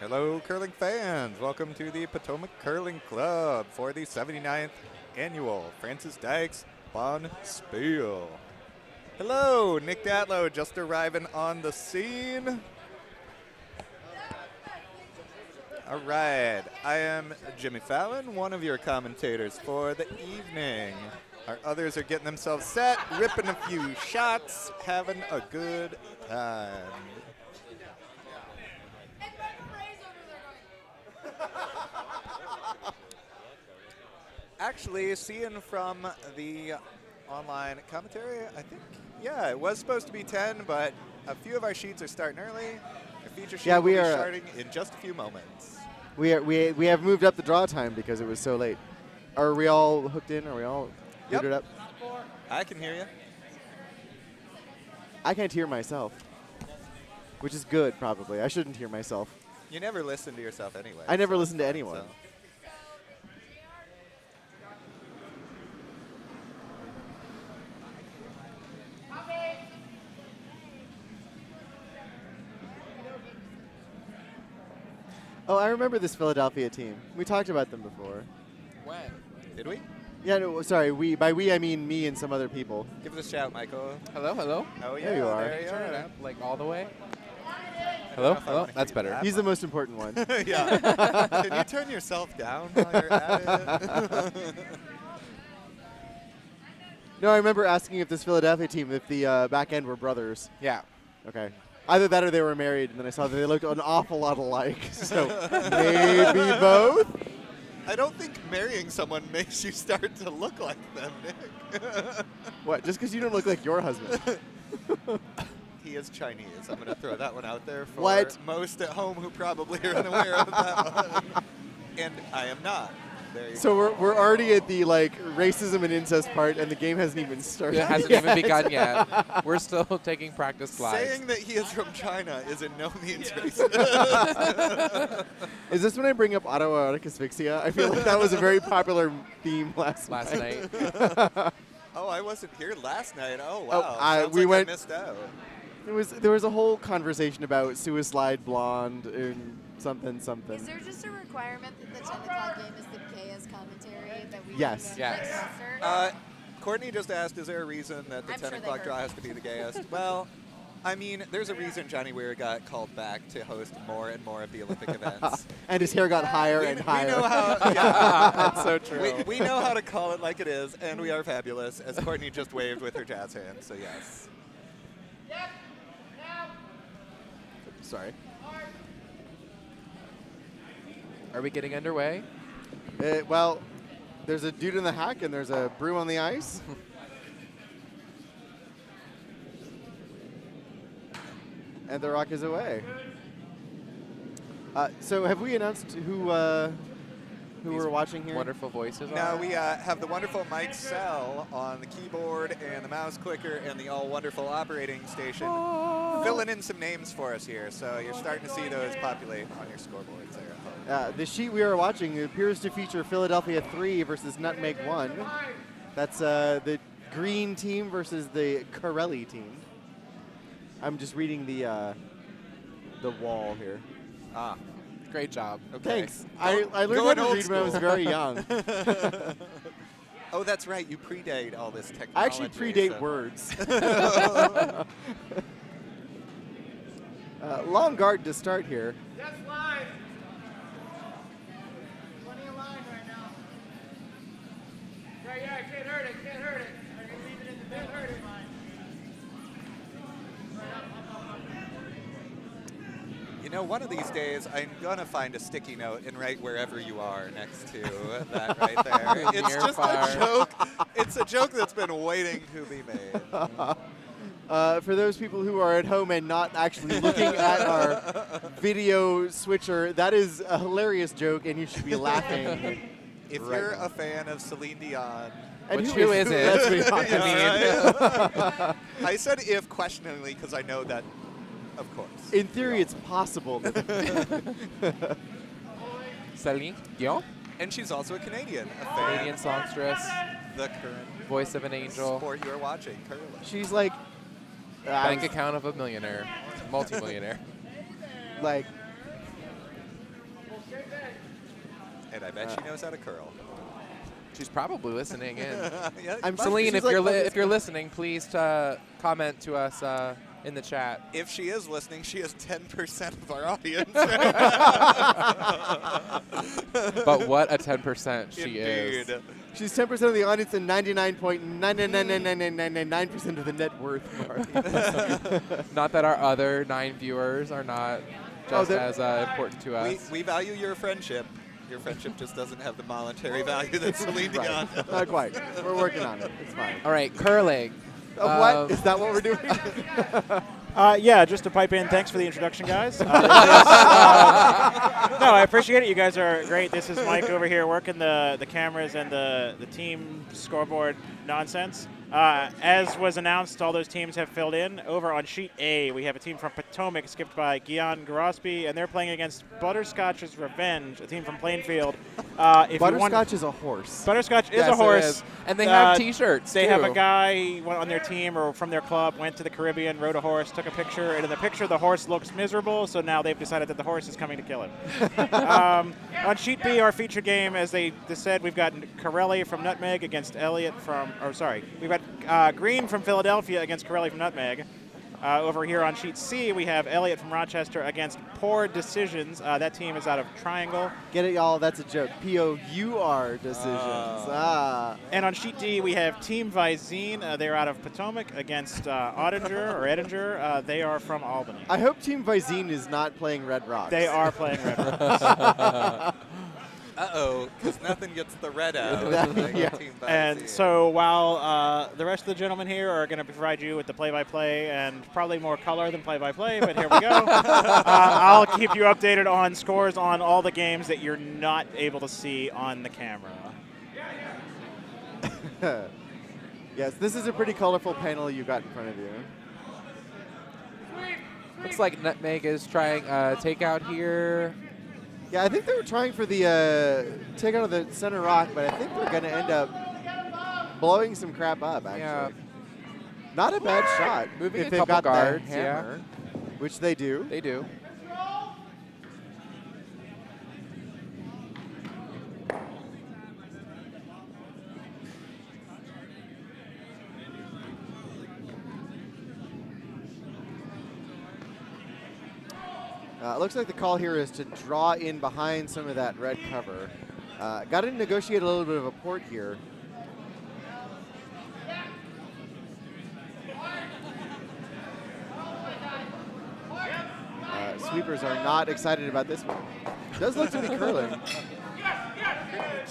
Hello, curling fans. Welcome to the Potomac Curling Club for the 79th annual Francis Dykes Bonspiel. Hello, Nick Datlow just arriving on the scene. All right, I am Jimmy Fallon, one of your commentators for the evening. Our others are getting themselves set, ripping a few shots, having a good time. Actually, seeing from the online commentary, I think, yeah, it was supposed to be 10, but a few of our sheets are starting early. Our feature sheet will be starting in just a few moments. We have moved up the draw time because it was so late. Are we all hooked in? Are we all booted up? I can hear you. I can't hear myself, which is good, probably. I shouldn't hear myself. You never listen to yourself anyway. I never listen to anyone. So. Oh, I remember this Philadelphia team. We talked about them before. When? Did we? Yeah, no, sorry. We. By we, I mean me and some other people. Give us a shout, Michael. Hello, hello. Oh, yeah. There you are. There you Turn it are. up, like all the way. Hello, hello. That's better. He's the most important one. Yeah. Can you turn yourself down while you're at it? No, I remember asking if this Philadelphia team, if the back end were brothers. Yeah. Okay. Either that or they were married, and then I saw that they looked an awful lot alike. So maybe both? I don't think marrying someone makes you start to look like them, Nick. What, just because you don't look like your husband? He is Chinese. I'm going to throw that one out there for What? most at home who probably are unaware of that one. And I am not. There you So go. we're already at the racism and incest part, and the game hasn't even started. It hasn't even begun yet. We're still taking practice slides. Saying that he is from China is in no means racist. Is this when I bring up autoerotic asphyxia? I feel like that was a very popular theme last night. Oh, I wasn't here last night. Oh, Oh, wow. I Sounds like I missed out. There was a whole conversation about Suicide Blonde and something. Is there just a requirement that the 10 o'clock game is the gayest commentary that we Yes. Yes. Courtney just asked, is there a reason that the I'm 10 sure they o'clock heard. draw has to be the gayest? Well, I mean, there's a reason Johnny Weir got called back to host more and more of the Olympic events. And his hair got higher and higher. We know how, yeah, That's so true. we know how to call it like it is, and we are fabulous, as Courtney just waved with her jazz hand, so yes. Sorry. Are we getting underway? Well, there's a dude in the hack and there's a brew on the ice. And the rock is away. So have we announced who we're watching here? Wonderful voices. Now we have the wonderful Mike Sell on the keyboard and the mouse clicker and the all-wonderful operating station filling in some names for us here. So you're starting to see those populate on your scoreboards there at home. The sheet we are watching appears to feature Philadelphia 3 versus Nutmeg 1. That's the green team versus the Corelli team. I'm just reading the wall here. Ah, Great job. okay. Thanks. I learned how Going to old read when I was school. very young. Oh, that's right. You predate all this technology. I actually predate so- words. Long guard to start here. That's live. Plenty of line right now. Yeah, can't hurt it, can't hurt it. I can leave it in the can't hurt it line. Right up. You know, one of these days, I'm going to find a sticky note and write wherever you are next to that right there. It's Near just fire. a joke. It's a joke that's been waiting to be made. For those people who are at home and not actually looking at our video switcher, that is a hilarious joke, and you should be laughing. If Right you're now. a fan of Celine Dion, And Which who isn't? Let's be honest. yeah, right? I said if questioningly because I know that, of course. In theory, it's possible. Celine Dion, And she's also a Canadian, a fan Canadian songstress, of the current voice of an angel, sport you are watching, curling. She's like, bank account of a millionaire, multi-millionaire. like And I bet she knows how to curl. She's probably listening in. Yeah, I'm Celine, she's if like, you're "Okay, if you're listening, please comment to us in the chat. if she is listening, she is 10% of our audience. But what a 10% she is. Indeed. She's 10% of the audience and 99.9999999% of the net worth, Marty. Not that our other 9 viewers are not just as important to us. We value your friendship. Your friendship just doesn't have the monetary value that Celine Dion does. Not quite. We're working on it. It's fine. All right, curling. What? Is that what we're doing? Yeah, just to pipe in, thanks for the introduction, guys. No, I appreciate it. You guys are great. This is Mike over here working the cameras and the team scoreboard nonsense. As was announced, all those teams have filled in. Over on sheet A, we have a team from Potomac skipped by Gian Garospi, and they're playing against Butterscotch's Revenge, a team from Plainfield. Butterscotch is a horse. Butterscotch is Yes, a it horse. is. And they have T-shirts, They have a too. guy on their team or from their club, went to the Caribbean, rode a horse, took a picture, and in the picture the horse looks miserable, so now they've decided that the horse is coming to kill him. On sheet B, our feature game, as they said, we've got Corelli from Nutmeg against Elliott from, we've got Green from Philadelphia against Corelli from Nutmeg. Over here on sheet C, we have Elliott from Rochester against Poor Decisions. That team is out of Triangle. Get it, y'all? That's a joke. P-O-U-R decisions. And on sheet D, we have Team Visine. They're out of Potomac against Edinger. They are from Albany. I hope Team Visine is not playing Red Rocks. They are playing Red Rocks. Uh-oh, because nothing gets the red out. Yeah. And so while the rest of the gentlemen here are going to provide you with the play-by-play and probably more color than play-by-play, but here we go. I'll keep you updated on scores on all the games that you're not able to see on the camera. Yes, this is a pretty colorful panel you got in front of you. Looks like Nutmeg is trying takeout here. Yeah, I think they were trying for the takeout of the center rock, but I think they're going to end up blowing some crap up, actually. Yeah. Not a bad shot. Moving if a they've couple got guards, the hammer, which they do. They do. It looks like the call here is to draw in behind some of that red cover. Got to negotiate a little bit of a port here. Sweepers are not excited about this one. Does look to be curling.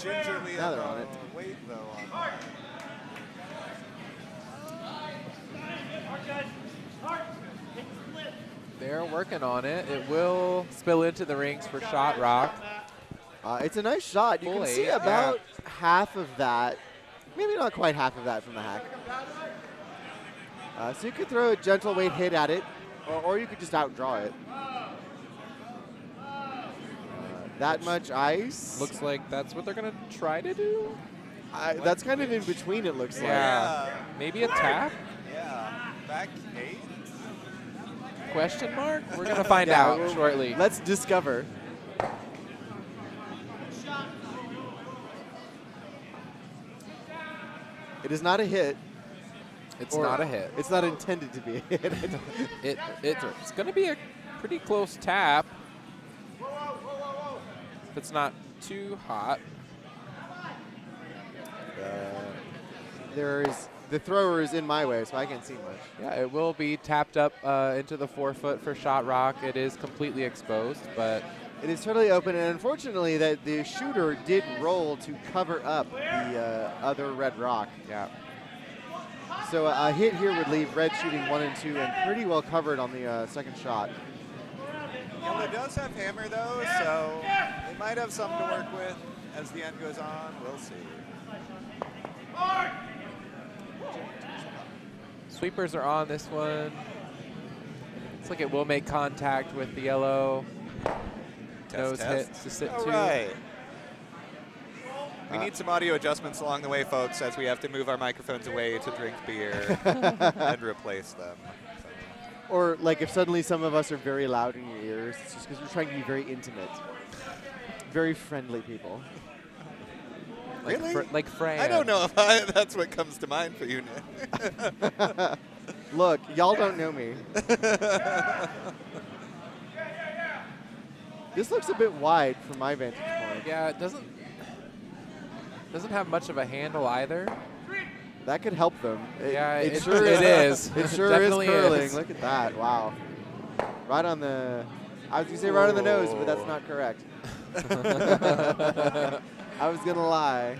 Gingerly Now they're on it. Wait, though, on They're working on it. It will spill into the rings for shot rock. It's a nice shot. You can see about half of that, maybe not quite half of that from the hack. So you could throw a gentle weight hit at it, or you could just outdraw it. That much ice. Looks like that's what they're going to try to do. That's kind of in between, it looks like. Yeah. Maybe a tap? Yeah. Back 8? Question mark? We're going to find Yeah, out shortly. Let's discover. It is not a hit. It's not a hit. It's not intended to be a hit. It's going to be a pretty close tap. If it's not too hot. The thrower is in my way, so I can't see much. Yeah, it will be tapped up into the 4-foot for shot rock. It is completely exposed, but it is totally open, and unfortunately, that the shooter did roll to cover up the other red rock. yeah. So a hit here would leave red shooting 1 and 2, and pretty well covered on the second shot. Yellow does have hammer, though, so they might have something to work with as the end goes on. We'll see. Sweepers are on this one. Looks like it will make contact with the yellow. Nose hits to sit All to. right. We need some audio adjustments along the way, folks, as we have to move our microphones away to drink beer and replace them. Or like if suddenly some of us are very loud in your ears, it's just because we're trying to be very intimate. very friendly people. Really? Like Fran. I don't know if that's what comes to mind for you, Nick. Look, y'all don't know me. This looks a bit wide from my vantage point. Yeah, it doesn't have much of a handle either. That could help them. Yeah, it it sure is. It sure is Definitely curling. is. Look at that. Wow. Right on the. I was gonna say right on the nose, but that's not correct. I was gonna lie.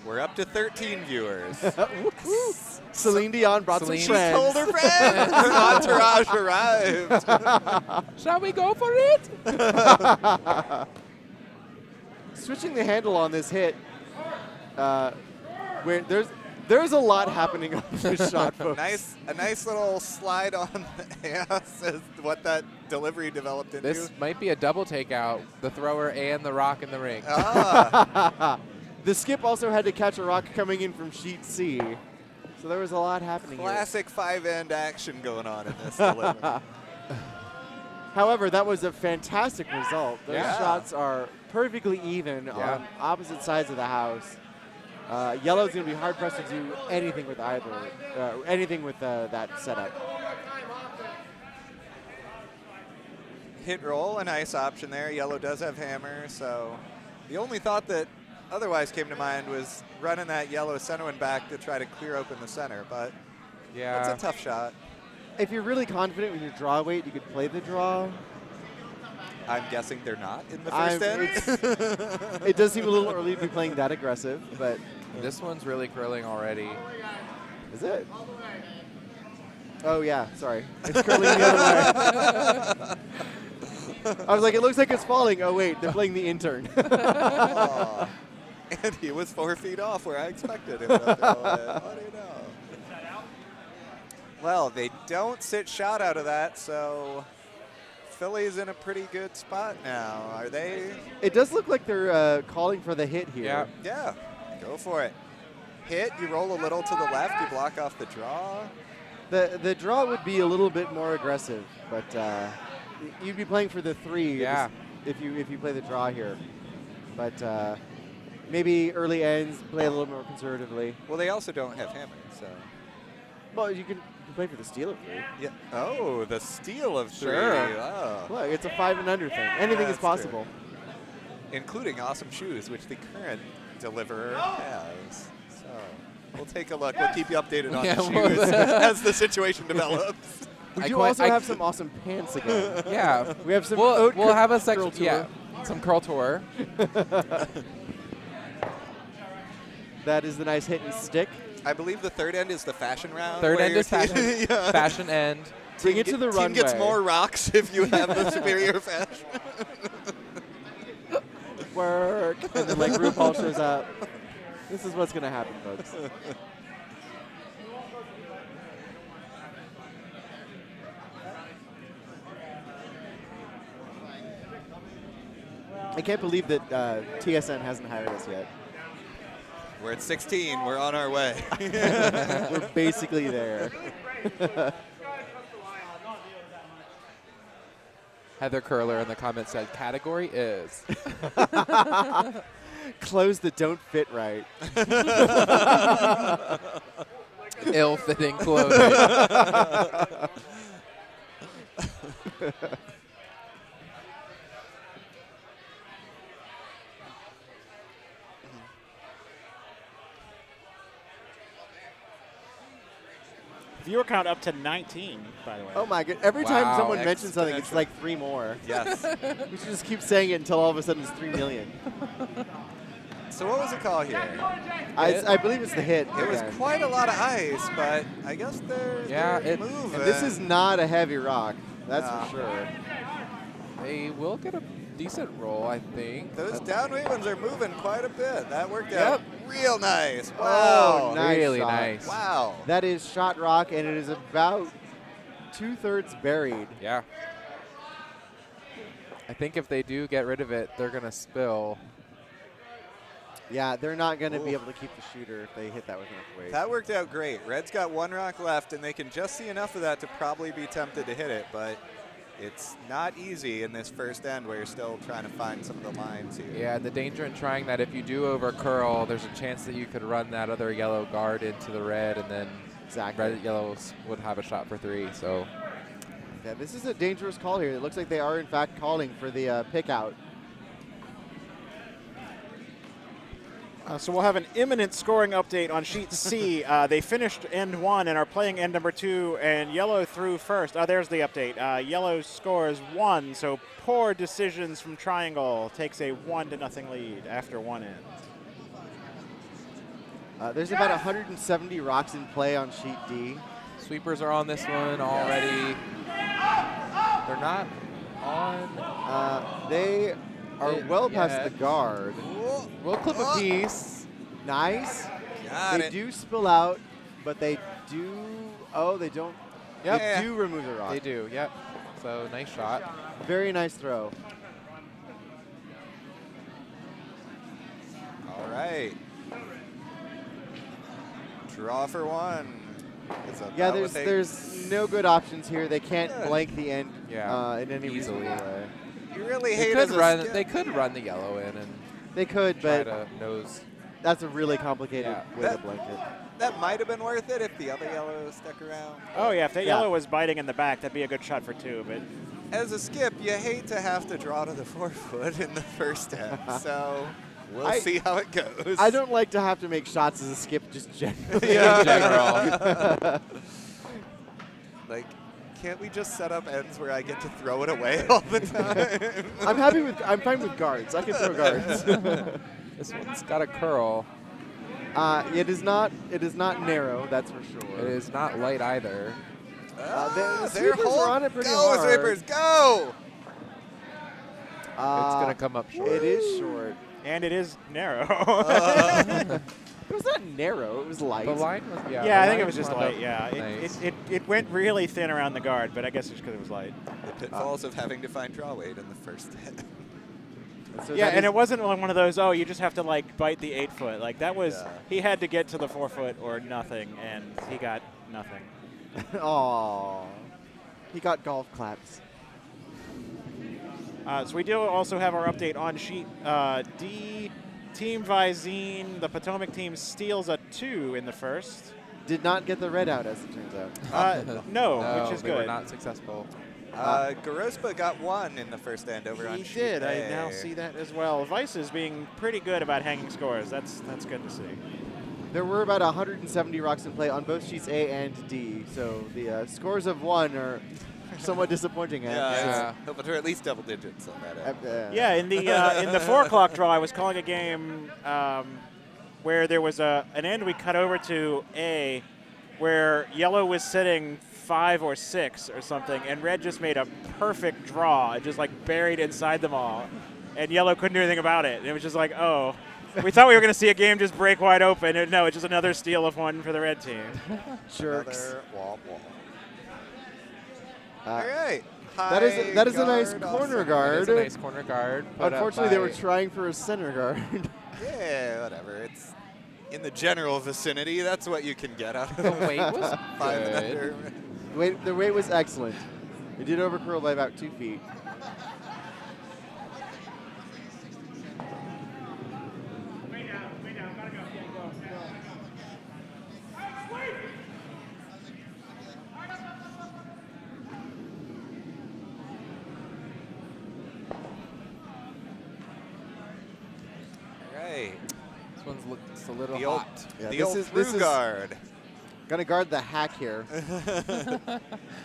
We're up to 13 viewers. Celine Dion brought Celine. some friends. Told her friends. Her entourage arrived. Shall we go for it? Switching the handle on this hit, where there's a lot happening on this shot, folks. A nice little slide on the ass is what that delivery developed into. This might be a double takeout, the thrower and the rock in the ring. Ah, The skip also had to catch a rock coming in from sheet C, so there was a lot happening classic 5-end action going on in this delivery. here. However, that was a fantastic result. Those Yeah. shots are perfectly even Yeah. on opposite sides of the house. Yellow's going to be hard pressed to do anything with that setup. Hit roll, a nice option there. Yellow does have hammer, so the only thought that otherwise came to mind was running that yellow center one back to try to clear open the center, but Yeah. it's a tough shot. If you're really confident with your draw weight, you could play the draw. I'm guessing they're not in the first end. It does seem a little early to be playing that aggressive, but This one's really curling already. is it? Oh yeah, sorry. It's curling the other way. I was like, it looks like it's falling. Oh wait, they're playing the intern. Aw. And he was 4 feet off where I expected him to throw it. What do you know? Well, they don't sit shot out of that, so Philly's in a pretty good spot now. Are they? It does look like they're calling for the hit here. Yeah. Yeah, go for it. Hit, you roll a little to the left, you block off the draw. The draw would be a little bit more aggressive, but you'd be playing for the 3 Yeah. if you play the draw here. But maybe early ends, play a little more conservatively. Well, they also don't have hammer, so. Well, you can play for the steal of 3. Yeah. Oh, the steal of 3. Sure. Oh. Look, it's a 5 and under thing. Anything is That's true. possible. Including awesome shoes, which the current deliverer has. So we'll take a look. We'll keep you updated on Yeah, the well, shoes as the situation develops. We I do quite- also I- have some awesome pants again. Yeah. We have some We'll haute have a curl section. tour. Yeah. Some curl tour. That is the nice hit and stick. I believe the third end is the fashion round. Third where end your is fashion. team- yeah. Fashion end. Bring it to the Team runway. gets more rocks if you have the superior fashion. Work. And then like RuPaul shows up. This is what's going to happen, folks. I can't believe that TSN hasn't hired us yet. We're at 16. We're on our way. We're basically there. Heather Curler in the comments said, category is. Clothes that don't fit right. Ill-fitting clothing. Viewer count up to 19, by the way. Oh my god. Every time Wow. someone mentions something, it's Exponential. like 3 more. Yes. We should just keep saying it until all of a sudden it's 3 million. So what was the call here? I believe it's the hit. It was again. quite a lot of ice, but I guess they're moving. And this is not a heavy rock. That's No. for sure. They will get a decent roll, I think. Those downweight ones are moving quite a bit. That worked Yep. out real nice. Oh, Wow. nice really shot. nice. Wow. That is shot rock, and it is about 2/3 buried. Yeah. I think if they do get rid of it, they're going to spill. Yeah, they're not going to be Ooh. able to keep the shooter if they hit that with enough weight. That worked out great. Red's got 1 rock left, and they can just see enough of that to probably be tempted to hit it, but it's not easy in this first end where you're still trying to find some of the lines here. Yeah, the danger in trying that, if you do over curl, there's a chance that you could run that other yellow guard into the red, and then red yellows would have a shot for 3. So yeah, this is a dangerous call here. It looks like they are in fact calling for the pick out. So we'll have an imminent scoring update on sheet C. They finished end 1 and are playing end number 2, and yellow threw first. There's the update. Yellow scores 1, so poor decisions from Triangle takes a 1-0 lead after 1 end. There's about 170 rocks in play on sheet D. Sweepers are on this one already. They're not on. They are well past the guard. We'll clip a piece. Nice. Got They it. do spill out, but they do. Oh, they don't. Yep. They do remove the rock. They do, yep. So nice shot. Very nice throw. All right. Draw for 1. Is that Yeah, what they- there's no good options here. They can't blank the end in any easily. reasonable way. You really They hate could as a run. skip. They could run the yellow in and They could, try but to nose. that's a really complicated Yeah. way to blank it. That might have been worth it if the other yellow stuck around. Oh, yeah, if that Yeah. yellow was biting in the back, that'd be a good shot for 2. But As a skip, you hate to have to draw to the 4-foot in the first end, so we'll see how it goes. I don't like to have to make shots as a skip, just generally. In general. Like, can't we just set up ends where I get to throw it away all the time? I'm fine with guards. I can throw guards. This one's got a curl. It is not narrow, that's for sure. It is not light either. The they're sweepers are on it pretty go, hard. Sweepers, go! It's going to come up short. It is short. and it is narrow. It was not narrow. It was light. The line was, Yeah, I think it line was just wound light. up Yeah, nice. it went really thin around the guard, but I guess it's because it was light. The pitfalls of having to find draw weight in the first end. So Yeah, that and is- it wasn't one of those, oh, you just have to like bite the 8-foot. Like that was, Yeah. he had to get to the 4-foot or nothing, and he got nothing. Aw. He got golf claps. So we do also have our update on sheet D. Team Visine, the Potomac team steals a 2 in the first. Did not get the red out, as it turns out. No, No, which is they were good. not successful. Gorospa got 1 in the first end over on He sheet did. A. I now see that as well. Vice is being pretty good about hanging scores. That's good to see. There were about 170 rocks in play on both sheets A and D, so the scores of 1 are somewhat disappointing. Yeah, hoping for at least double digits on that end. Yeah, in the 4 o'clock draw, I was calling a game where there was an end we cut over to A, where yellow was sitting 5 or 6 or something, and red just made a perfect draw. It just like buried inside them all, and yellow couldn't do anything about it. And it was just like, oh, we thought we were going to see a game just break wide open, and no, it's just another steal of 1 for the red team. Jerks. Another wall. Uh, All right. that is a nice High guard corner off guard. It is a nice corner guard. put up Unfortunately, they were by- trying for a center guard. Yeah, whatever. It's in the general vicinity. That's what you can get out of The weight was 5 and good. under. The weight was excellent. It did overcurl by about 2 feet. All right. This one's looks a little The old, hot. Yeah, the this old is- through this is- guard. Gonna guard the hack here.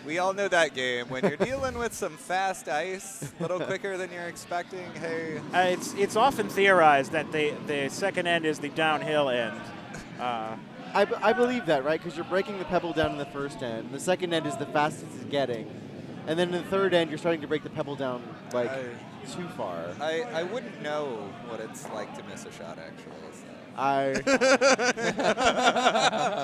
We all know that game. When you're dealing with some fast ice, a little quicker than you're expecting, hey. It's often theorized that the second end is the downhill end. I believe that, right? Because you're breaking the pebble down in the first end. The second end is the fastest it's getting. And then in the third end, you're starting to break the pebble down, like, too far. I wouldn't know what it's like to miss a shot, actually. So.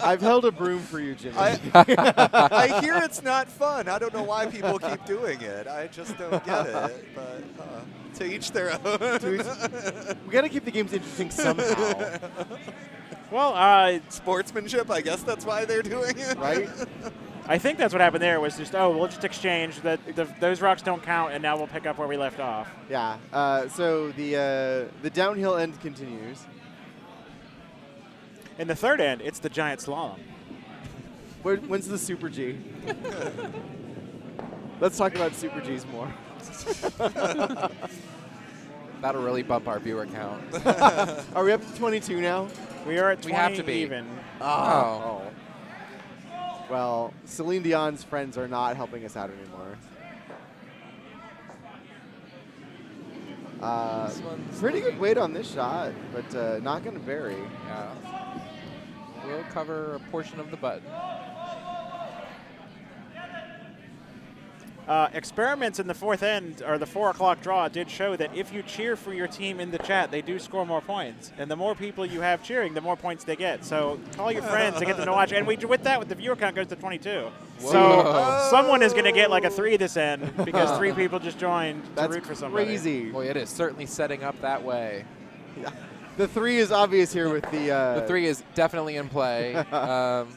I've held a broom for you, Jimmy. I hear it's not fun. I don't know why people keep doing it. I just don't get it. But to each their own. We got to keep the games interesting somehow, Well, Sportsmanship, I guess that's why they're doing it. right? I think that's what happened there. Was just we'll just exchange that. Those rocks don't count, and now we'll pick up where we left off. Yeah. So the downhill end continues. In the third end, it's the giant slalom. When's the Super G? Let's talk about Super Gs more. That'll really bump our viewer count. Are we up to 22 now? We are at 20 We have to be. even. Oh. Well, Celine Dion's friends are not helping us out anymore. This one's Pretty good weight on this shot, but not going to vary. Yeah. We'll cover a portion of the button. Experiments in the fourth end, or the 4 o'clock draw, did show that if you cheer for your team in the chat, they do score more points. And the more people you have cheering, the more points they get. So call your friends to get them to watch. And with the viewer count goes to 22. Whoa. So someone is going to get like a 3 this end because 3 people just joined That's to root for somebody. crazy. Boy, it is certainly setting up that way. Yeah. The 3 is obvious here with the... The 3 is definitely in play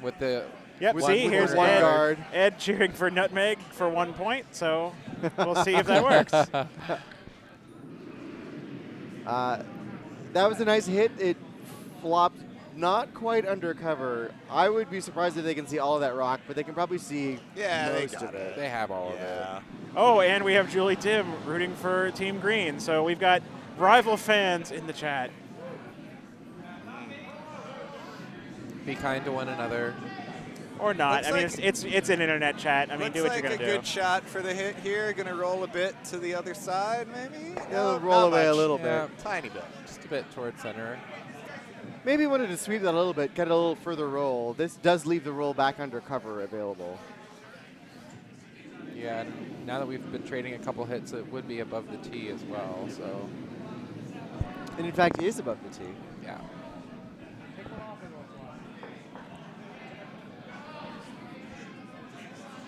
with the... Yep, With see, one here's corner guard. Ed cheering for Nutmeg for 1 point, so we'll see if that works. That was a nice hit. It flopped not quite under cover. I would be surprised if they can see all of that rock, but they can probably see most of it. They have all of it. Oh, and we have Julie Tim rooting for Team Green, so we've got rival fans in the chat. Be kind to one another. Or not. Looks I mean, like it's an internet chat. I mean, do what you're Looks going like to a do. good shot for the hit here. Going to roll a bit to the other side, maybe? It'll roll away a little Yeah. bit. Tiny bit. Just a bit towards center. Maybe wanted to sweep that a little bit, get a little further roll. This does leave the roll back under cover available. Yeah, and now that we've been trading a couple hits, it would be above the tee as well, so And in fact, it is above the tee. yeah.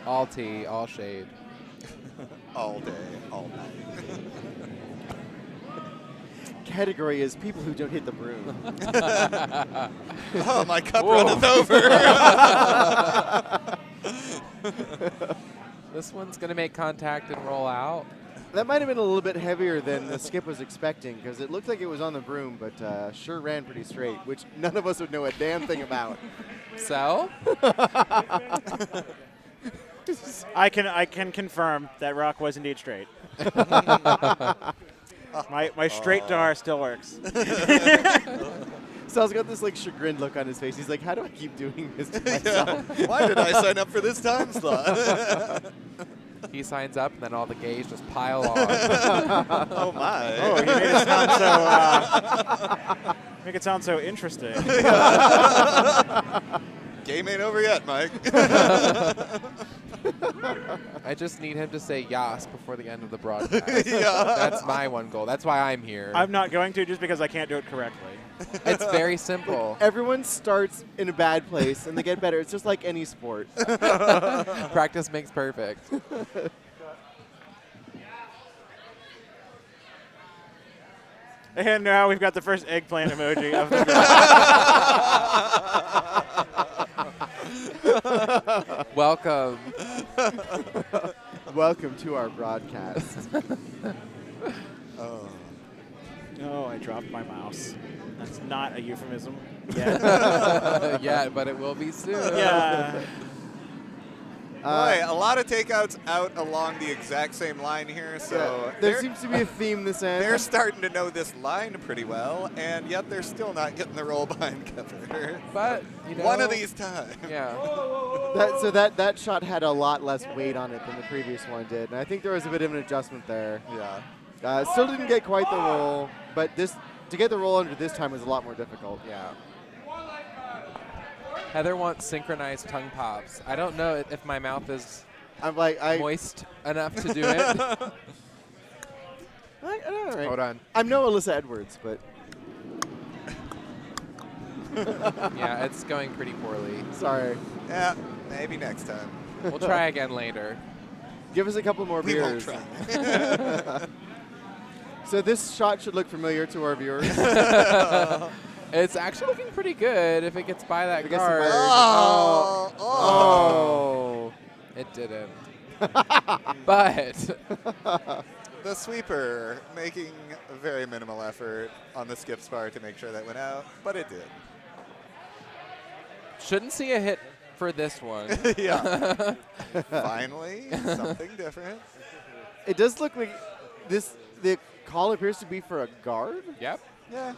All tee, all shade. All day, all night. Category is people who don't hit the broom. Oh, my cup Whoa. runneth over. This one's going to make contact and roll out. That might have been a little bit heavier than the skip was expecting because it looked like it was on the broom, but sure ran pretty straight, which none of us would know a damn thing about. So? I can confirm that rock was indeed straight. My straight dar still works. Sal's got this like chagrined look on his face. He's like, how do I keep doing this to myself? Why did I sign up for this time slot? He signs up, and then all the gays just pile on. Oh, my. Oh, you make it sound so interesting. Game ain't over yet, Mike. I just need him to say yas before the end of the broadcast. Yeah. That's my one goal. That's why I'm here. I'm not going to just because I can't do it correctly. It's very simple. Everyone starts in a bad place and they get better. It's just like any sport. Practice makes perfect. And now we've got the first eggplant emoji of the draw. Welcome. Welcome to our broadcast. Oh. Oh, I dropped my mouse. That's not a euphemism yet. Yeah, but it will be soon. Yeah. Boy, a lot of takeouts out along the exact same line here, so there seems to be a theme this end. they're starting to know this line pretty well, and yet they're still not getting the roll behind cover. But, you know. One of these times. Yeah. That shot had a lot less weight on it than the previous one did, and I think there was a bit of an adjustment there. Yeah. Still didn't get quite the roll, but to get the roll under this time was a lot more difficult. Yeah. Heather wants synchronized tongue pops. I don't know if my mouth is moist enough to do it. All right. Hold on. I'm no Alyssa Edwards, but Yeah, it's going pretty poorly. sorry. Yeah, maybe next time. We'll try again later. Give us a couple more We won't beers. try. So this shot should look familiar to our viewers. It's actually looking pretty good if it gets by that If it gets guard. by- Oh. Oh. It didn't. But The sweeper making a very minimal effort on the skip spar to make sure that went out, but it did. shouldn't see a hit for this one. Yeah. Finally, something different. It does look like the call appears to be for a guard. Yep. Yeah.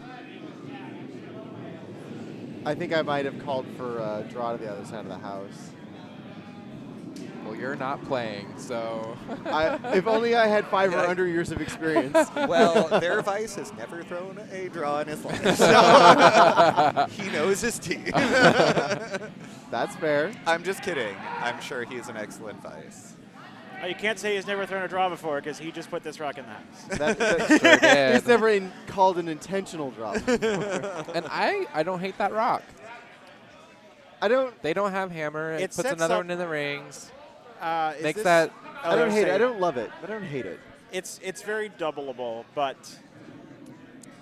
I think I might have called for a draw to the other side of the house. Well, you're not playing, so. If only I had 5 or Yeah. under years of experience. Well, their vice has never thrown a draw in his life, so he knows his team. That's fair. I'm just kidding. I'm sure he's an excellent vice. Oh, you can't say he's never thrown a draw before because he just put this rock in the house. That's Sure did. He's never called an intentional drop. And I don't hate that rock. I don't. They don't have hammer. It It puts sets another up- one in the rings. Is Makes this- that. oh, I don't hate it. say I don't love it. I don't hate it. It's very doubleable, but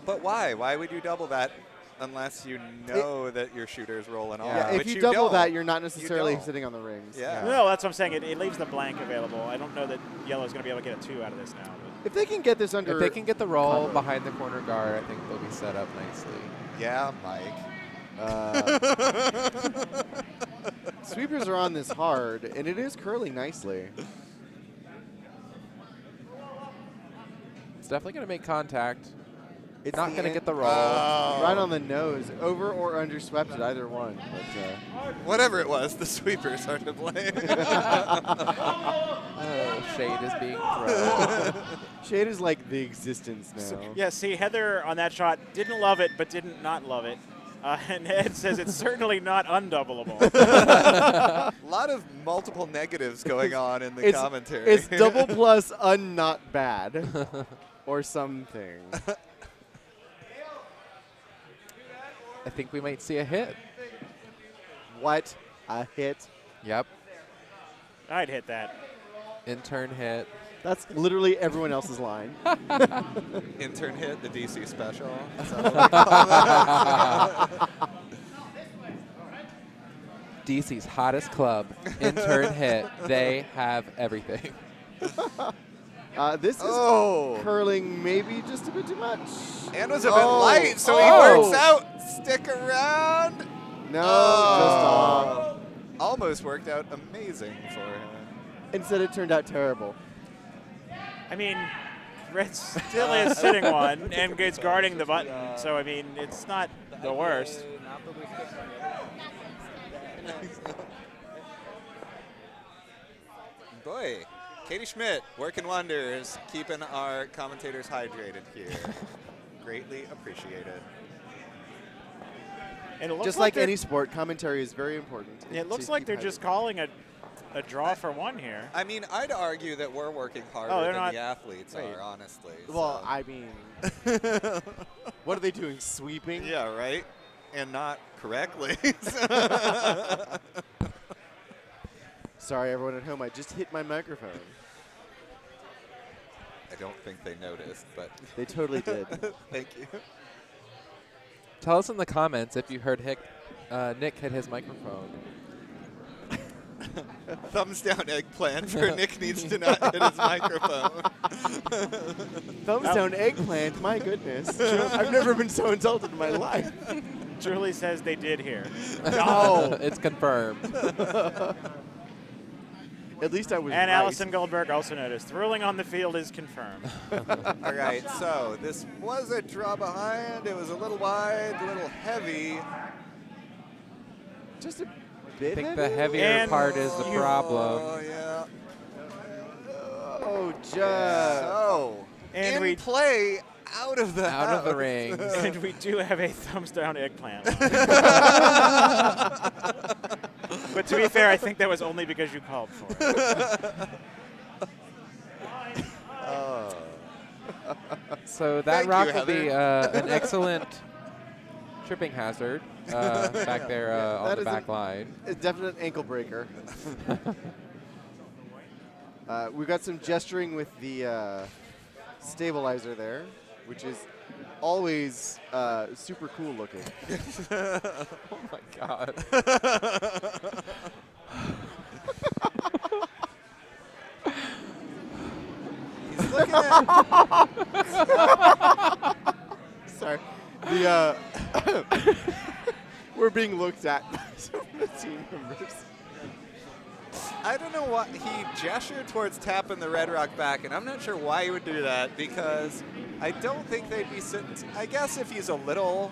But why? Why would you double that unless you know that your shooter's rolling Yeah. off? If which you double don't. that, you're not necessarily don't. sitting on the rings. Yeah. no, that's what I'm saying. It leaves the blank available. I don't know that yellow's going to be able to get a 2 out of this now. But If they can get this under, If they can get the roll cover. behind the corner guard, I think they'll be set up nicely. Yeah, Mike. Sweepers are on this hard, and it is curling nicely. It's definitely going to make contact. It's Not the going to en- get the roll. Right on the nose, over or under swept at either one. But, Whatever it was, the sweepers are to blame. Oh, shade is being thrown. Shade is like the existence now. yeah, see, Heather on that shot didn't love it, but didn't not love it. And Ed says it's certainly not undoubleable. A lot of multiple negatives going on in the commentary. It's double plus not bad, or something. I think we might see a hit. What a hit! Yep. I'd hit that. In-turn hit. That's literally everyone else's line. Intern hit, the DC special. DC's hottest club. In-turn hit. They have everything. This is curling maybe just a bit too much. And was a bit light, so he Oh. works out. Stick around. No, Oh. Almost worked out amazing for him. instead it turned out terrible. I mean, Red still is sitting one and is guarding the button, so I mean, it's not the worst. Boy, Katie Schmidt working wonders, keeping our commentators hydrated here. Greatly appreciated. And it looks Just like they're- any sport, commentary is very important. It looks to like keep they're just hydrated. calling a draw for one here. I mean, I'd argue that we're working harder they're than not- the athletes wait. are, honestly. Well, so. I mean, what are they doing? Sweeping? Yeah, right? And not correctly. Sorry, everyone at home. I just hit my microphone. I don't think they noticed, but They totally did. thank you. Tell us in the comments if you heard Nick hit his microphone. Thumbs down eggplant for Nick needs to not hit his microphone. Thumbs down eggplant. My goodness. I've never been so insulted in my life. Julie says they did here. No. It's confirmed. At least I was And right. Allison Goldberg also noticed. Ruling on the field is confirmed. All right, so this was a draw behind. It was a little wide, a little heavy. Just a I bit think heavy? the heavier And part is the you- problem. Oh, yeah. Oh, just. So, And in we- play, out of the Out of the house. rings. And we do have a thumbs down eggplant. But to be fair, I think that was only because you called for it. So that Thank you, rock will be Heather. an excellent tripping hazard back there on That the is back line. A definite ankle breaker. We've got some gesturing with the stabilizer there, which is always super cool looking. Oh my god. looking at. Sorry. The we're being looked at by some of the team members. I don't know what he gestured towards tapping the Red Rock back, and I'm not sure why he would do that because I don't think they'd be sitting. I guess if he's a little.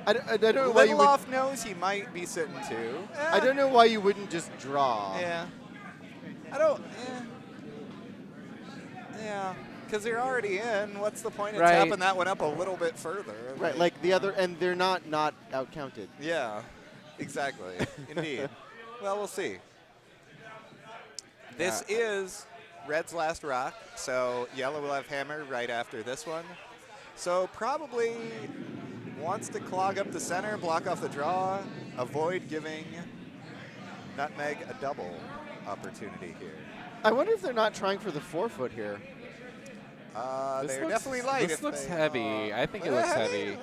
I don't know why you Little would. off nose, he might be sitting too. I don't know why you wouldn't just draw. Yeah. I don't. Yeah. Because you're already in. What's the point of Right. tapping that one up a little bit further? Right, like the other, and they're not out counted. Yeah. Exactly. Indeed. Well, we'll see. This is Red's last rock, so Yellow will have Hammer right after this one. So probably wants to clog up the center, block off the draw, avoid giving Nutmeg a double opportunity here. I wonder if they're not trying for the 4-foot here. They're definitely light. This if looks they, heavy. I think it looks heavy.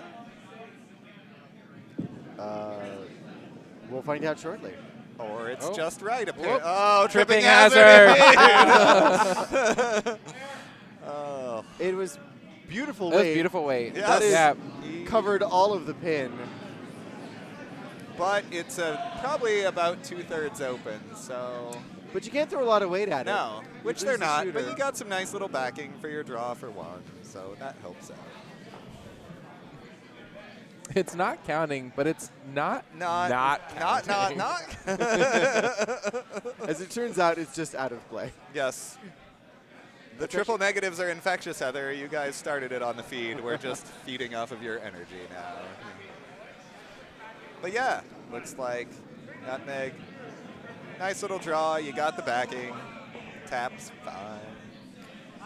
We'll find out shortly. Or it's Oh. just right. Whoop. Oh, tripping hazard. hazard. Oh. It was beautiful That was weight. beautiful weight. Yes. That is Yeah. covered all of the pin. But it's probably about 2/3 open, so But you can't throw a lot of weight at it. no, You which lose they're the not. shooter. But you got some nice little backing for your draw for one, so that helps out. It's not counting, but it's not Not. counting. As it turns out, it's just out of play. Yes. The triple negatives are infectious, Heather. You guys started it on the feed. We're just feeding off of your energy now. But yeah, looks like Nutmeg. Nice little draw. You got the backing. Taps fine.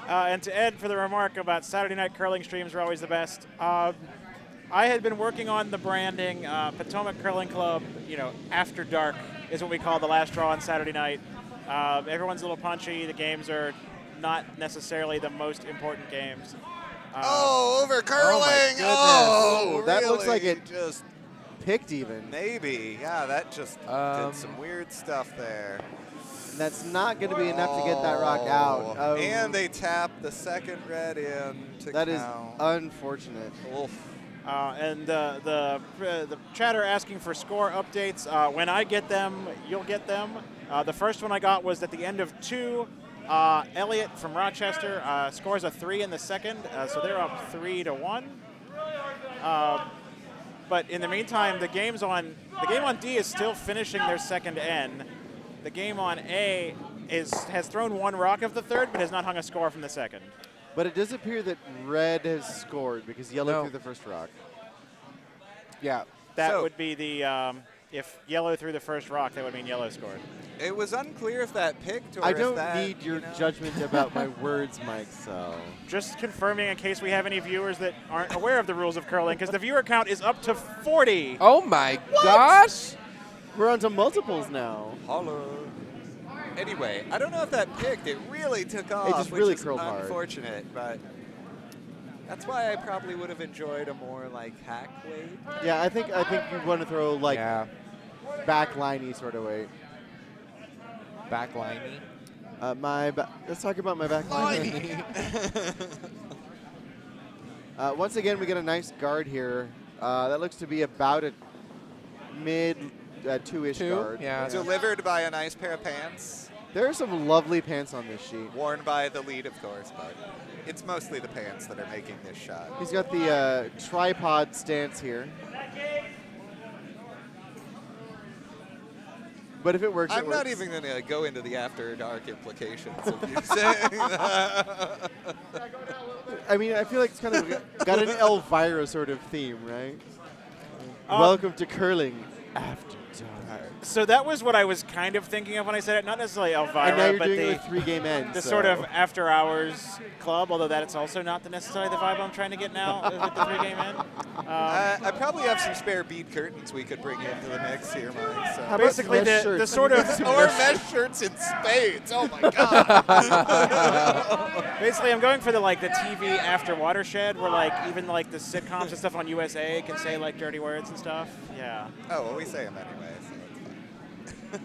And to Ed for the remark about Saturday night curling streams are always the best. I had been working on the branding. Potomac Curling Club, after dark is what we call the last draw on Saturday night. Everyone's a little punchy. The games are not necessarily the most important games. Over curling. goodness. That looks like really? it- Just Picked even. maybe. Yeah, that just did some weird stuff there. That's not going to be enough to get that rock out. Oh. And they tap the second red in to That is count. unfortunate. Oof. And the chatter asking for score updates. When I get them, you'll get them. The first one I got was at the end of 2. Elliot from Rochester scores a 3 in the second, so they're up 3-1. But in the meantime, the game on D is still finishing their second N. The game on A has thrown one rock of the third, but has not hung a score from the second. But it does appear that red has scored because yellow No. threw the first rock. Yeah. That So- would be the if yellow threw the first rock, that would mean yellow scored. It was unclear if that picked or I if don't that, need your judgment about my words, Mike, so. Just confirming in case we have any viewers that aren't aware of the rules of curling, because the viewer count is up to 40. Oh my gosh. We're on to multiples now. Holler. Anyway, I don't know if that picked. It really took off, just which really is curled hard. unfortunate, but that's why I probably would have enjoyed a more like hack weight. Yeah, I think you want to throw like Yeah. backliney sort of weight. Backliney. Let's talk about my backline. Once again, we get a nice guard here. That looks to be about a mid 2-ish Two? guard. Yeah. Delivered by a nice pair of pants, There are some lovely pants on this sheet. worn by the lead, of course, but it's mostly the pants that are making this shot. He's got the tripod stance here. But if it works, I'm it not works. even going to go into the after dark implications of you saying that. I mean, I feel like it's kind of got an Elvira sort of theme, right? Um, Welcome to curling after dark. So that was what I was kind of thinking of when I said it. Not necessarily And now Elvira, you're but doing the, it with 3-game end. the so. sort of after-hours club, although that's also not necessarily the vibe I'm trying to get now with the 3-game end. I probably have some spare bead curtains we could bring into the mix here, Mike. How So. about Basically, mesh the shirts? sort of Or mesh shirts in spades. Oh my God. basically, I'm going for the TV after Watershed, where even the sitcoms and stuff on USA can say dirty words and stuff. Yeah. Oh, well, we say them anyway, so it's fine.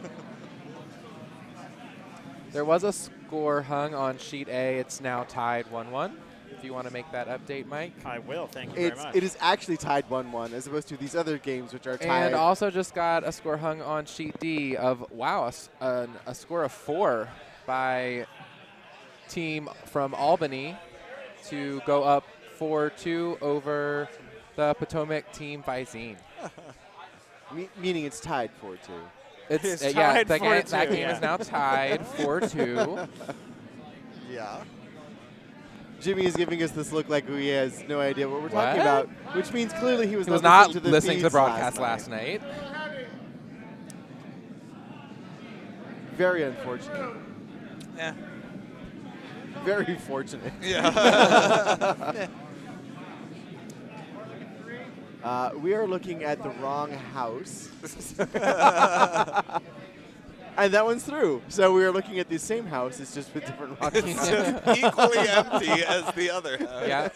There was a score hung on sheet A. It's now tied 1-1. If you want to make that update, Mike. I will. Thank you very much. It is actually tied 1-1 as opposed to these other games which are tied. And also just got a score hung on sheet D of, wow, a score of 4 by team from Albany to go up 4-2 over the Potomac team Visine. Meaning it's tied 4-2. It's tied that 4-2, game is now tied 4-2. Yeah. Jimmy is giving us this look like he has no idea what we're talking about, which means clearly he was not listening to the listening to the feeds broadcast last night. Very unfortunate. Yeah. Very fortunate. Yeah. We are looking at the wrong house. And that one's through. So we are looking at the same house. It's just with different rocks. It's just equally empty as the other house. Yeah.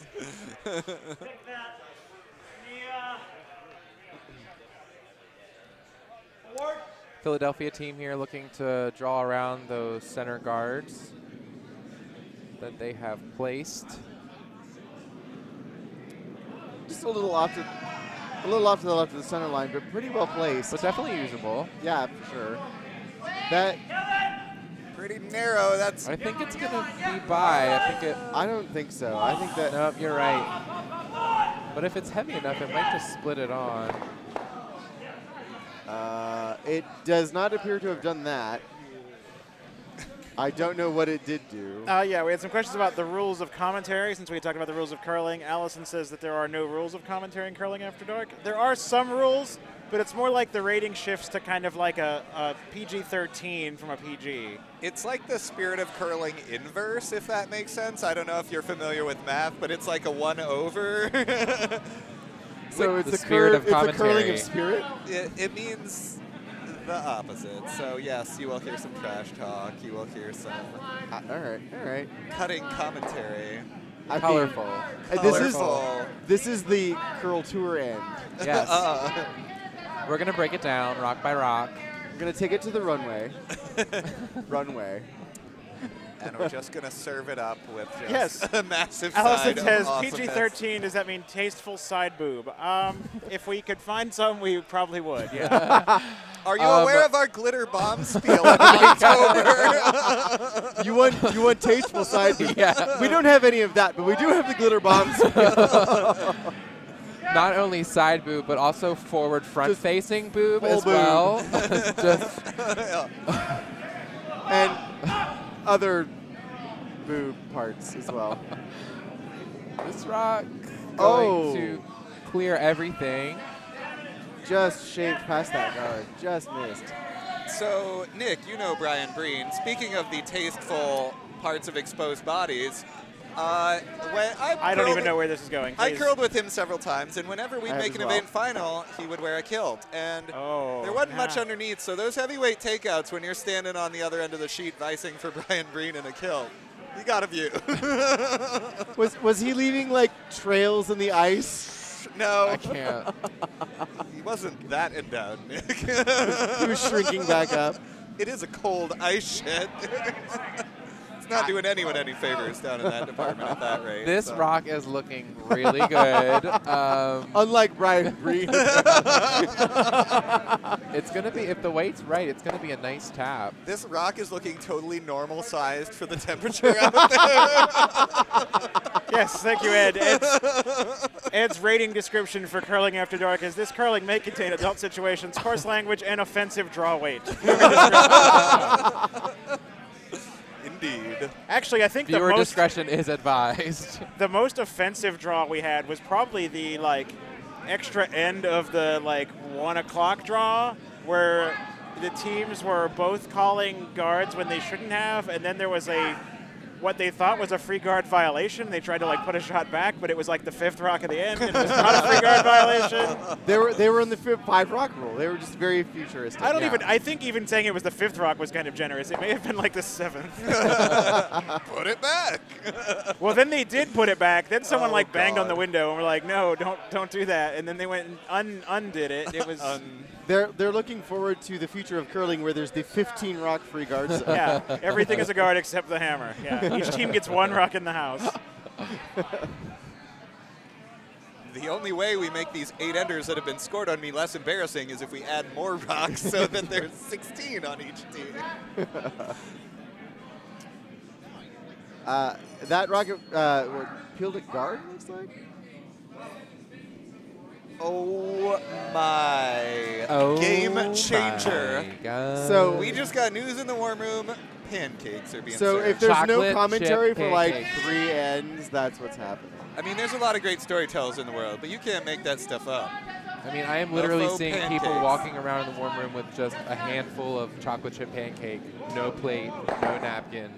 Philadelphia team here looking to draw around those center guards that they have placed. Just a little off to the left of the center line, but pretty well placed. But definitely usable. Yeah, for sure. That Pretty narrow. That's. I think it's going to be by. I don't think so. I think that Nope, you're right. But if it's heavy enough, it might just split it on. it does not appear to have done that. I don't know what it did do. Yeah, we had some questions about the rules of commentary since we talked about the rules of curling. Allison says that there are no rules of commentary in curling after dark. There are some rules, but it's more like the rating shifts to kind of like a PG-13 from a PG. It's like the spirit of curling inverse, if that makes sense. I don't know if you're familiar with math, but it's like a 1 over. So like it's the the spirit of it's the curling commentary. of spirit. It means the opposite. So yes, you will hear some trash talk. You will hear some All right. cutting commentary. I mean, Colorful. This is the curl tour end. Yes. We're going to break it down rock by rock. We're gonna take it to the runway. And we're just going to serve it up with just Yes. a massive Allison side of says awesomeness. PG-13, does that mean tasteful side boob? If we could find some, we probably would, yeah. Are you aware of our glitter bomb spiel in October? You want tasteful side boob. Yeah. We don't have any of that, but we do have the glitter bombs. Not only side boob, but also forward front-facing boob full as boob. well. Just And other boob parts as well. this rock going Oh. to clear everything. Just shaved past that guard. Just missed. So, Nick, you know Brian Breen. Speaking of the tasteful parts of exposed bodies, I don't even know where this is going. I Please. curled with him several times, and whenever we'd I have make as an well. event final, he would wear a kilt. And Oh, there wasn't much yeah. underneath, so those heavyweight takeouts when you're standing on the other end of the sheet vicing for Brian Breen in a kilt, you got a view. Was he leaving like trails in the ice? No, I can't. he wasn't that endowed, Nick. He was shrinking back up. It is a cold ice shed. It's not doing anyone any favors down in that department at that rate. This so. rock is looking really good. Unlike Brian Breen. It's going to be, if the weight's right, it's going to be a nice tap. This rock is looking totally normal sized for the temperature out there. Yes, thank you, Ed. Ed's rating description for Curling After Dark is this curling may contain adult situations, coarse language, and offensive draw weight. Indeed. Actually, I think Viewer discretion is advised. the most offensive draw we had was probably the extra end of the 1 o'clock draw, where the teams were both calling guards when they shouldn't have, and then there was what they thought was a free guard violation. They tried to put a shot back, but it was the 5th rock at the end, and it was not a free guard violation. They were in the 5 rock rule. They were just very futuristic. I think even saying it was the 5th rock was kind of generous. It may have been the 7th. Put it back. Well, then they did put it back. Then someone banged on God. the window and were like, "No, don't do that." And then they went and undid it. It was They're looking forward to the future of curling where there's the 15 rock free guard zone. Yeah, everything is a guard except the hammer. Yeah, each team gets 1 rock in the house. The only way we make these 8-enders that have been scored on me less embarrassing is if we add more rocks so that there's 16 on each team. That rocket peeled at guard, looks like. Oh my. Game changer. My God. So We just got news in the warm room. Pancakes are being So served. if there's no Chocolate commentary chip for like pancakes. 3 ends, that's what's happening. I mean, there's a lot of great storytellers in the world, but you can't make that stuff up. I mean, I am literally Mofo seeing pancakes. people walking around in the warm room with just a handful of chocolate chip pancake, no plate, no napkin,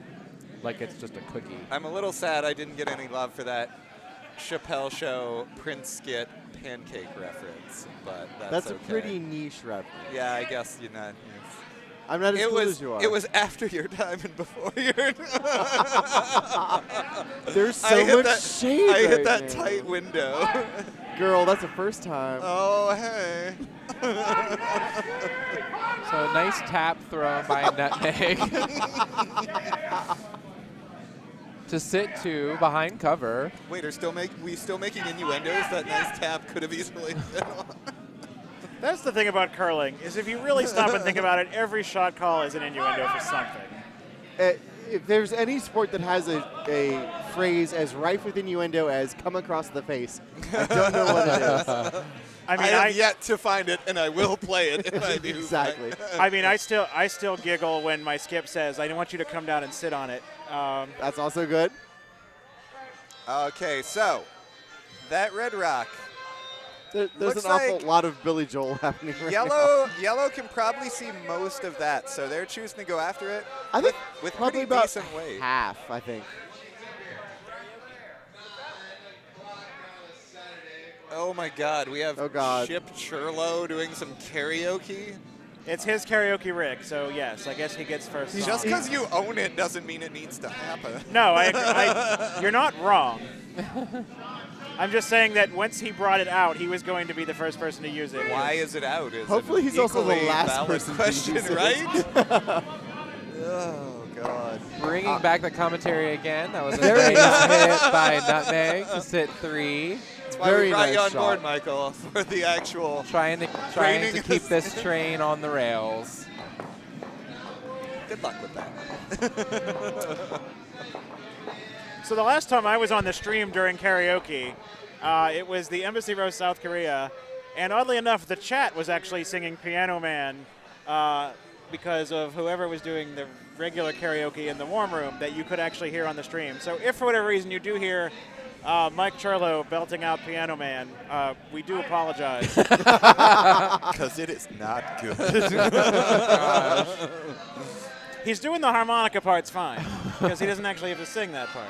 like it's just a cookie. I'm a little sad I didn't get any love for that Chappelle Show Prince skit pancake reference, but that's a okay. pretty niche reference. Yeah, I guess you're not. I'm not as It cool was. as you are. It was after your time and before your. There's so I hit much that, shade I hit right that now. tight window. Girl, that's the first time. Oh hey. So a nice tap thrown by Nutmeg to sit 2 behind cover. Wait, we still making innuendos? That nice tap could have easily been on. That's the thing about curling, is if you really stop and think about it, every shot call is an innuendo for something. If there's any sport that has a phrase as rife with innuendo as come across the face, I don't know what it is. I mean, I have yet to find it, and I will play it if I do. Exactly. I mean, I still giggle when my skip says, "I want you to come down and sit on it." That's also good. Okay, so that red rock. There's Looks an awful like lot of Billy Joel happening right now. Yellow can probably see most of that, so they're choosing to go after it. I think with probably pretty about decent weight. half, I think. Oh my God, we have Oh, God. Chip Churlo doing some karaoke. It's his karaoke rig, so yes, I guess he gets first. Song. Just because you own it doesn't mean it needs to happen. No, you're not wrong. I'm just saying that once he brought it out, he was going to be the first person to use it. Why is it out? Is Hopefully an he's also the equally last valid person to question, use it. right? Oh God. Bringing back the commentary again. That was a nice hit by Nutmeg to sit 3. That's why Very we brought you on nice board, shot. Michael, for the actual. Trying to Training keep this train on the rails. Good luck with that. So the last time I was on the stream during karaoke, it was the Embassy Row, South Korea, and oddly enough, the chat was actually singing Piano Man because of whoever was doing the regular karaoke in the warm room that you could actually hear on the stream. So if for whatever reason you do hear Mike Churlo belting out Piano Man, we do apologize. Because it is not good. He's doing the harmonica parts fine because he doesn't actually have to sing that part.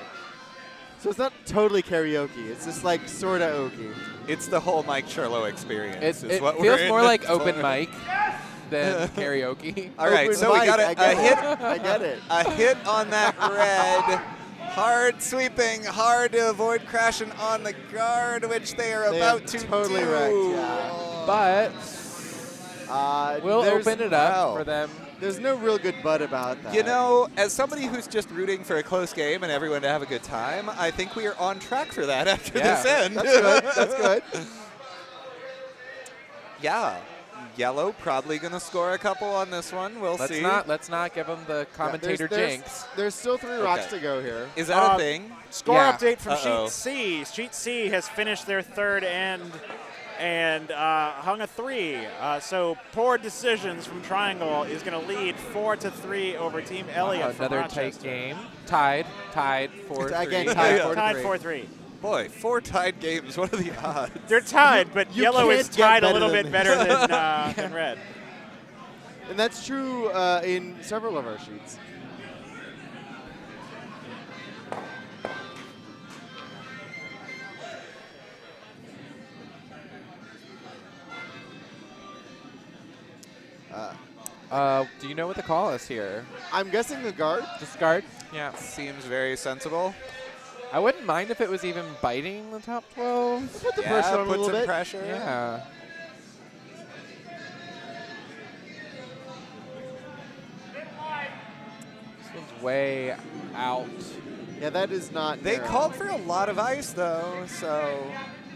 So it's not totally karaoke. It's just like sort of okie. It's the whole Mike Churlo experience. It is what feels we're more in like it open for. mic than karaoke. All right, Open so we mic, got I a get hit. it. I get it. A hit on that red. Hard sweeping, hard to avoid crashing on the guard, which they are They about are to totally do. wrecked, yeah. But we'll there's- open it up wow. for them. There's no real good but about that. You know, as somebody who's just rooting for a close game and everyone to have a good time, I think we are on track for that after Yeah. this end. That's good. That's good. Yeah. Yellow probably going to score a couple on this one. We'll Let's see. not give them the commentator jinx. There's still 3 rocks Okay. to go here. Is that a thing? Score Yeah. update from Uh-oh. Sheet C. Sheet C has finished their third end and hung a 3. So poor decisions from Triangle is going to lead 4-3 over Team Elliott from Another Rochester. tight game. Tied 4-3. Again, tied Yeah. 4-3. Tied 4-3. Boy, 4 tied games. What are the odds? They're tied, but You yellow can't is get tied a better little than bit better than red. And that's true in several of our sheets. Do you know what the call is here? I'm guessing the guard. Discard? Yeah. Seems very sensible. I wouldn't mind if it was even biting the top 12. Put the Yeah, pressure on a put little some bit. pressure. Yeah. way out. Yeah, that is not. They narrow. called for a lot of ice, though, so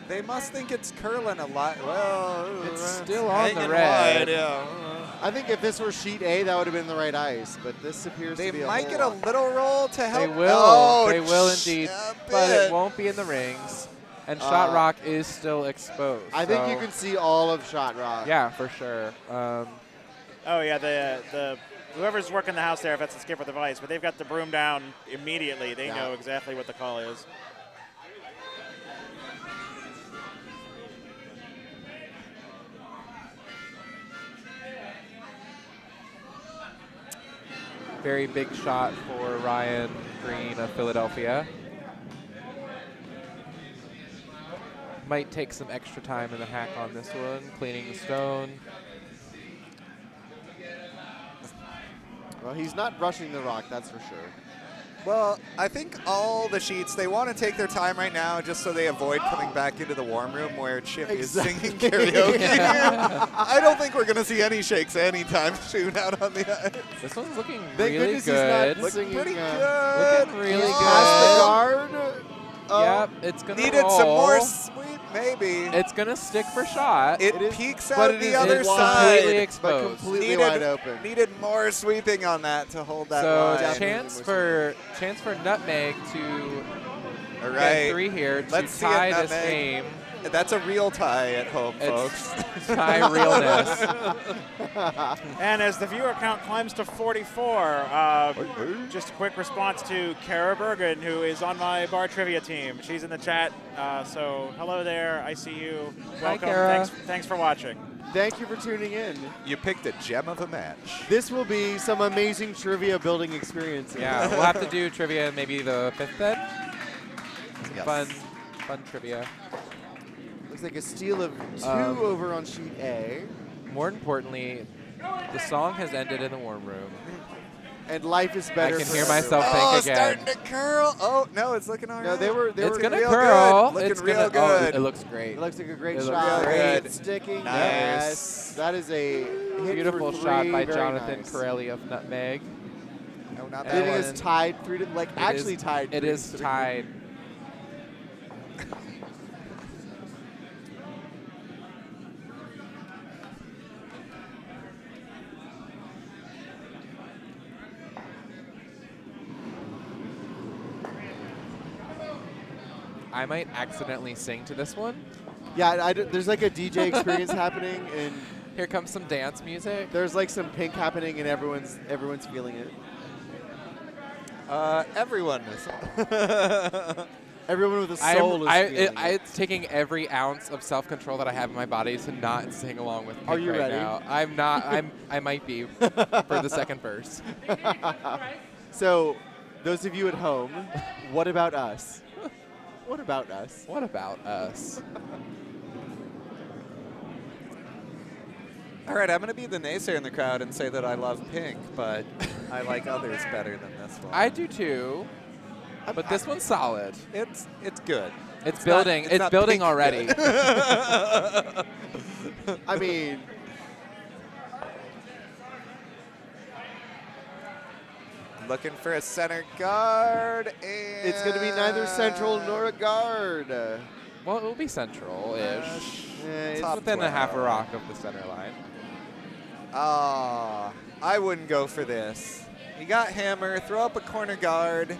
they must think it's curling a lot. Well, It's still on the hanging red. wide, yeah. I think if this were sheet A, that would have been the right ice, but this appears They to be a might whole get a lot. little roll to They help. will. Oh, They will indeed. a But bit. it won't be in the rings. And Shot Rock is still exposed. I think so- you can see all of Shot Rock. Yeah, for sure. Oh yeah, the whoever's working the house there, if that's the skipper device, but they've got the broom down immediately. They know exactly what the call is. Very big shot for Ryan Green of Philadelphia. Might take some extra time in the hack on this one, cleaning the stone. Well, he's not rushing the rock, that's for sure. Well, I think all the sheets, they want to take their time right now just so they avoid coming back into the warm room where Chip is singing karaoke. I don't think we're going to see any shakes anytime soon out on the ice. This one's looking Thank really goodness he's good. not Looking singing, pretty good. Looking really He's good. past the guard. Yep, it's gonna Needed roll. some more sweep, maybe. It's gonna stick for Shot. It is- peeks but out it the is other it's side. completely But exposed. completely wide open. Needed more sweeping on that to hold that So line. chance for Nutmeg to All get right. 3 here to Let's see it, tie this Nutmeg. game. That's a real tie at home, It's folks. tie realness. And as the viewer count climbs to 44, just a quick response to Kara Bergen, who is on my bar trivia team. She's in the chat, so hello there. I see you. Welcome. Kara. Thanks for watching. Thank you for tuning in. You picked a gem of a match. This will be some amazing trivia building experiences. Yeah, we'll have to do trivia maybe the 5th then. Yes. Fun trivia. Looks like a steal of 2 over on sheet A. More importantly, the song has ended in the warm room. And life is better. I can for hear everyone. myself Oh, think again. starting to curl. Oh, no, it's looking all right. No, they were It's gonna real curl. good. Looking It's real gonna. good. Oh, it looks great. It looks like a great It looks shot. real good. It's sticking. Nice. Yes. That is a hit Beautiful for shot 3. by Very Jonathan nice. Corelli of Nutmeg. No, not that Leaving one. us tied 3 to It actually is- tied. It 3 is to 3. tied. I might accidentally sing to this one. Yeah, there's like a DJ experience happening, and Here comes some dance music. there's like some pink happening, and everyone's feeling it. Everyone is. Everyone with a soul is feeling it. It's taking every ounce of self-control that I have in my body to not sing along with Pink Are you right ready? now. I'm not. I might be for the second verse. So, those of you at home, what about us? What about us? What about us? All right, I'm going to be the naysayer in the crowd and say that I love Pink, but I like others better than this one. I do too, but this one's solid. It's good. It's not- building. it's It's not building Pink already. I mean, Looking for a center guard, and it's going to be neither central nor a guard. Well, it will be central-ish. It's top Within a half a 12. rock of the center line. Ah, I wouldn't go for this. You got Hammer, throw up a corner guard.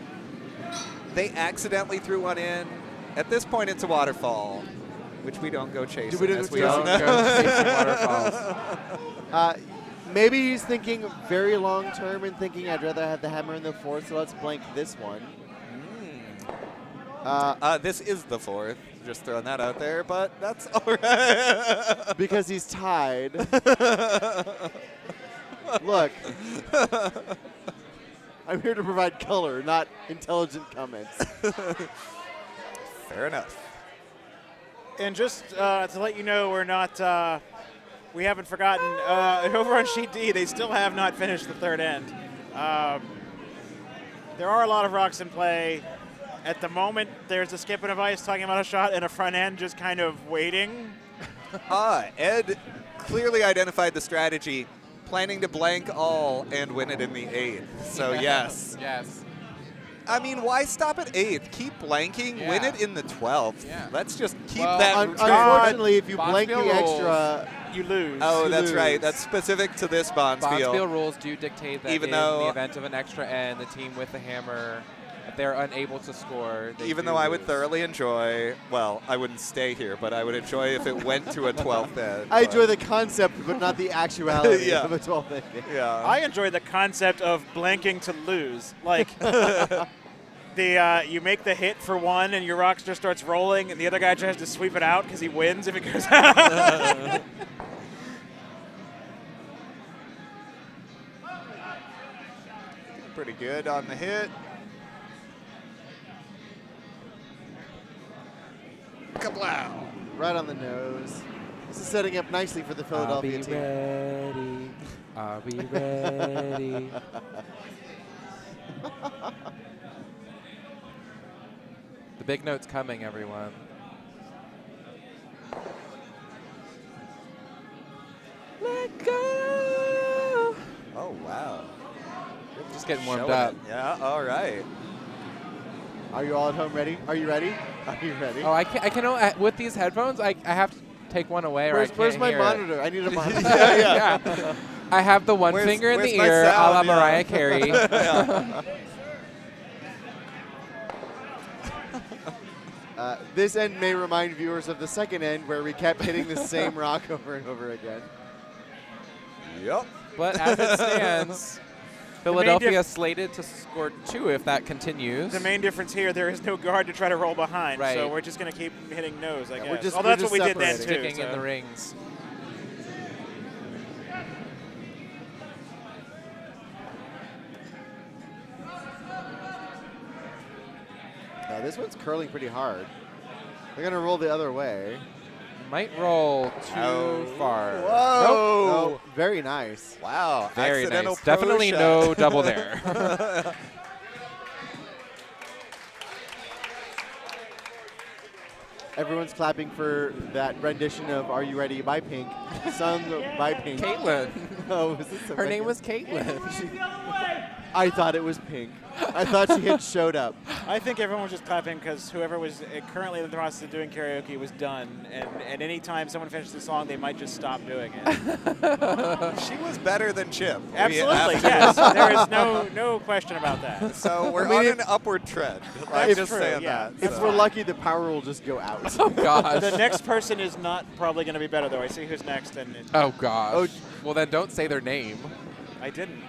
They accidentally threw one in. At this point, it's a waterfall, which we don't go chasing. We don't as go we chasing. all Don't know. go chasing waterfalls. Maybe he's thinking very long term and thinking I'd rather have the hammer in the 4th, so let's blank this one. This is the 4th. Just throwing that out there, but that's all right. Because he's tied. Look, I'm here to provide color, not intelligent comments. Fair enough. And just to let you know, we're not. We haven't forgotten. Over on sheet D, they still have not finished the third end. There are a lot of rocks in play. At the moment, there's a skip and a vice talking about a shot and a front end just kind of waiting. Ed clearly identified the strategy. planning to blank all and win it in the 8th. So yes. Yes. I mean, why stop at 8th? Keep blanking, win Yeah. it in the 12th. Yeah. Let's just keep Well, that. Unfortunately, if you blank the Bonspiel rules. extra, You lose. Oh, you that's right. lose. That's specific to this Bonspiel. Bonspiel rules do dictate that Even in though- the event of an extra end, the team with the hammer, if they're unable to score, they Even do though I would lose. thoroughly enjoy, well, I wouldn't stay here, but I would enjoy if it went to a 12th end. I but- enjoy the concept, but not the actuality Yeah. of a 12th end game. Yeah. I enjoy the concept of blanking to lose. Like, you make the hit for one, and your rock just starts rolling, and the other guy tries to sweep it out because he wins if it goes out. Pretty good on the hit. Kablow. Right on the nose. This is setting up nicely for the Philadelphia team. ready. Are we ready? The big note's coming, everyone. Let go. Oh, wow. Just getting warmed Showing up. it. Yeah, all right. Are you all at home ready? Are you ready? Are you ready? Oh, I can with these headphones, I have to take one away or I can't Where's my hear it. monitor? I need a monitor. Yeah. I have the one Where's- finger in where's the my ear, a la sound? Yeah. Mariah Carey. This end may remind viewers of the second end where we kept hitting the same rock over and over again. Yep. But as it stands, Philadelphia diff- slated to score 2 if that continues. The main difference here, there is no guard to try to roll behind, Right. so we're just going to keep hitting nose, I Yeah, guess. we're just- Although we're that's what just we did then, too. separating. Sticking in so. the rings. This one's curling pretty hard. They're going to roll the other way. Might roll too Oh. far. Whoa. No, very nice. Wow. Very Accidental nice. pro Definitely shot. no double there. Everyone's clapping for that rendition of Are You Ready by Pink, sung by Pink. Caitlin. Oh, was this Her name was Caitlin. I thought it was Pink. I thought she had showed up. I think everyone was just clapping because whoever was currently in the process of doing karaoke was done, and at any time someone finishes the song, they might just stop doing it. She was better than Chip. We Absolutely, have to- yes. There is no question about that. So we're I mean, on if- an upward trend. I'm That's just true, saying yeah. that. If so. we're lucky, the power will just go out. Oh, gosh. The next person is not probably going to be better, though. I see who's next, and Oh, gosh. Oh. Well, then don't say their name. I didn't.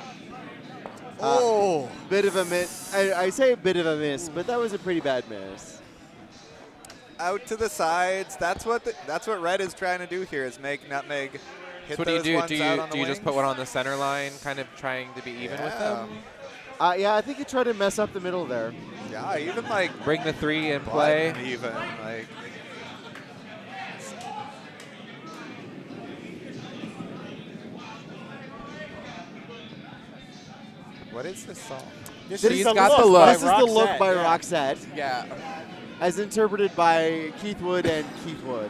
Oh. Bit of a miss. I say a bit of a miss, but that was a pretty bad miss. Out to the sides. That's what Red is trying to do here is make Nutmeg hit So what do you those do? ones out on Do the you just put wings. one on the center line, kind of trying to be even with them? Yeah, I think he tried to mess up the middle there. Yeah, even like Bring the 3 in play. button even like. What is this song? This She's is the got look the look. by This is the look Roxette, by yeah. Roxette, Yeah. as interpreted by Keith Wood and Keith Wood,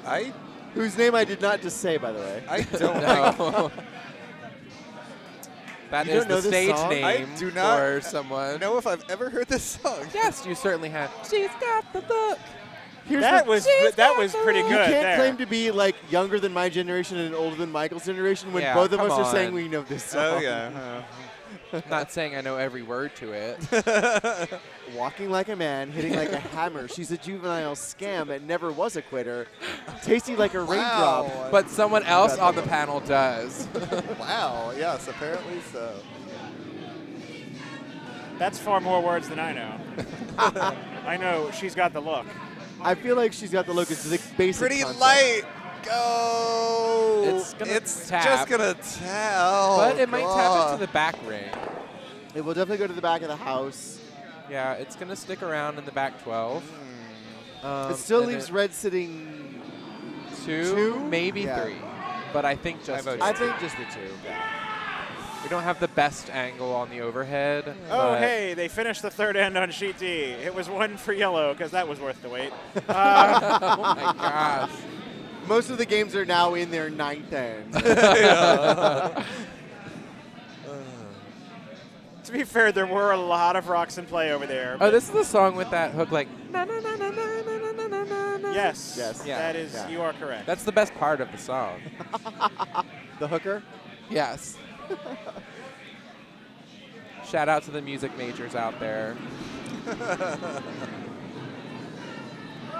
I whose name I did not just say, by the way. don't think No. That You is don't know the this stage song? name I do not for someone. know if I've ever heard this song. Yes, you certainly have. She's got the book. Here's That the- was She's that got was the pretty look. good. You can't there. claim to be like younger than my generation and older than Michael's generation when Yeah, both of come us are saying on. we know this song. Oh yeah. I'm not saying I know every word to it. Walking like a man, hitting like a hammer. She's a juvenile scam that never was a quitter. Tasty like a raindrop. Wow. But someone else on the panel does. Wow. Yes, apparently so. That's far more words than I know. I know she's got the look. I feel like she's got the look. It's the basic Pretty concept. light. Go. It's gonna tap. just gonna tell. But it might tap into the back ring. It will definitely go to the back of the house. Yeah, it's going to stick around in the back 12. It still and leaves then red sitting. 2, two? maybe Yeah. 3. But I think just vote 2. I think just the two. We don't have the best angle on the overhead. Oh, but hey, they finished the third end on sheet D. It was one for yellow because that was worth the wait. Oh, my gosh. Most of the games are now in their 9th end. To be fair, there were a lot of rocks in play over there. Oh, this is the song with that hook, like na na na na na na na na na. Yes. Yes. Yeah. That is. Yeah. You are correct. That's the best part of the song. The hooker? Yes. Shout out to the music majors out there. We've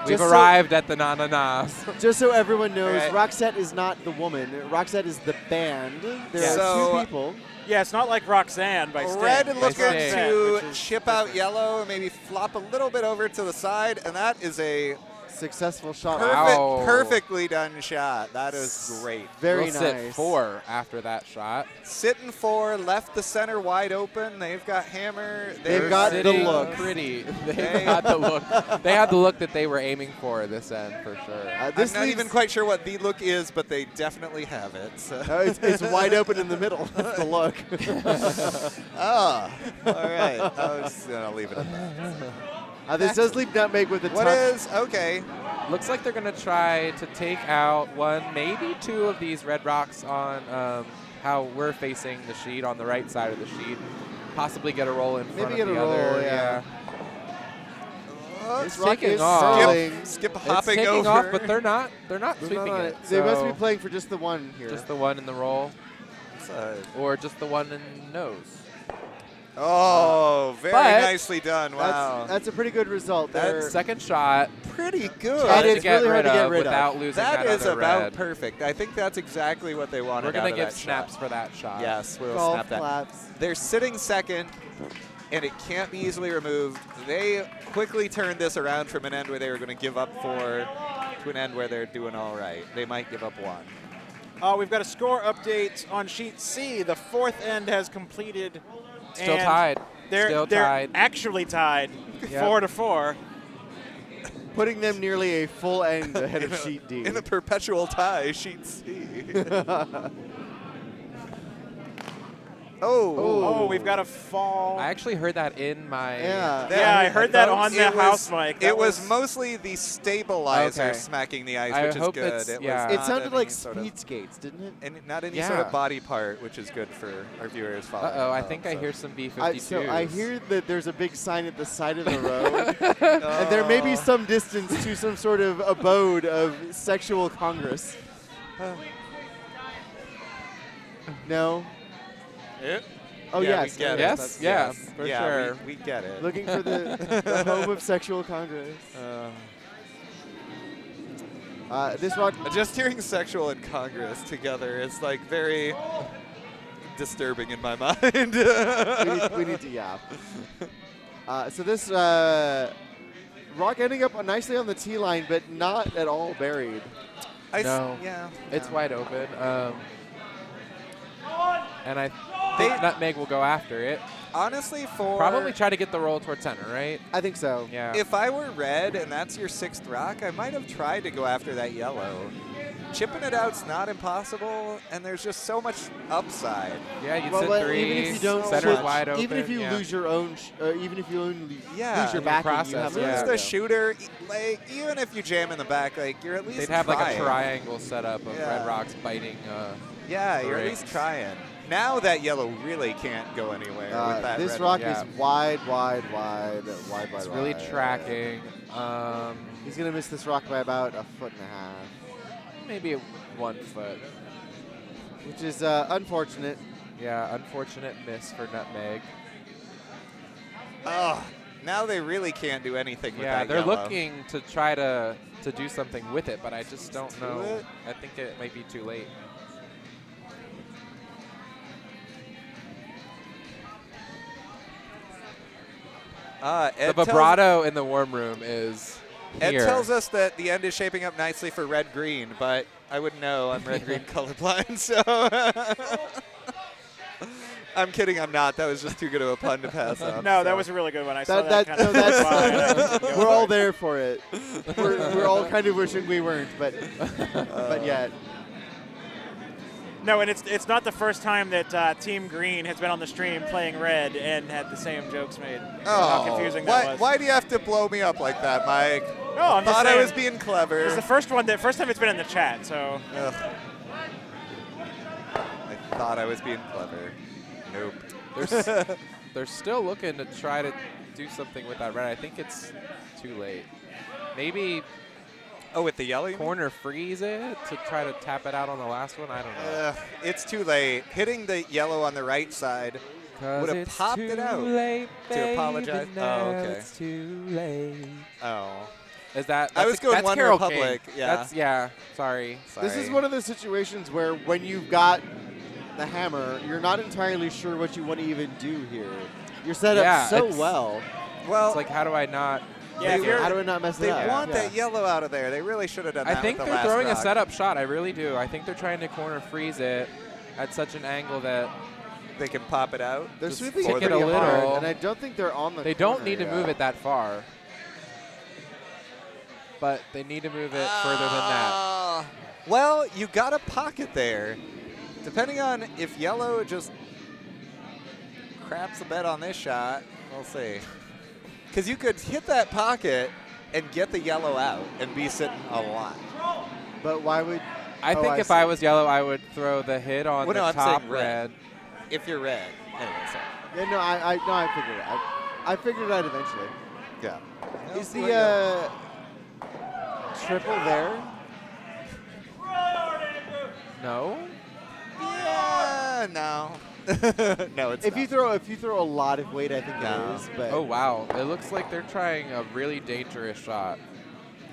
Just so- arrived at the na-na-nas. Just so everyone knows, Right. Roxette is not the woman. Roxette is the band. There Yeah. are So- 2 people. Yeah, it's not like Roxanne by Sting. Red By looking Sting. to Which is chip out yellow, maybe flop a little bit over to the side, and that is a Successful shot. Wow. perfectly done shot. That is great. Very We'll nice. sit 4 after that shot. Sitting 4, left the center wide open. They've got hammer. They've They're got the Sitting look. Pretty. They- They've got the look. They had the look that they were aiming for this end for sure. I'm This not leaves- even quite sure what the look is, but they definitely have it. So. it's wide open in the middle. That's the look. All right. I was gonna leave it at that. This does leave Nutmeg with a What tough. is okay? Looks like they're going to try to take out 1, maybe 2 of these red rocks on how we're facing the sheet on the right side of the sheet. Possibly get a roll in front Maybe of get the a roll, other. yeah. It's This rock taking is off. curling. Skip It's hopping taking over. off, but they're not. They're not They're sweeping not on it. They must so be playing for just the one here. just the one in the roll, or just the one in nose. Oh, very But nicely done. Wow. That's a pretty good result. That's They're- Second shot. pretty good. And Hard it's to get really hard rid to get of rid of. without losing That is other about red. perfect. I think that's exactly what they wanted. We're gonna out of give that snaps shot. for that shot. Yes, we'll golf snap that. claps. They're sitting second, and it can't be easily removed. They quickly turned this around from an end where they were going to give up 4 to an end where they're doing all right. They might give up 1. We've got a score update on sheet C. The 4th end has completed. Still and tied. They're, Still they're tied. actually tied, Yep. 4-4. Putting them nearly a full end ahead of sheet D. In a perpetual tie, sheet C. Oh, we've got a fall. I actually heard that in my. Yeah. Yeah, I heard that on the It was- house mic. That It was mostly the stabilizer Okay. smacking the ice, I which is hope good. it's- It, yeah. was It not sounded any like sort of- speed skates, didn't it? and not any Yeah. sort of body part, which is good for our viewers following. Uh-oh, I along, think I so. hear some B-52s. So I hear that there's a big sign at the side of the road, and there may be some distance to some sort of abode of sexual congress. No? Oh, Yeah, yes. we get it. Yes, That's- yeah, yes. for yeah, sure. We get it. Looking for the home of sexual congress. This rock. Just hearing sexual and Congress together is like very disturbing in my mind. we need to yap. So this rock ending up nicely on the tee line, but not at all buried. No. Yeah. It's yeah. wide open. And I think Nutmeg will go after it. Honestly, for Probably try to get the roll towards center, right? I think so. Yeah. if I were red and that's your 6th rock, I might have tried to go after that yellow. Chipping it out's not impossible, and there's just so much upside. Yeah, you'd Well, sit but 3. even if you don't center's switch- wide open. even if you yeah. lose your own, even if you only Yeah, lose your in the backing, you process, have yeah. Lose a the shooter, like even if you jam in the back, like you're at least They'd have like a trying. triangle setup of Yeah. red rocks biting. Yeah, you're at Bricks. least trying. Now that yellow really can't go anywhere with that this red rock one. Yeah. is wide. It's really tracking. He's gonna miss this rock by about a foot and a half, Maybe 1 foot. which is unfortunate. Yeah, unfortunate miss for Nutmeg. Oh, now they really can't do anything with Yeah, that they're yellow. looking to try to do something with it, but I just don't do know. it? I think it might be too late. Ed The tells- vibrato in the warm room is Ed here. tells us that the end is shaping up nicely for red-green, but I wouldn't know. I'm red-green colorblind, so I'm kidding. I'm not. That was just too good of a pun to pass up. No, so. that was a really good one. I saw That, that, that, kind no, of fly, and I was gonna go we're for all it. there for it. We're all kind of wishing we weren't, but yet. No, and it's not the first time that Team Green has been on the stream playing red and had the same jokes made. How confusing that was. Why do you have to blow me up like that, Mike? No, I'm just thought saying, I was being clever. It's the first time it's been in the chat, so. Ugh. I thought I was being clever. Nope. They're still looking to try to do something with that red. I think it's too late. Maybe with the yellow? corner freeze it to try to tap it out on the last one? I don't know. It's too late. Hitting the yellow on the right side would have popped it out. Late, to apologize. now Oh, okay. It's too late. Oh. Is that? I was going that's One Carol Republic. King. Yeah. Yeah. Sorry. This is one of those situations where when you've got the hammer, you're not entirely sure what you want to even do here. You're set up so well. Well, It's like, how do I not? Yeah, if you're, How do I not mess it they up? want that yellow out of there. They really should have done that. I think with the they're last throwing rock. a setup shot. I really do. I think they're trying to corner freeze it at such an angle that They can pop it out. They're Just sweeping kick it it a pretty hard, little. and I don't think they're on the they don't corner need to yet. move it that far. But they need to move it further than that. Well, you got a pocket there. Depending on if yellow just craps a bet on this shot, we'll see. Because you could hit that pocket and get the yellow out and be sitting a lot. But why would? I think if I was yellow, I would throw the hit on Well, the no, I'm top saying red. red. If you're red. Anyway, sorry. Yeah, no, I figured it. I figured it out eventually. Yeah. Is the triple there? No? Yeah, no. No, it's If not. you throw a lot of weight, I think No. it is. But Oh, wow. It looks like they're trying a really dangerous shot.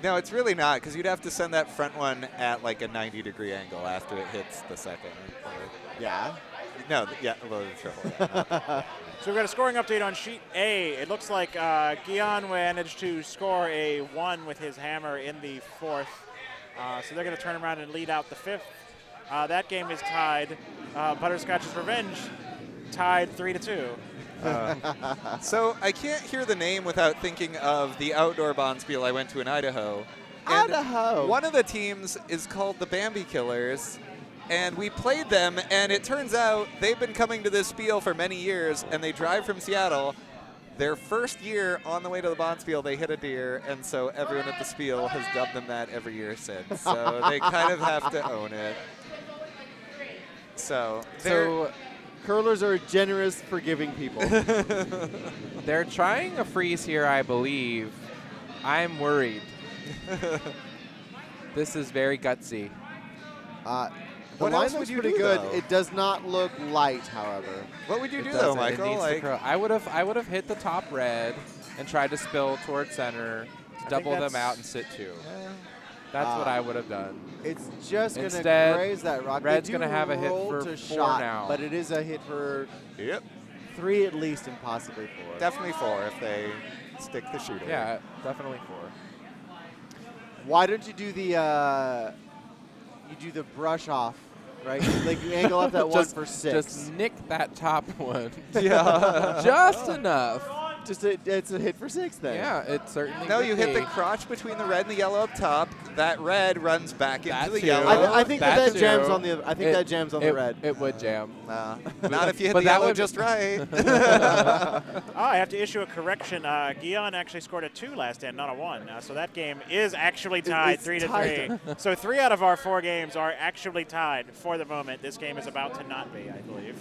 No, it's really not, because you'd have to send that front one at like a 90-degree angle after it hits the second. yeah. No, yeah, well, the triple. Yeah, no. so we've got a scoring update on sheet A. It looks like Guion managed to score a 1 with his hammer in the 4th. So they're going to turn around and lead out the 5th. That game is tied. Butterscotch's Revenge tied 3-2. So I can't hear the name without thinking of the outdoor Bonspiel I went to in Idaho. And Idaho. One of the teams is called the Bambi Killers, and we played them, and it turns out they've been coming to this spiel for many years, and they drive from Seattle. Their first year on the way to the Bonspiel, they hit a deer, and so everyone at the spiel has dubbed them that every year since. So they kind of have to own it. So Curlers are generous, forgiving people. They're trying a freeze here, I believe. I'm worried. This is very gutsy. The What line else would looks you pretty do, good. though? It does not look light, however. what would you It do, doesn't. though, It Michael? needs to Like, curl. I would have hit the top red and tried to spill towards center, to double them that's- out and sit 2. That's what I would have done. It's just going to Instead, graze that rock. They red's do gonna have a hit roll for to 4 shot, now. but it is a hit for Yep. 3 at least, and possibly 4. Definitely 4 if they stick the shooter. Yeah, definitely 4. Why don't you do the brush off, right? Like you angle up that one for 6. Just nick that top one. Yeah. Just enough. It's a hit for 6 then. Yeah, it certainly No, would you hit the be. crotch between the red and the yellow up top. That red runs back into That the too. yellow. I think That that jams too. on the. I think that jams on the red. It would jam. Not if you hit But the that yellow would- just right. I have to issue a correction. Guion actually scored a 2 last end, not a 1. So that game is actually tied It's 3-3. tied. So 3 out of our 4 games are actually tied for the moment. This game is about to not be, I believe.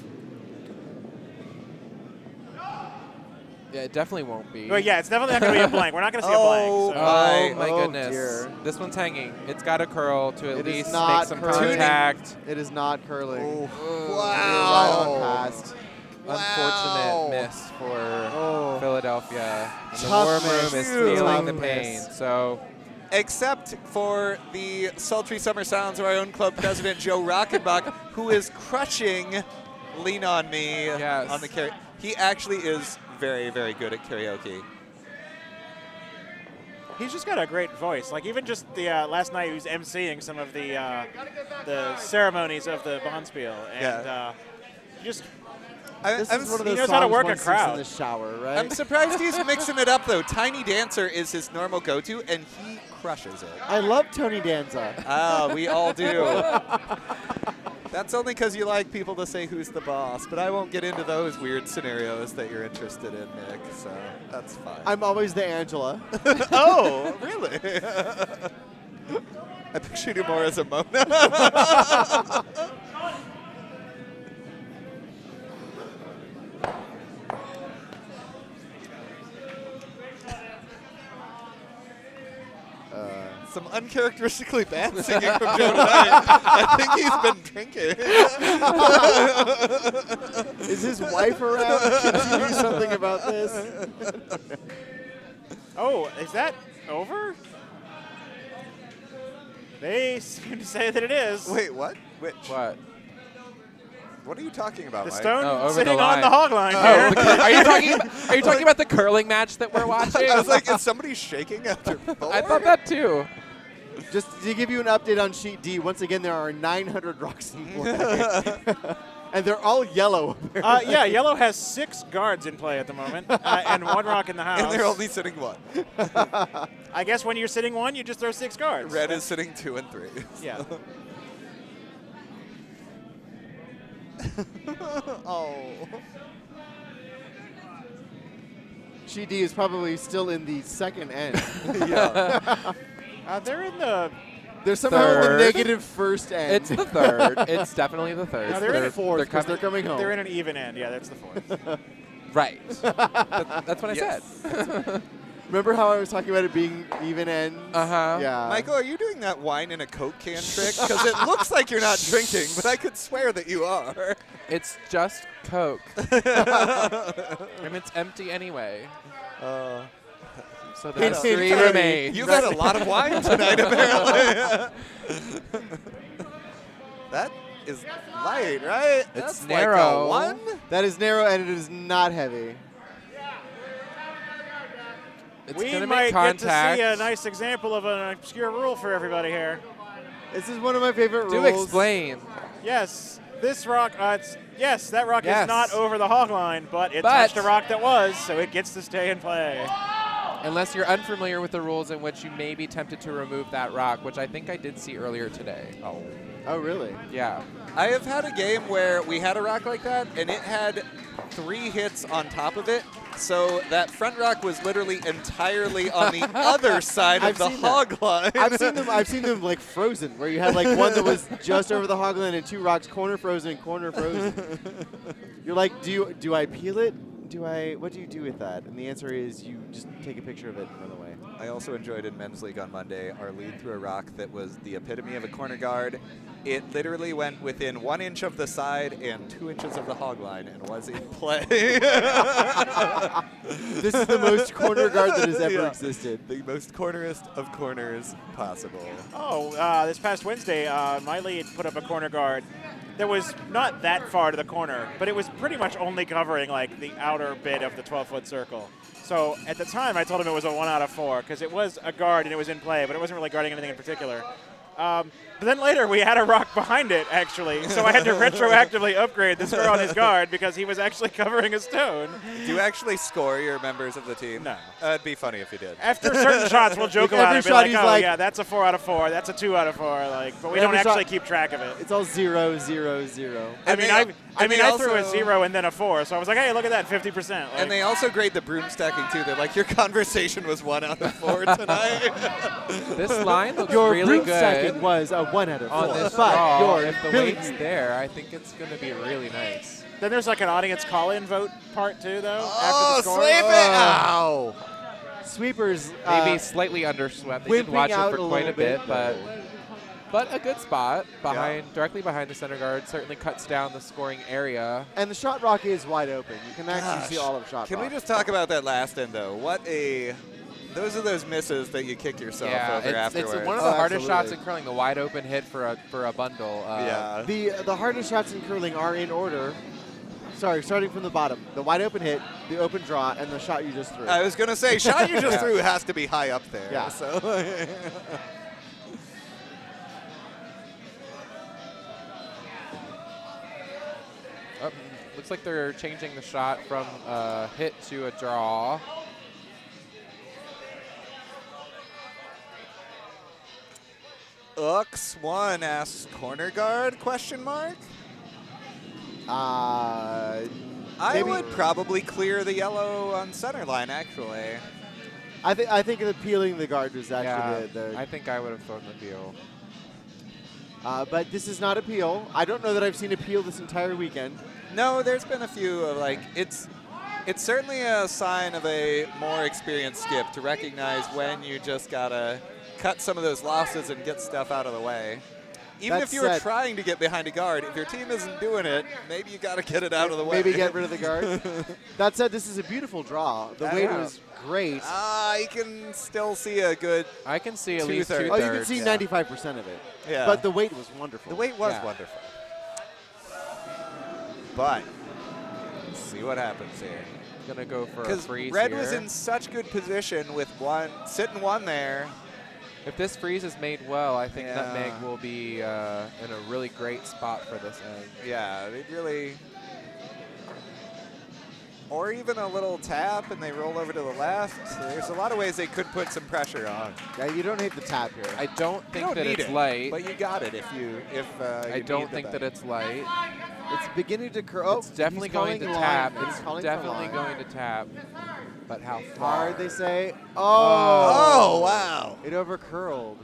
Yeah, it definitely won't be. Well, yeah, it's definitely not going to be a blank. We're not going to see a blank. Oh, So. Oh my Oh, goodness. dear. This one's hanging. It's got to curl to at It is least not make some curling. contact. It is not curling. Right Wow. on past. Unfortunate miss for Oh. Philadelphia. And the Tough warm miss. room is Huge. feeling the Tough pain. miss. So Except for the sultry summer sounds of our own club president, Joe Rockenbach, who is crushing Lean On Me Yes. on the karaoke. He actually is very, very good at karaoke. He's just got a great voice. Like even just the last night, he was emceeing some of the ceremonies of the Bonspiel, and just This is one of he those knows how to songs work a one sings crowd. in the shower, right? I'm surprised he's mixing it up, though. Tiny Dancer is his normal go-to, and he crushes it. I love Tony Danza. Ah, we all do. That's only because you like people to say who's the boss, but I won't get into those weird scenarios that you're interested in, Nick, so that's fine. I'm always the Angela. Oh, really? I pictured you more as a Mona. Some uncharacteristically bad singing from Joe tonight. I think he's been drinking. Is his wife around? Can you do something about this? Oh, is that over? They seem to say that it is. Wait, what? Which? What? What are you talking about, The Mike? stone Oh, over sitting the on the line. hog line Oh, here. are you talking about the curling match that we're watching? I was like, is somebody shaking after 4? I thought that too. Just to give you an update on Sheet D, once again, there are 900 rocks in play. And they're all yellow. Yeah, yellow has 6 guards in play at the moment, and 1 rock in the house. And they're only sitting 1. I guess when you're sitting 1, you just throw 6 guards. Red is sitting 2 and 3. Yeah. Oh. Sheet D is probably still in the second end. Yeah. They're in the. They're somehow in the Third. negative first end. It's the third. It's definitely the third. No, they're in fourth because coming- they're coming home. They're in an even end. Yeah, that's the 4th. Right. That's what I Yes. said. Remember how I was talking about it being even ends? Uh-huh. Yeah. Michael, are you doing that wine in a Coke can trick? Because it looks like you're not drinking, but I could swear that you are. It's just Coke. And it's empty anyway. So there's It's 3 empty. remain. You've had a lot of wine tonight, apparently. That is light, right? It's That's narrow. Like a 1? That is narrow and it is not heavy. It's We gonna might make get to contact. see a nice example of an obscure rule for everybody here. This is one of my favorite Do rules. explain. Yes, this rock. Yes, that rock Yes. is not over the hog line, but it But- touched a rock that was, so it gets to stay in play. Unless you're unfamiliar with the rules in which you may be tempted to remove that rock, which I think I did see earlier today. Oh. Oh, really? Yeah. I have had a game where we had a rock like that, and it had 3 hits on top of it. So that front rock was literally entirely on the other side of I've the seen that. hog line. I've seen them like frozen, where you had like one that was just over the hog line and 2 rocks corner frozen. You're like, do I peel it? What do you do with that? And the answer is you just take a picture of it and run away. I also enjoyed in Men's League on Monday our lead through a rock that was the epitome of a corner guard. It literally went within 1 inch of the side and 2 inches of the hog line and was in play. This is the most corner guard that has ever Yeah. existed. The most cornerest of corners possible. Oh, this past Wednesday, my lead put up a corner guard that was not that far to the corner, but it was pretty much only covering like the outer bit of the 12-foot circle. So at the time, I told him it was a 1 out of 4 because it was a guard and it was in play, but it wasn't really guarding anything in particular. But then later, we had a rock behind it, actually. So I had to retroactively upgrade the score on his guard because he was actually covering a stone. Do you actually score your members of the team? No. It'd be funny if you did. After certain shots, we'll joke With about every it. Be shot, like, he's oh, like- yeah, that's a 4 out of 4. That's a 2 out of 4. Like, but we With don't every shot- actually keep track of it. It's all 0, 0, 0. I And mean, they- and they I threw a also- 0 and then a 4, so I was like, hey, look at that, 50%. Like, And they also grade the broom stacking too. They're like, your conversation was 1 out of 4 tonight. This line looks Your really broom stacking good was a 1 out of 4. on this but draw. your If the Billy- weight's there, I think it's going to be really nice. then there's like an audience call-in vote part too, though. Oh, after the score. sleep it! Ow! Sweepers. Maybe slightly underswept. They did wimping watch it out for a quite a little bit, bit, but a good spot directly behind the center guard. Certainly cuts down the scoring area. And the shot rock is wide open. You can actually Gosh. see all of shot Can rock. we just talk about that last end though? Those are those misses that you kick yourself Yeah, over it's afterwards. one of the Oh, hardest shots absolutely. in curling. The wide open hit for a bundle. Yeah. The hardest shots in curling are in order. Sorry, starting from the bottom. The wide open hit, the open draw, and the shot you just threw. I was gonna say, shot you just Yeah. threw has to be high up there. Yeah. So. Oh, looks like they're changing the shot from a hit to a draw. Ux1 asks corner guard, question mark? I Maybe. would probably clear the yellow on center line, actually. I think the peeling the guard was actually the I think I would have thrown the peel. but this is not a peel. I don't know that I've seen a peel this entire weekend. No, there's been a few of like it's certainly a sign of a more experienced skip to recognize when you just gotta cut some of those losses and get stuff out of the way. Even if you were trying to get behind a guard, if your team isn't doing it, maybe you gotta get it out of the way. Maybe get rid of the guard. That said, this is a beautiful draw. The weight was great. You can still see a good. I can see at least two-thirds. two-thirds. Oh, you can see 95% of it. Yeah. But the weight was wonderful. The weight was Yeah. wonderful. But let's see what happens here. Gonna go for a Because freeze Red here. was in such good position with sitting one there. If this freeze is made well, I think Yeah. Nutmeg will be in a really great spot for this end. Yeah, they really. Or even a little tap and they roll over to the left. There's a lot of ways they could put some pressure on. Yeah, you don't hate the tap here. I don't You think don't that need it's it, light. but you got it if I don't think that it's light. It's beginning to curl. It's definitely he's going to calling tap. line. He's It's calling for definitely line. going to tap. But how far? Hard, they say. Oh, wow. It overcurled.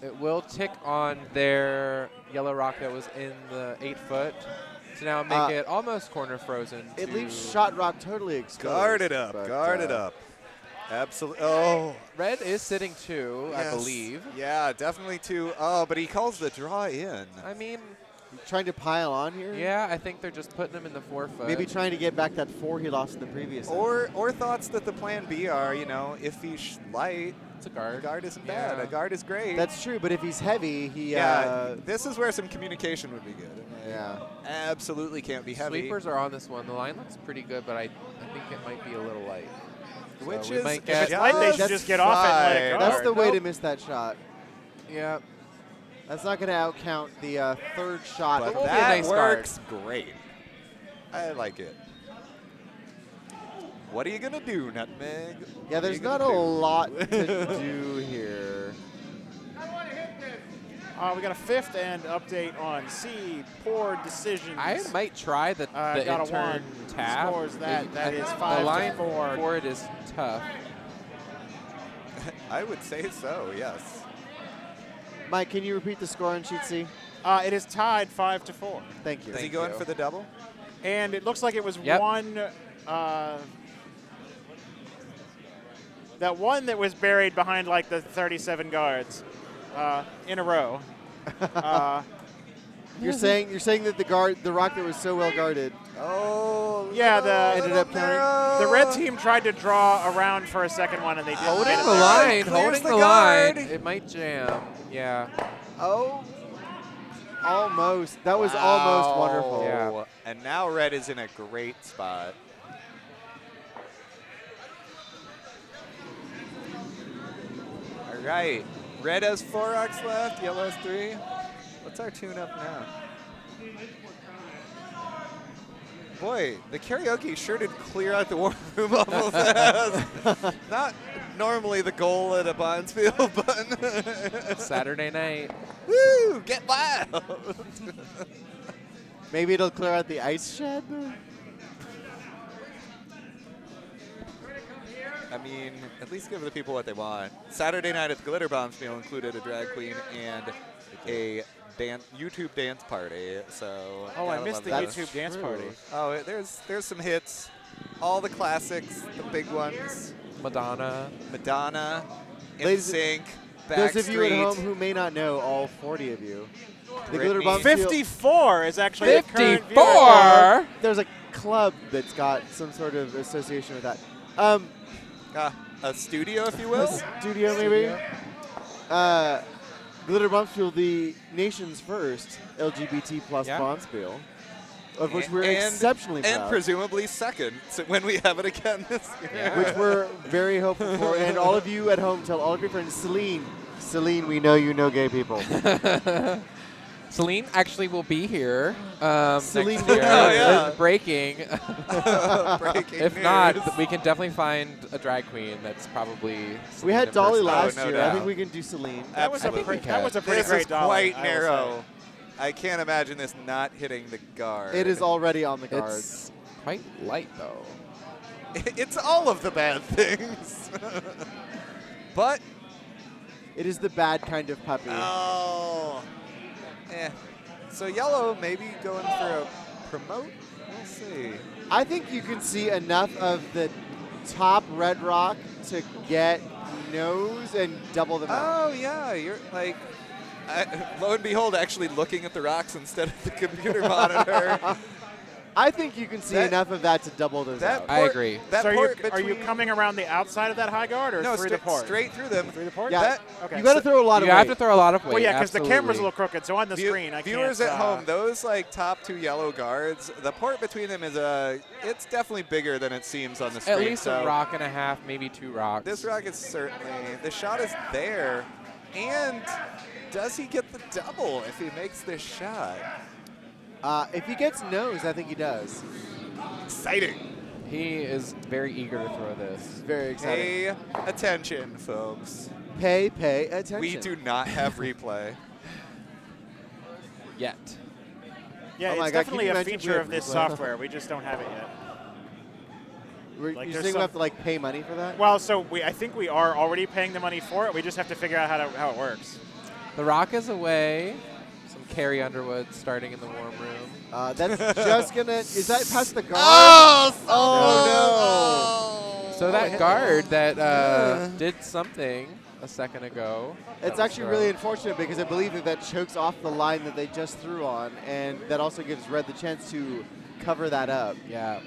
It will tick on their yellow rock that was in the 8-foot to now make it almost corner frozen. It leaves shot rock totally exposed. Guard it up. but, Guard it up. Absolutely. Oh. Red is sitting two, I Yes. believe. Yeah, definitely two. Oh, but he calls the draw in. I mean, Trying to pile on here? yeah, I think they're just putting him in the 4-foot. Maybe trying to get back that 4 he lost in the previous end. Or thoughts that the plan B are, if he's light, it's a guard. a guard isn't bad. Yeah. A guard is great. That's true, but if he's heavy, he... this is where some communication would be good. yeah. Absolutely can't be heavy. Sweepers are on this one. The line looks pretty good, but I think it might be a little light. Which So we is might If get it's light, they should That's just get off it and let it fine. go. That's the way Nope. to miss that shot. Yeah. That's not going to outcount the third shot. But will be a that nice guard. works great. I like it. What are you going to do, Nutmeg? Yeah, What are there's you not gonna a do? lot to do here. We got a fifth end update on C. Poor decisions. I might try the Got a intern 1. tap. Scores that. That is The 5 line to 4. for it is tough. I would say so, yes. Mike, can you repeat the score on sheet C? It is tied 5 to 4. Thank you. Is he Thank going you. for the double? And it looks like it was Yep. one. That one that was buried behind like the 37 guards in a row. You're saying that the rock that was so well guarded. Oh, Yeah, Ended up counting. the red team tried to draw around for a second one, and they didn't. Holding get it the there. line, Clears holding the the guard. line. It might jam. Yeah. Oh, almost. That was almost Wow. wonderful. Yeah. And now Red is in a great spot. All right. Red has 4 rocks left. Yellow has 3. What's our tune-up now? Boy, the karaoke sure did clear out the war room awful fast. Not normally the goal at a Bonspiel, but Saturday night. woo, get wild. Maybe it'll clear out the ice shed. I mean, at least give the people what they want. Saturday night at the Glitter Bonspiel included a drag queen and a YouTube dance party. So Oh, I gotta missed love the that. YouTube dance true. party. Oh, there's some hits, all the classics, the big ones. Madonna. Madonna, Ladies- NSYNC, Those of you at Backstreet. home who may not know, all 40 of you, the Glitter Britney. Bonspiel. 54 is actually the current 54? viewership. There's a club that's got some sort of association with that. A studio, if you will. Studio, maybe. Glitter Bonspiel, the nation's first LGBT plus Yeah. Bonspiel, of which we're And- exceptionally and proud. presumably second when we have it again this year. Yeah. Which we're very hopeful for. And all of you at home, tell all of your friends, Celine, we know you know gay people. Celine actually will be here Celine next will year. be here. Yeah. Breaking. Breaking If news. not, we can definitely find a drag queen that's probably. We Celine had in Dolly person. last no year. doubt. I think we can do Celine. That was a Absolutely. pretty, that was a pretty This great is dolly, quite I will narrow. I can't imagine this not hitting the guard. It is already on the guards. It's quite light though. It's all of the bad things. But It is the bad kind of puppy. oh, so yellow maybe going for a promote. We'll see. I think you can see enough of the top red rock to get nose and double them out. Oh yeah, you're like, lo and behold, actually looking at the rocks instead of the computer monitor. I think you can see That- enough of that to double those That out. I agree. That So port are you between- coming around the outside of that high guard or No, through the port? straight through them. Through the port? Yeah, That- Okay. you got to throw a lot You of have weight. to throw a lot of weight. Well, yeah, because the camera's a absolutely. little crooked, so on the screen I Viewers can't. at home, those like top two yellow guards, the port between them is it's definitely bigger than it seems on the screen. At least so a rock and a half, maybe 2 rocks. This rock is certainly, the shot is there, and does he get the double if he makes this shot? If he gets nose, I think he does. Exciting. He is very eager to throw this. Very exciting. Pay attention, folks. Pay attention. We do not have replay. Yet. Yeah, Oh my it's God, definitely can you a imagine if we feature had of this replay? software. We just don't have it yet. Like, You're there's saying we some- have to like pay money for that? Well, so I think we are already paying the money for it. We just have to figure out how it works. The rock is away. Some Carrie Underwood starting in the warm room. That's just gonna. Is that past the guard? Oh, So that guard that did something a second ago. It's actually really unfortunate because I believe that chokes off the line that they just threw on, and that also gives Red the chance to cover that up. Yeah.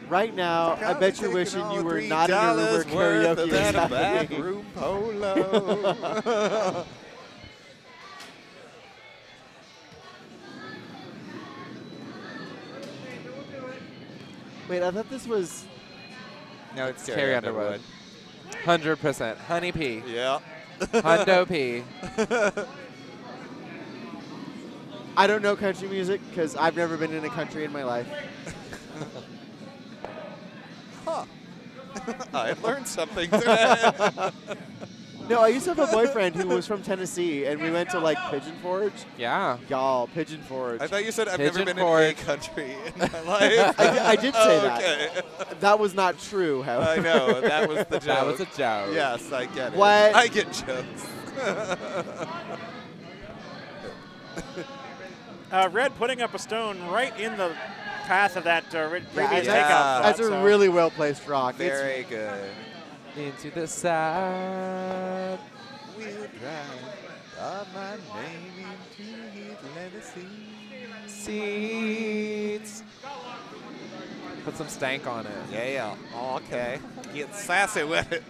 Right now, I bet you're wishing you were not in a room where karaoke is at a happening. backroom polo. Wait, I thought this was. No, it's Carrie Underwood. 100%. Honey P. Yeah. Hundo P. I don't know country music because I've never been in a country in my life. Huh. I learned something today. No, I used to have a boyfriend who was from Tennessee, and we went to like Pigeon Forge. Yeah. Y'all, Pigeon Forge. I thought you said I've never Pigeon been Forge. in a country in my life. I did say that. Okay. That was not true, however. I know. That was the joke. That was a joke. Yes, I get it. What? I get jokes. Red putting up a stone right in the path of that previous Yeah, takeout. that's thought, a so- really well placed rock. Very good. Into the side. We'll drive on my name into his legacy. Seats. Put some stank on it. Yeah. Okay. Get sassy with it.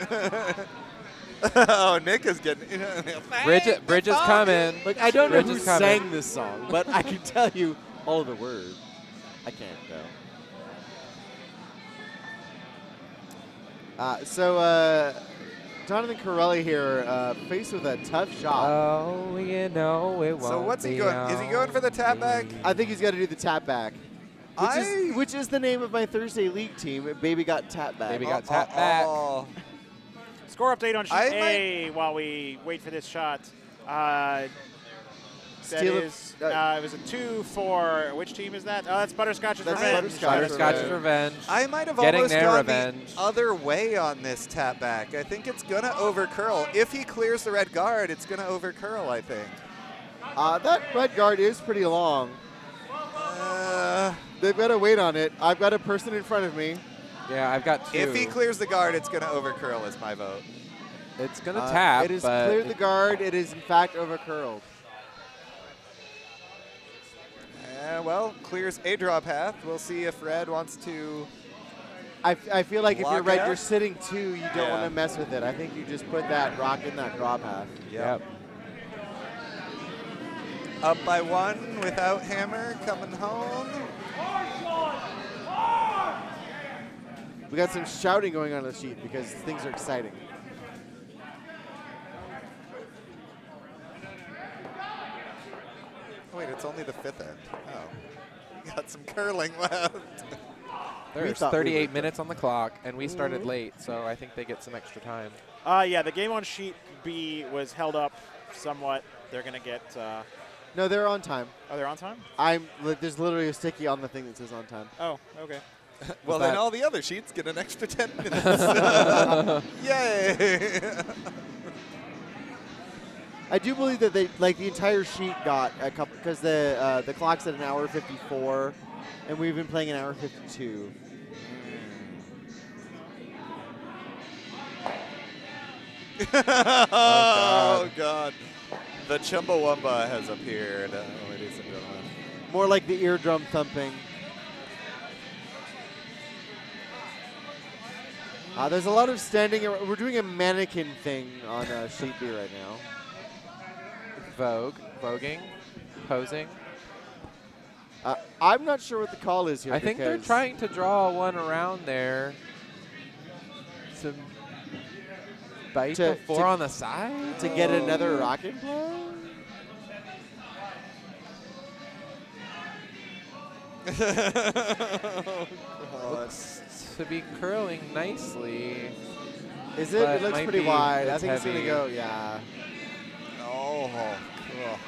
Oh, Nick is getting. Bridget's coming. Look, I don't know Bridge who is coming. sang this song, but I can tell you all the words. I can't though. Jonathan Corelli here, faced with a tough shot. Oh, you know it won't So what's he be going? Is he going for the tap back? I think he's got to do the tap back, which is the name of my Thursday league team. Baby got tap back. Baby got tap back. Oh. Score update on sheet I A while we wait for this shot. That Steal it- is, it was a 2-4. Which team is that? Oh, that's Butterscotch's That's Revenge. Butterscotch. Butterscotch's Revenge. I might have Getting almost their gone revenge. the other way on this tap back. I think it's going to overcurl. If he clears the red guard, it's going to overcurl, I think. That red guard is pretty long. They've got to wait on it. I've got a person in front of me. Yeah, I've got 2. If he clears the guard, it's going to overcurl is my vote. It's going to tap, It is but cleared the guard. It is in fact overcurled. Well, clears a draw path. We'll see if red wants to. I feel like if you're Lock red, it you're up? sitting 2. You don't Yeah. want to mess with it. I think you just put that rock in that draw path. Yep. Up by 1 without hammer, coming home. We got some shouting going on the sheet because things are exciting. Oh, wait, it's only the 5th end. Oh. We got some curling left. There's thought we 38 were minutes on the clock, and we started late, so I think they get some extra time. Yeah, the game on sheet B was held up somewhat. They're going to get. No, they're on time. Oh, they're on time? There's literally a sticky on the thing that says on time. Oh, okay. Well, that- then all the other sheets get an extra 10 minutes. Yay! I do believe that they the entire sheet got a couple because the clock's at an hour 54, and we've been playing an hour 52. Oh, God. The Chumbawamba has appeared, ladies and gentlemen. More like the eardrum thumping. There's a lot of standing. We're doing a mannequin thing on sheet B right now. Voguing, posing. I'm not sure what the call is here. I think they're because trying to draw one around there. To bite To- the 4 to- on the side? to get another rocket blow. Looks to be curling nicely. Is it? But It looks might pretty be- wide. I it's think it's heavy. gonna go. Yeah. Oh, cool.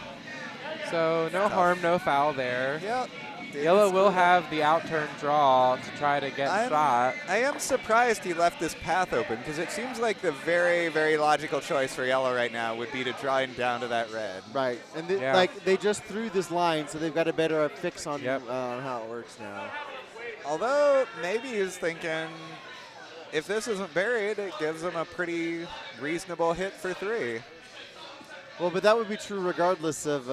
So no harm, no foul there. Yep. Yellow will have the outturn draw to try to get shot. I am surprised he left this path open because it seems like the very, very logical choice for yellow right now would be to draw him down to that red. Right. And Yeah. they just threw this line, so they've got a better fix on Yep. on how it works now. Although maybe he's thinking if this isn't buried, it gives him a pretty reasonable hit for 3. Well, but that would be true regardless of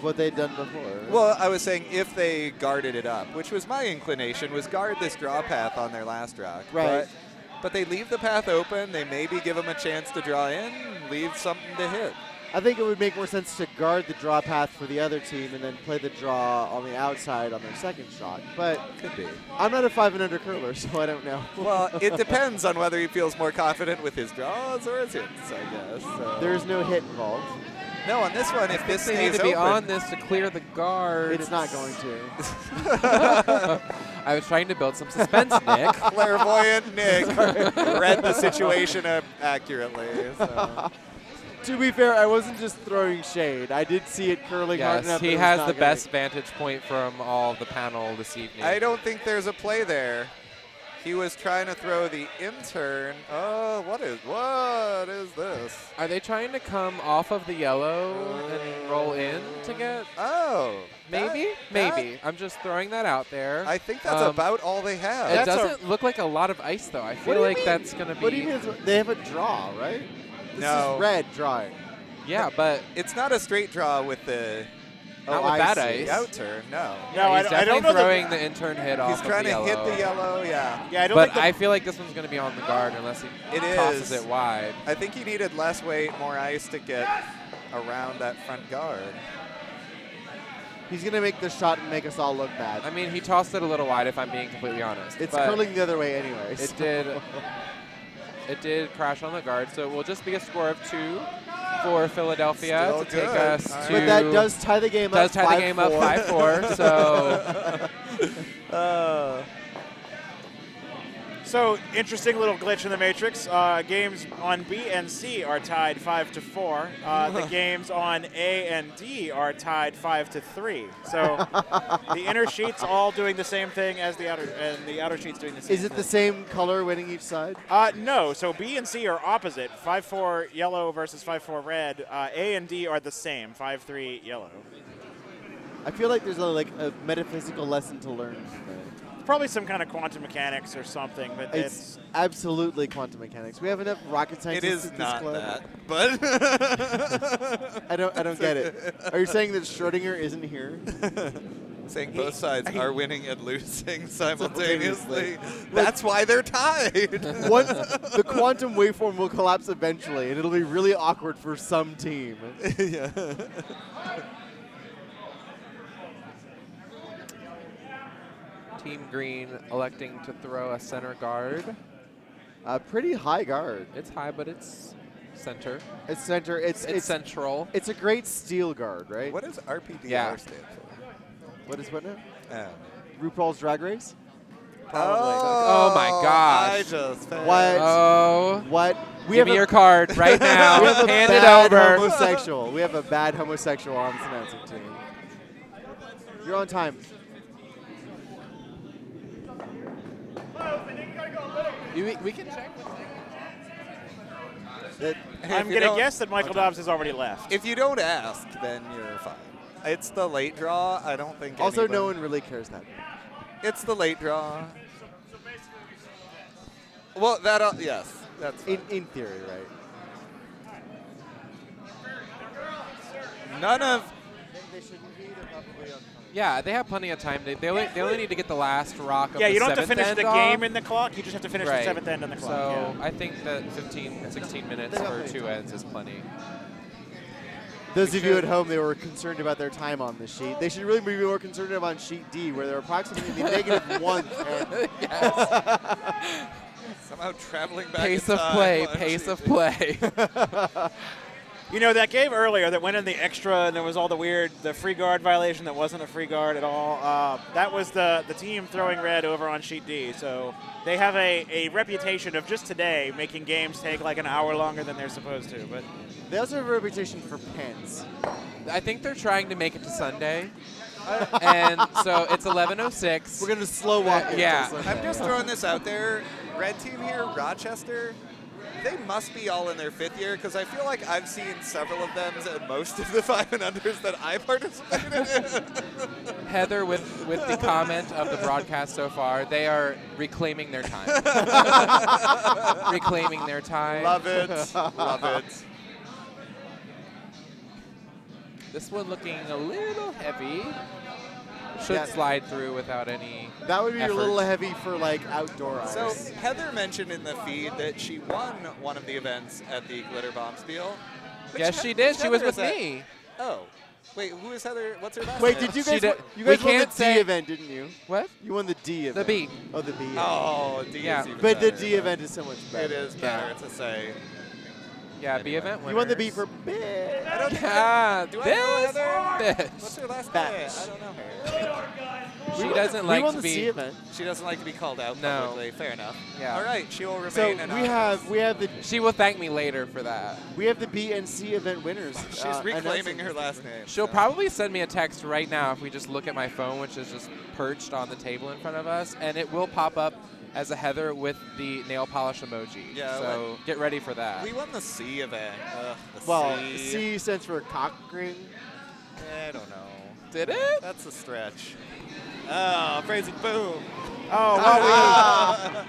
what they'd done before. Well, I was saying if they guarded it up, which was my inclination, was guard this draw path on their last rock. Right. But they leave the path open. They maybe give him a chance to draw in, leave something to hit. I think it would make more sense to guard the draw path for the other team and then play the draw on the outside on their second shot. But Could be. I'm not a 5 and under curler, so I don't know. Well, it depends on whether he feels more confident with his draws or his hits, I guess. So. There's no hit involved. No, on this one, if this They stays need to be open, on this to clear the guard. It's not going to. I was trying to build some suspense, Nick. clairvoyant Nick read the situation accurately. So. To be fair, I wasn't just throwing shade. I did see it curling hard Yes, enough. he that it was has not the gonna- best vantage point from all of the panel this evening. I don't think there's a play there. He was trying to throw the in-turn. Oh, what is this? Are they trying to come off of the yellow and roll in to get? Oh, Maybe, maybe. I'm just throwing that out there. I think that's about all they have. It doesn't look like a lot of ice, though. I What feel do you like mean? that's going to be. What do you mean? They have a draw, right? This No. is red drawing. Yeah, but It's not a straight draw with the not Oh, with I that see. ice. outturn. No. No, He's I definitely don't know the- throwing the intern hit off He's trying of to the hit yellow. the yellow. Yeah. Yeah, I don't But think I feel like this one's going to be on the guard unless he It tosses is. it wide. I think he needed less weight, more ice to get around that front guard. He's going to make the shot and make us all look bad. I mean, he tossed it a little wide, if I'm being completely honest. It's but curling the other way anyways. It did. It did crash on the guard, so it will just be a score of 2 for Philadelphia Still to take good. us All right. to. But that does tie the game up. tie the game up 5-4. So So, interesting little glitch in the matrix. Games on B and C are tied 5-4. The games on A and D are tied 5-3. So, the inner sheets all doing the same thing as the outer, and the outer sheets doing the same. Is it the same color winning each side? No. So B and C are opposite. 5-4 yellow versus 5-4 red. A and D are the same. 5-3 yellow. I feel like there's a metaphysical lesson to learn. Probably some kind of quantum mechanics or something, but It's absolutely quantum mechanics. We have enough rocket It scientists is at this not club. that, but I don't get it. Are you saying that Schrodinger isn't here? saying both sides are winning and losing simultaneously. That's why they're tied. The quantum waveform will collapse eventually, and it'll be really awkward for some team. Yeah. Team Green electing to throw a center guard. Pretty high guard. It's high, but it's center. It's center. It's central. It's a great steel guard, right? What does RPDR Yeah. stand for? What is what now? Um, RuPaul's Drag Race? Oh my gosh. I just failed. What? Oh. What? Give me your card right now. We have a Hand it bad over. homosexual. We have a bad homosexual on this announcing team. You're on time. We can check. I'm going to guess that Michael Dobbs has already left. If you don't ask, then you're fine. It's the late draw. I don't think. Also, anybody- no one really cares that much. It's the late draw. Well, that yes, that's fine. In theory, right? None of. They shouldn't be. They're probably on. Yeah, they have plenty of time. They only need to get the last rock of Yeah, the you don't have to seventh finish end the off. game in the clock. You just have to finish Right. the seventh end in the clock. So yeah. I think that 15, 16 minutes for 2 ends is plenty. Those of you at home, they were concerned about their time on the sheet. They should really be more concerned about on sheet D, where they're approximately -1. Somehow traveling back. Pace in of time play, on pace sheet of D. play. You know, that game earlier that went in the extra and there was all the free guard violation that wasn't a free guard at all, that was the team throwing red over on sheet D. So they have a reputation of just today making games take like an hour longer than they're supposed to. But They also have a reputation for pens. I think they're trying to make it to Sunday. And so it's 11:06. We're going to slow walk it. Yeah. till I'm Sunday. just throwing this out there. Red team here, Rochester. They must be all in their 5th year because I feel like I've seen several of them at most of the 5 and unders that I participated in. Heather, with the comment of the broadcast so far, they are reclaiming their time. Reclaiming their time. Love it. Love it. This one looking a little heavy. Should Yeah. slide through without any That would be effort. a little heavy for like outdoor So ice. Heather mentioned in the feed that she won one of the events at the Glitter Bonspiel. Which Yes, He- she did. which She was Heather with is that? me. Oh. Wait, who is Heather? What's her last Wait, name? did you She guys? did- You we guys won the can't D say- event, didn't you? What? You won the D event. The B. Oh, the B. Event. Oh, D Yeah. is even But the better. D event is so much better. It is better Yeah. to say. Yeah, B Anyway. event winners. You won the B for big. I don't think Ah, do I know this Heather? bitch. What's her last Batch. name? I don't know her. She doesn't We like won to the C be. event. She doesn't like to be called out No. publicly. Fair enough. Yeah. All right, she will remain So anonymous. we have the She will thank me later for that. the B and C event winners. She's announcing reclaiming her this. last name. She'll so. probably send me a text right now if we just look at my phone, which is just perched on the table in front of us, and it will pop up as a Heather with the nail polish emoji. Yeah, So get ready for that. We won the C event. The Well, C. C stands for cock ring. I don't know. Did it? That's a stretch. Oh, praise it, boom. Oh,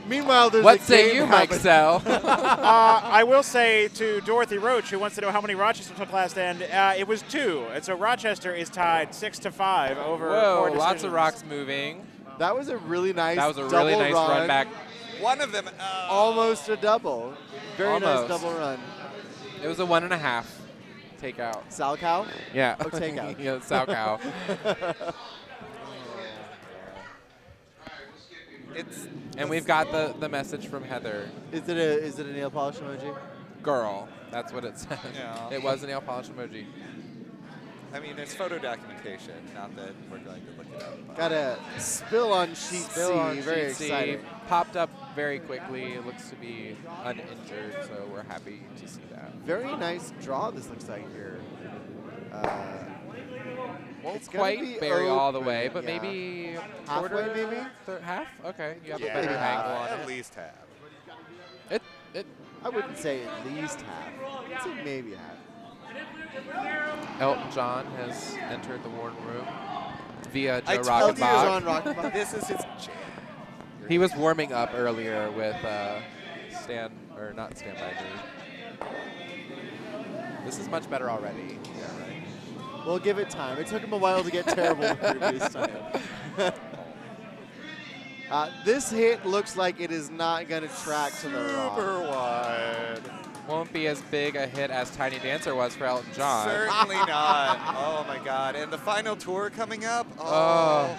Meanwhile, there's What a say game you, Mike happening. Sell? I will say to Dorothy Roach, who wants to know how many Rochester took last end, it was 2. And so Rochester is tied 6-5 over Whoa, 4 lots of decisions. rocks moving. That was a really nice. That was a really double nice run. run back. One of them. Almost a double. Very nice Almost. double run. It was a 1.5 takeout. Sal cow. Yeah. Oh, takeout. Yeah, Sow cow. It's. And we've got the message from Heather. Is it a nail polish emoji? Girl. That's what it said. Yeah. It was a nail polish emoji. I mean, there's photo documentation. Not that we're going to look it up. Got a spill on sheet Still C. on Very sheet C. exciting. Popped up very quickly. It looks to be uninjured, so we're happy to see that. Very nice draw. This looks like here. Won't It's gonna quite be bury all the way, open, but yeah. maybe Halfway, quarter, maybe? half. Okay, you have Yeah, a better angle on at it. least half. It I wouldn't say at least half. I'd say maybe half. Elton John has entered the Warren Room via I Joe told you Elton Rockenbach. John Rockenbach. This is his jam. He was warming up earlier with Stand By Me. This is much better already. Yeah, right. We'll give it time. It took him a while to get terrible the previous time. This hit looks like it is not going to track to the rock. Super wide. Won't be as big a hit as Tiny Dancer was for Elton John. Certainly not. Oh my God! And the final tour coming up. Oh.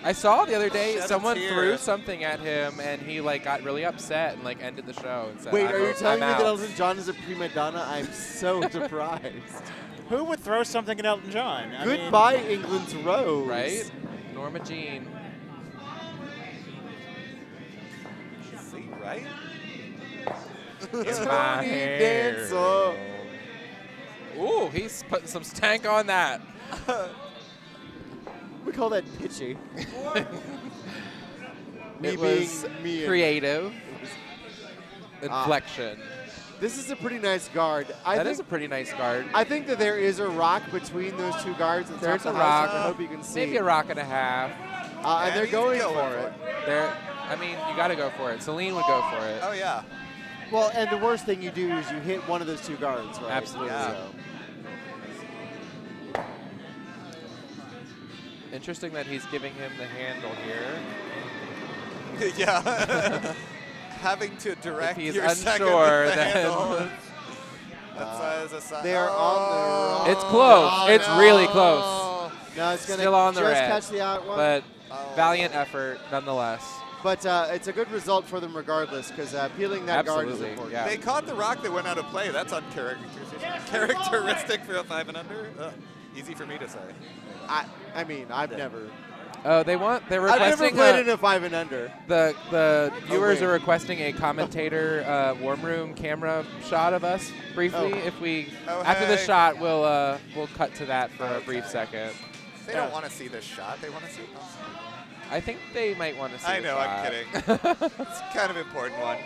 I saw the other day Shed a someone tear. threw something at him, and he like got really upset and like ended the show and said, Wait, I'm are you out- telling I'm me that out." Elton John is a prima donna? I'm so surprised. Who would throw something at Elton John? I mean, Goodbye, England's Rose. Right? Norma Jean. See, right? In my Tony hair. Dancer. Ooh, he's putting some stank on that. We call that pitchy. Me It being was me. and- creative. Inflection. This is a pretty nice guard. That is a pretty nice guard. I think that there is a rock between those two guards. At the There's top a of the house, rock. which I hope you can see. Maybe a rock and a half. And they're he's going going for for it. I mean, you got to go for it. Celine would go for it. Oh, yeah. Well, and the worst thing you do is you hit one of those two guards, right? Absolutely. Yeah. So. Interesting that he's giving him the handle here. Yeah. Having to direct If he's your second unsure, with the then- handle. That's a sign. They are on the It's close. Oh, It's no. really close. No, it's going to Still on the just red. catch the out one. But Oh. valiant effort nonetheless. But it's a good result for them regardless, because peeling that guard is Absolutely, important. yeah. They caught the rock that went out of play. That's uncharacteristic for a 5 and under. Easy for me to say. I mean, I've never. Oh, they're I've never requesting played in a 5 and under. the viewers wait. are requesting a commentator warm room camera shot of us briefly. Oh. If we Oh, after the hey. shot, we'll cut to that for a brief Okay. second. They don't want to see this shot. They want to see us. I think they might want to see. I the know, I'm shot. kidding. It's kind of an important one.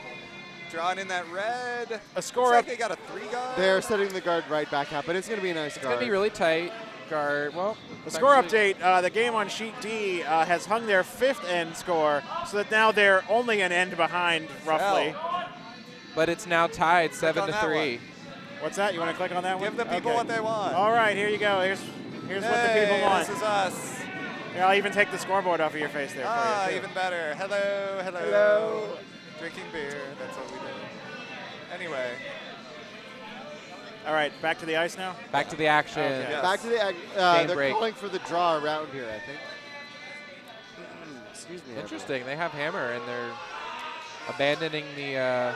Drawn in that red. A score Looks like up. they got a 3 guard. They're setting the guard right back up, but it's going to be a nice It's guard. gonna be really tight. Guard. Well, The it's score actually- update, the game on sheet D has hung their 5th end score, so that now they're only an end behind, roughly. But it's now tied on 7 to that 3. one. What's that? You want to click on that one? Give the people Okay. what they want. All right, here you go. Here's what the Hey, people want. This is us. Here, I'll even take the scoreboard off of your face there Ah, for you, too. even better. Hello, hello. Hello. Drinking beer. That's what we do. Anyway. All right, back to the ice now. Back to the action. Okay. Yes. Back to the. Game They're break. calling for the draw around here, I think. Excuse me. Interesting. They have hammer and they're abandoning the.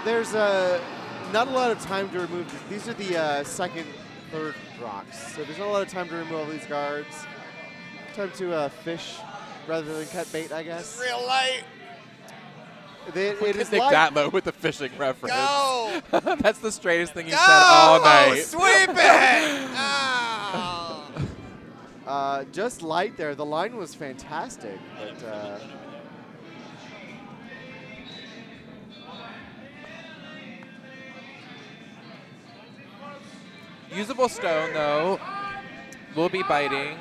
There's not a lot of time to remove. These are the second, third rocks, so there's not a lot of time to remove all these guards. Time to fish rather than cut bait, I guess. Real light. It is Nick light. Datlow with the fishing reference. Go. That's the straightest thing he's Go. said all night. Sweep it. Oh. Just light there. The line was fantastic, but Usable stone though will be biting.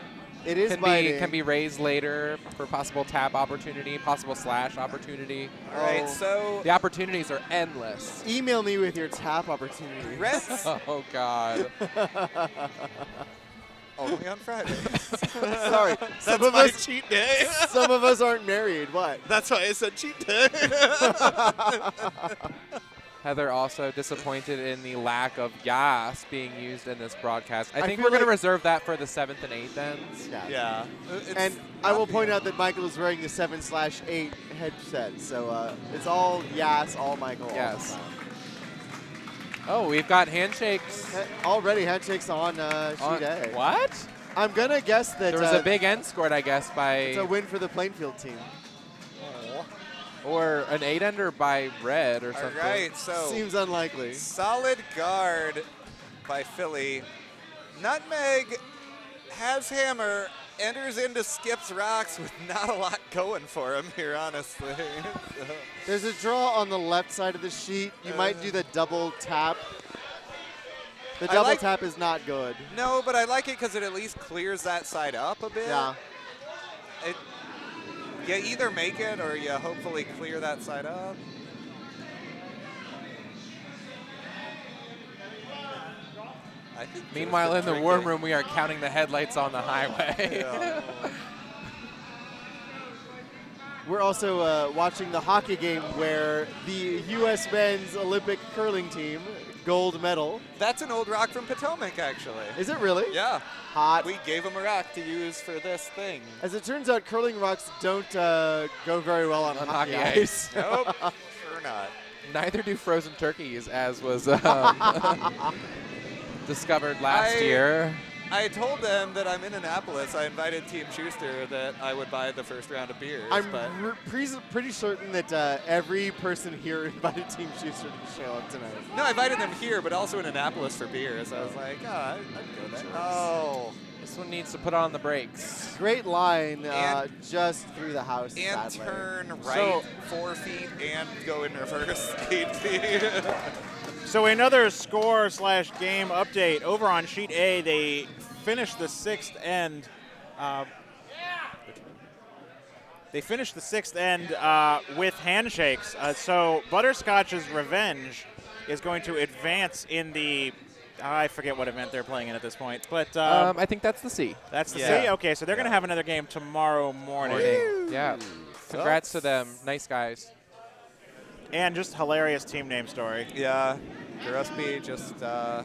it is Can biting. be raised later for possible tap opportunity, possible slash opportunity. All right, Oh. so The opportunities are endless. Email me with your tap opportunity. Reds Oh God. only on Friday. Sorry, some That's of my us. cheat day. Some of us aren't married. What? That's why I said cheat day. Heather also disappointed in the lack of yas being used in this broadcast. I I think feel we're going to like- reserve that for the 7th and 8th ends. Yeah. And I will point out that Michael is wearing the 7/8 headset, so it's all Yas, all Michael. all the Yes. time. Oh, we've got handshakes. Already handshakes on on- sheet A. What? I'm gonna guess that There was a big end scored, I guess, it's a by win for the Plainfield team. or an 8-ender by red or All something. right, so Seems unlikely. solid guard by Philly. Nutmeg has hammer, enters into Skip's rocks with not a lot going for him here, honestly. There's a draw on the left side of the sheet. You might do the double tap. The I double like- tap is not good. No, but I like it because it at least clears that side up a bit. Yeah. You either make it or you hopefully clear that side up. I think Meanwhile, in just the warm drinking. room, we are counting the headlights on the highway. Yeah. We're also watching the hockey game where the U.S. men's Olympic curling team gold medal. That's an old rock from Potomac, actually. Is it really? Yeah. Hot. We gave him a rock to use for this thing. As it turns out, curling rocks don't go very well on hockey hockey ice. Nope. Sure not. Neither do frozen turkeys, as was discovered last year. I told them that I'm in Annapolis. I invited Team Schuster that I would buy the first round of beers. I'm but pretty certain that every person here invited Team Schuster to show up tonight. no, I invited them here, but also in Annapolis for beers. I was like, oh, I'd go there. Oh. This one needs to put on the brakes. Great line, And- just through the house. And sadly. turn right So- 4 feet and go in reverse 8 feet. So another score/game update over on sheet A. They finished the sixth end. They finished the sixth end with handshakes. So Butterscotch's Revenge is going to advance in the. I forget what event they're playing in at this point, but I think that's the C. that's the Yeah. C. Okay, so they're going to have another game tomorrow morning. Yeah. Congrats to them. Nice guys. And just hilarious team name story. Yeah. Gillespie just was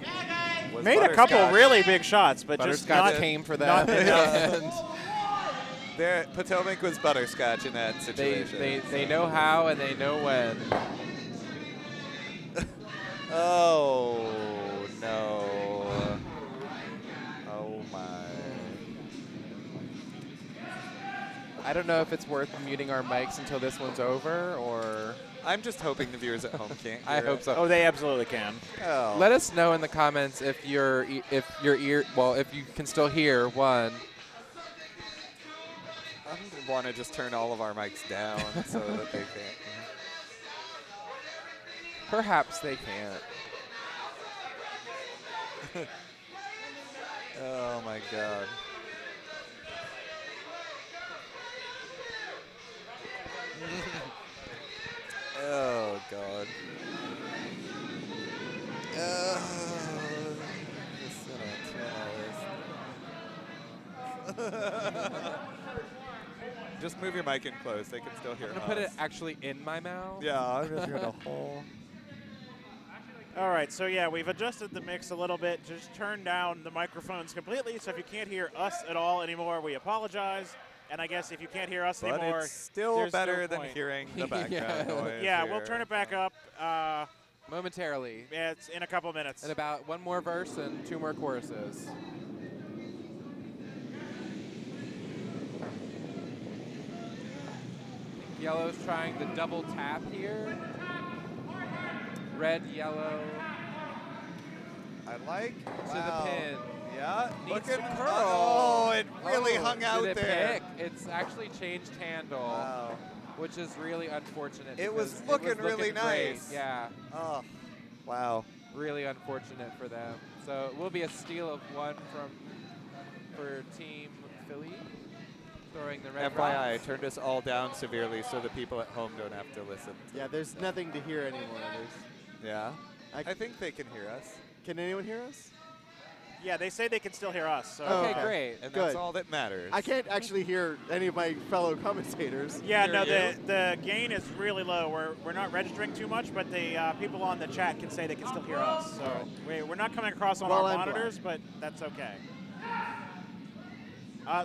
Made a couple Butterscotch. really big shots, but just Butterscotch not came for not that. enough. There, Potomac was Butterscotch in that they, situation. they know how and they know when. Oh, no. Oh, my. I don't know if it's worth muting our mics until this one's over, or I'm just hoping the viewers at home can't I hear hope it. so. Oh, they absolutely can. Oh. Let us know in the comments if your ear, well, if you can still hear one. I want to just turn all of our mics down so that they can't. Perhaps they can't. Oh, my God. Oh, God. Just Just move your mic in close. They can still hear I'm gonna put it us. actually in my mouth. Yeah, I'm just gonna hole. All right, so yeah, we've adjusted the mix a little bit. Just turn down the microphones completely, so if you can't hear us at all anymore, we apologize. And I guess if you can't hear us But anymore, it's still there's better no than point. hearing the background Yeah. noise. Yeah, here. we'll turn it back up. Momentarily. It's in a couple minutes. And about one more verse and 2 more choruses. Yellow's trying the double tap here. Red, yellow I like to the pin. Yeah, Needs look to at curl. Oh, it really Oh, hung out did it there. pick? It's actually changed handle, Wow. which is really unfortunate. It was because looking really great. nice. Yeah, Oh, wow. really unfortunate for them. So it will be a steal of 1 for Team Philly, throwing the red FYI, rocks. turned us all down severely so the people at home don't have to listen. Yeah, there's nothing to hear anymore. Yeah? I think they can hear us. Can anyone hear us? Yeah, they say they can still hear us. So. Oh, Okay, okay. great. And Good. that's all that matters. I can't actually hear any of my fellow commentators. Yeah, Hear no, you. the gain is really low. We're not registering too much, but the people on the chat can say they can still hear us. So we're not coming across on Well, our I'm monitors, but that's okay.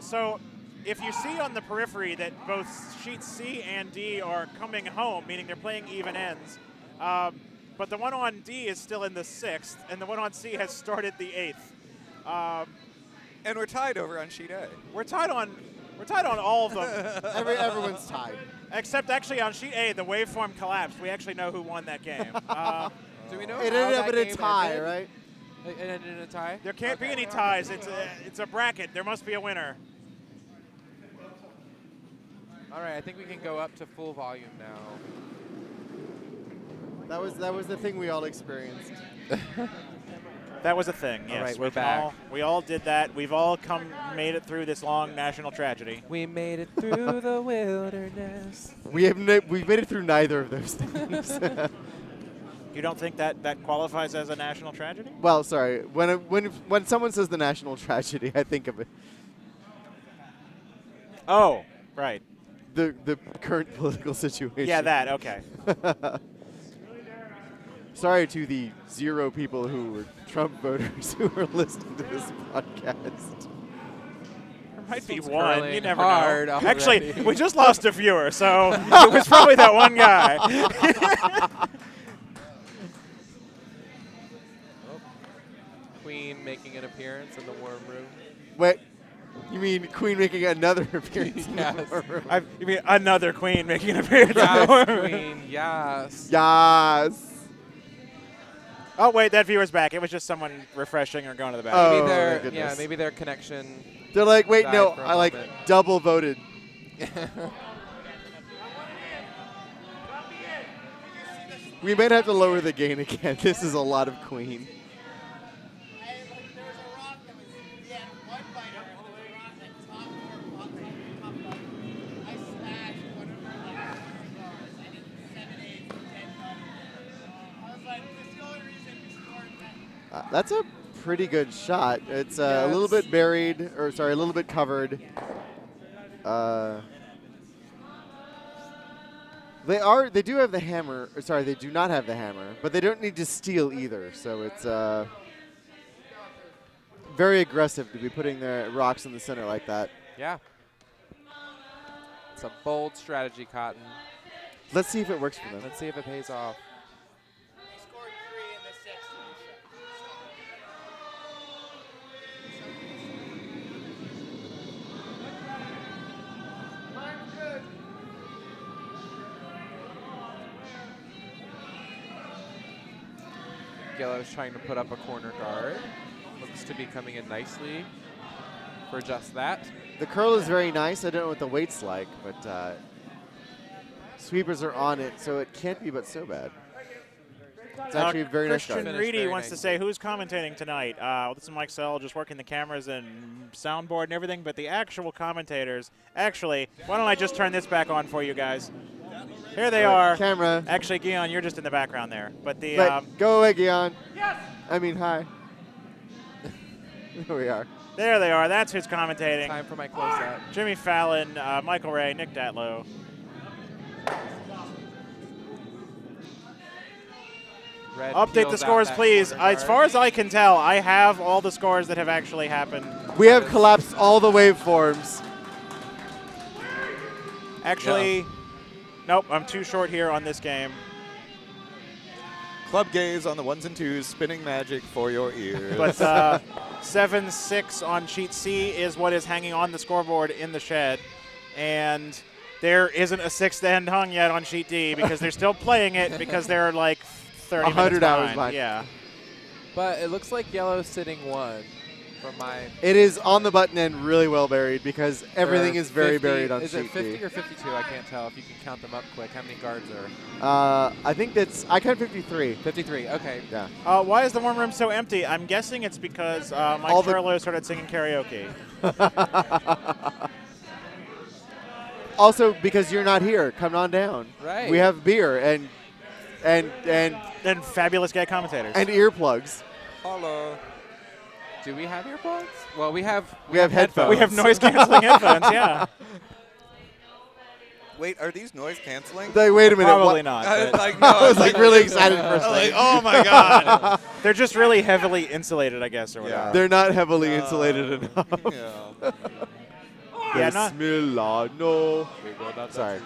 So if you see on the periphery that both sheets C and D are coming home, meaning they're playing even ends, but the one on D is still in the 6th, and the one on C has started the 8th. And we're tied over on sheet A. We're tied on all of them. Everyone's tied. Except actually on sheet A, the waveform collapsed. We actually know who won that game. Do we know It how ended up that in a game tie, ended? right? It ended in a tie? There can't be Okay. any ties. It's a bracket. There must be a winner. All right, I think we can go up to full volume now. That was the thing we all experienced. That was a thing. Yes, All right, we we're can back. we all did that. We've all made it through this long national tragedy. We made it through the wilderness. We've made it through neither of those things. You don't think that qualifies as a national tragedy? Well, sorry. When someone says the national tragedy, I think of it. Oh, right. The current political situation. Yeah, that. Okay. Sorry to the 0 people who were Trump voters who were listening to this podcast. There might be one's one. curling You never hard know. already. Actually, we just lost a viewer, so it was probably that one guy. Queen making an appearance in the warm room. Wait, you mean Queen making another appearance? Yes. You mean another queen making an appearance? Yes, Queen, yes. Yes. Oh, wait, that viewer's back. It was just someone refreshing or going to the bathroom. Oh, Maybe my their goodness. maybe their connection. They're like, wait, died no, for a I like moment. double voted. We might have to lower the gain again. This is a lot of Queen. That's a pretty good shot. It's a little bit buried, or sorry, a little bit covered. They do have the hammer. Or sorry, they do not have the hammer, but they don't need to steal either. So it's very aggressive to be putting the rocks in the center like that. Yeah. It's a bold strategy, Cotton. Let's see if it works for them. Let's see if it pays off. Yellow's trying to put up a corner guard. Looks to be coming in nicely for just that. The curl is very nice. I don't know what the weight's like, but sweepers are on it, so it can't be but so bad. It's actually a very nice Christian guard. Reedy very wants to nicely. say, who's commentating tonight? This is Mike Sell, just working the cameras and soundboard and everything, but the actual commentators, actually, why don't I just turn this back on for you guys? Here they are. Camera. Actually, Guion, you're just in the background there. But the Go away, Guion. Yes. I mean, hi. There we are. there they are. That's who's commentating. Time for my closeout. Jimmy Fallon, Michael Ray, Nick Datlow. Red Update peels the out scores, that please. corner As guard. far as I can tell, I have all the scores that have actually happened. We have collapsed all the waveforms. Actually, nope, I'm too short here on this game. Club gaze on the 1s and 2s, spinning magic for your ears. But 7-6 on sheet C is what is hanging on the scoreboard in the shed. And there isn't a sixth end hung yet on sheet D because they're still playing it because they're like 30 100 minutes hours behind. behind. Yeah. But it looks like Yellow's sitting 1 from my. It is on the button end really well buried because everything or is very 50 buried on Is sheet it 50 D. or 52? I can't tell if you can count them up quick. How many guards are? I think I count 53. 53. Okay. Yeah. Why is the warm room so empty? I'm guessing it's because All Mike the- Furlow started singing karaoke. Also, because you're not here, come on down. Right. We have beer and And fabulous gay commentators. earplugs. Hello. Do we have earplugs? Well, we have. We have headphones. we have noise canceling headphones, yeah. Wait, are these noise canceling? Like, wait a minute. Probably what? not. I was but like, no, I was like really excited for a I was like, second. oh my god. they're just really heavily insulated, I guess, or whatever. They're not heavily insulated enough. Yeah. Yeah, not- Bismillah, no. Sorry.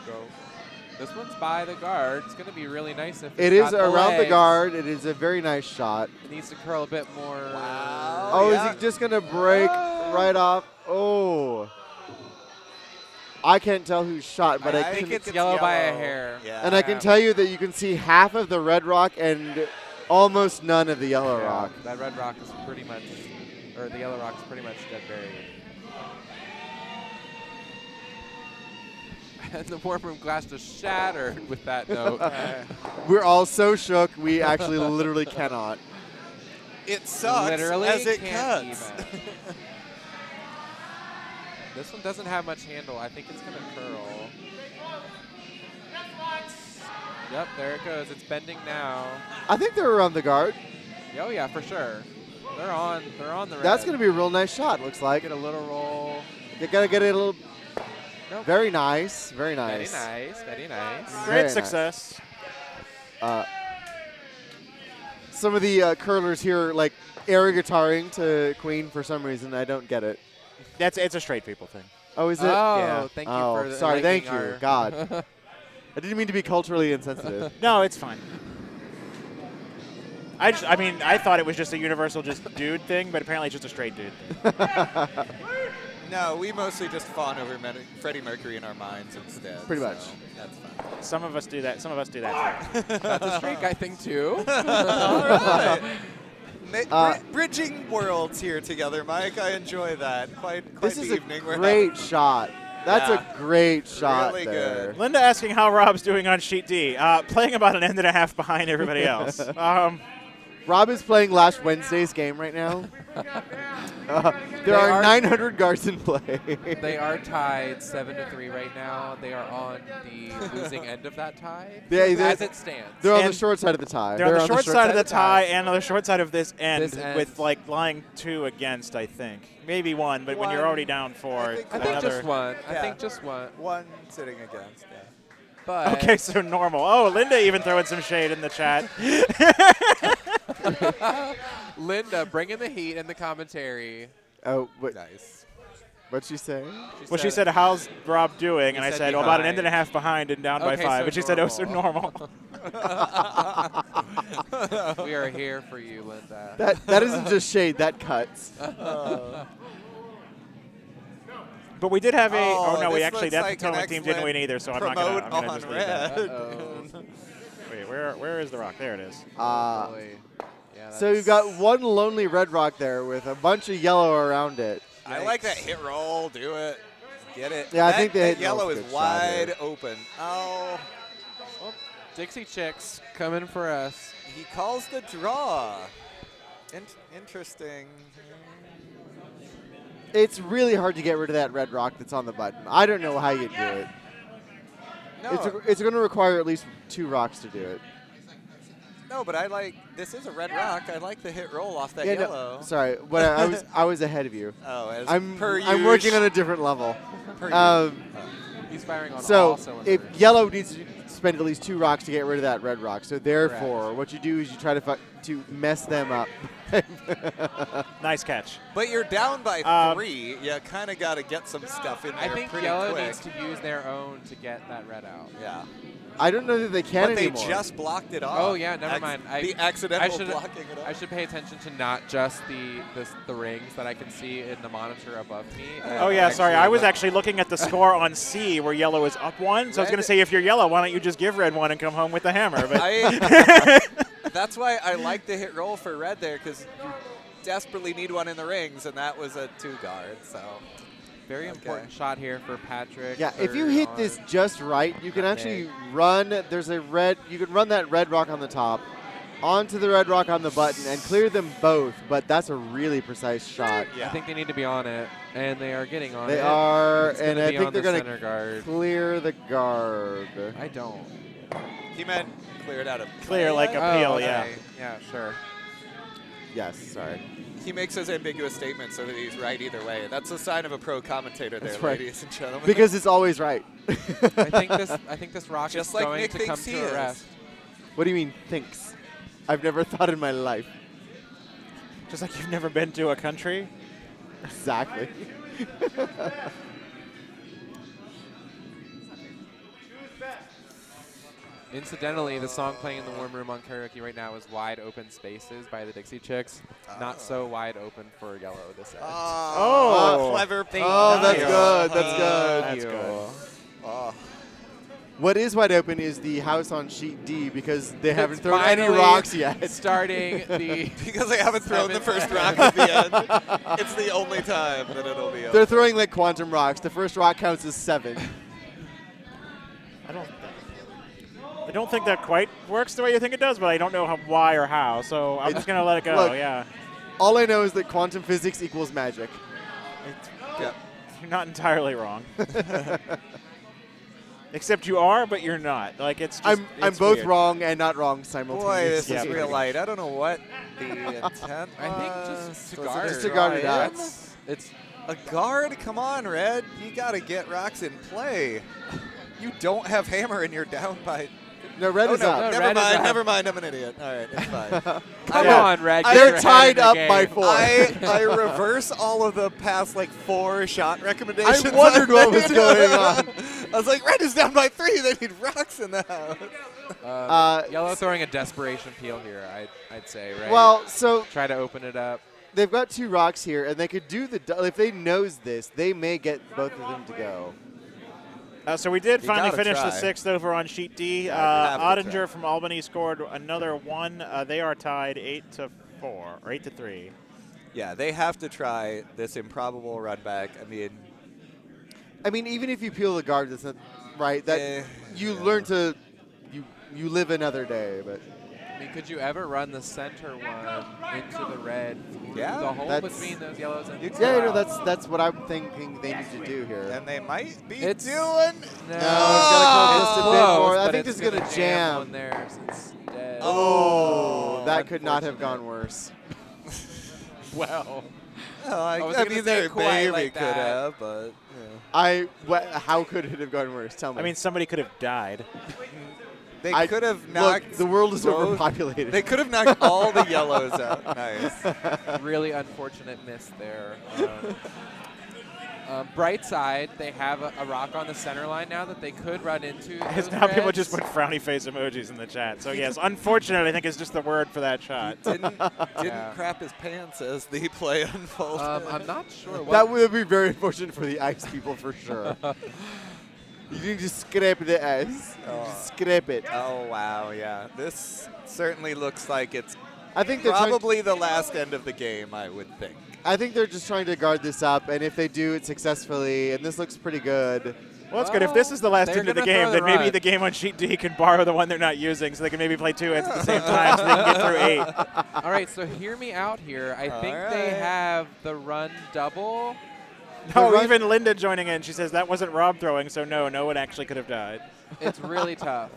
This one's by the guard. It's going to be really nice if It it's is got around the legs. guard. It is a very nice shot. It needs to curl a bit more. Wow. Oh, yeah. is he just going to break right off? Oh. I can't tell who's shot, but I think can, it's yellow by a hair. Yeah. and I can tell you that you can see half of the red rock and almost none of the yellow Yeah, rock. That red rock is pretty much, or the yellow rock is pretty much dead buried. And the warm room glass just shattered with that note. We're all so shook, we actually literally cannot. It sucks Literally as it can't cuts. even. This one doesn't have much handle. I think it's going to curl. Yep, there it goes. It's bending now. I think they're around the guard. Oh yeah, for sure. They're on the red. That's going to be a real nice shot, looks like. Get a little roll. You got to get it a little. Nope. Very nice. Very nice. Very nice. Very nice. Great Very nice. success. some of the curlers here like air guitaring to Queen for some reason. I don't get it. It's a straight people thing. Oh, is it? Oh, Yeah. thank you Oh, for sorry. Thank you. enlightening our- God. I didn't mean to be culturally insensitive. No, it's fine. I mean, I thought it was just a universal just dude thing, but apparently it's just a straight dude thing. No, we mostly just fawn over Freddie Mercury in our minds instead. Pretty much. So that's fine. Some of us do that. Some of us do that too. That's a streak, I think, too. All right. Bridging worlds here together, Mike. I enjoy that. Quite This the is a evening we're great shot. That's Yeah. a great shot Really there. good. Linda asking how Rob's doing on sheet D. Playing about an end and a half behind everybody else. Rob is playing last Wednesday's game right now. There are 900 guards in play. They are tied 7-3 right now. They are on the losing end of that tie, Yeah, as it stands. They're on the And short side of the tie. They're on the short side of the tie tie. and on the short side of this end, This end. with like lying 2 against, I think. Maybe 1, but when you're One. already down 4, I think I think another. just one. I Yeah. think just one. one sitting against. Yeah. But Okay, so normal. Oh, Linda even throwing some shade in the chat. Linda bringing the heat in the commentary. Oh, Nice. what'd she say? Well, she said, how's Rob doing? And I said said, well, about an behind. end and a half behind and down by Okay, 5. so But she said, oh, so normal. We are here for you, Linda. That isn't just shade. That cuts. But we did have a. Oh, no, we this actually, looks that like an Potomac team didn't win either, so I'm not going promote to on just leave that. red. Uh-oh. Wait, where is the rock? There it is. Boy. Yeah, So you've got one lonely red rock there with a bunch of yellow around it. I like that hit roll. Do it. Get it. Yeah, I That- think the that hit yellow roll's a is good shot here. wide open. Oh, Dixie Chicks coming for us. he calls the draw. Interesting. It's really hard to get rid of that red rock that's on the button. I don't know how you do it. No, It's going to require at least 2 rocks to do it. no, but I like. This is a red rock. I like the hit roll off that Yeah, yellow. no, sorry, but I was ahead of you. Oh, as I'm per I'm working usual. on a different level. Per He's firing on all So cylinders. if yellow needs to spend at least 2 rocks to get rid of that red rock, so therefore what you do is you try to mess them up. Nice catch. But you're down by Um, 3. You kind of got to get some stuff in there I think pretty yellow quick. needs to use their own to get that red out. Yeah. I don't know that they can But they anymore. just blocked it off. Oh yeah, never mind. The accidental blocking it off. I should pay attention to not just the rings that I can see in the monitor above me. Oh, yeah, sorry. I was actually looking at the score on C where yellow is up 1. So I was going to say, if you're yellow, why don't you just give red 1 and come home with the hammer? But That's why I like the hit roll for red there, because you desperately need one in the rings, and that was a 2 guard. So very important shot here for Patrick. Yeah, if you third hit on this just right, you can actually Nutmeg. run. There's a red. You can run that red rock on the top, onto the red rock on the button, and clear them both. But that's a really precise shot. yeah. I think they need to be on it, and they are getting on it. They are, It's and gonna I be think on they're the going center to guard. clear the guard. I don't. He meant cleared out of Clear play. like a peel, okay. yeah. Yeah, sure. Yes, sorry. He makes his ambiguous statement so that he's right either way. That's a sign of a pro commentator there, That's right. ladies and gentlemen. Because it's always right. I think this rock Just is like going Nick to thinks come he to is. a rest. What do you mean thinks? I've never thought in my life. just like you've never been to a country. Exactly. Incidentally, the song playing in the warm room on karaoke right now is Wide Open Spaces by the Dixie Chicks. Not so wide open for yellow this end. Oh. clever thing. Oh, that's Nice. good. That's good. That's good. Oh. What is wide open is the house on sheet D because they haven't It's thrown any finally rocks yet. Starting the Because they haven't thrown the Seven. first rock at the end. It's the only time that it'll be They're over. throwing like quantum rocks. The first rock counts as 7. I don't think that quite works the way you think it does, but I don't know why or how. So I'm just going to let it go, Look. yeah. All I know is that quantum physics equals magic. Yeah. You're not entirely wrong. Except you are, but you're not. Like it's just, I'm it's both weird. wrong and not wrong Boy, simultaneously. this Yeah, is real pretty light. I don't know what the intent I think was. just to Was it guard. Just to guard it out. It's A guard? Come on, Red. You got to get rocks in play. You don't have hammer and you're down by... No, red Oh, is no, up. No, never red is mind. up. Never mind. I'm an idiot. All right, it's fine. Come Yeah. on, Red. They're get your head tied in the up game. by 4. I reverse all of the past like 4 shot recommendations. I wondered I what was made. going on. I was like, red is down by 3. They need rocks in the house. Yellow throwing a desperation peel here, I'd say, right? Well, so Try to open it up. they've got 2 rocks here, and they could do if they nose this, they may get both of them to go. So we did You finally gotta finish the try. 6th over on sheet D. Yeah, you have to Ottinger try. from Albany scored another 1. They are tied 8-4 or 8-3. Yeah, they have to try this improbable run back. I mean, even if you peel the guard, that's not right. That you learn to you live another day, but. I mean, could you ever run the center one into the red through Yeah, the hole that's- between those yellows and Yeah, no, that's what I'm thinking they need to do here. And they might be It's- doing. No, it's gonna come just a bit close, more. I but think it's this is gonna on jam. theirs instead. Oh, that could not have unfortunate. gone worse. Well, Oh, I was I gonna mean, say they quite maybe like could that. have, but How could it have gone worse? Tell me. I mean, somebody could have died. they I- could have look, knocked. the world is both- overpopulated. They could have knocked all the yellows out. Nice. really unfortunate miss there. Bright side, they have a rock on the center line now that they could run into. Because those now people reds. just put frowny face emojis in the chat. So yes, unfortunate I think is just the word for that shot. Didn't Yeah. crap his pants as the play unfolded. I'm not sure. That would be very unfortunate for the ice people for sure. You need to scrape the ice. Just scrape it. Oh wow, yeah. This certainly looks like it's I think they're probably the last end of the game, I would think. I think they're just trying to guard this up, and if they do it successfully, and this looks pretty good. Well, that's good. If this is the last They're end of the gonna game, throw then the maybe run. the game on sheet D can borrow the one they're not using, so they can maybe play 2 ends at the same time, so they can get through 8. All right, so hear me out here. I think All they right. have the run double. No, even Linda joining in, she says that wasn't Rob throwing, so no one actually could have died. It's really tough.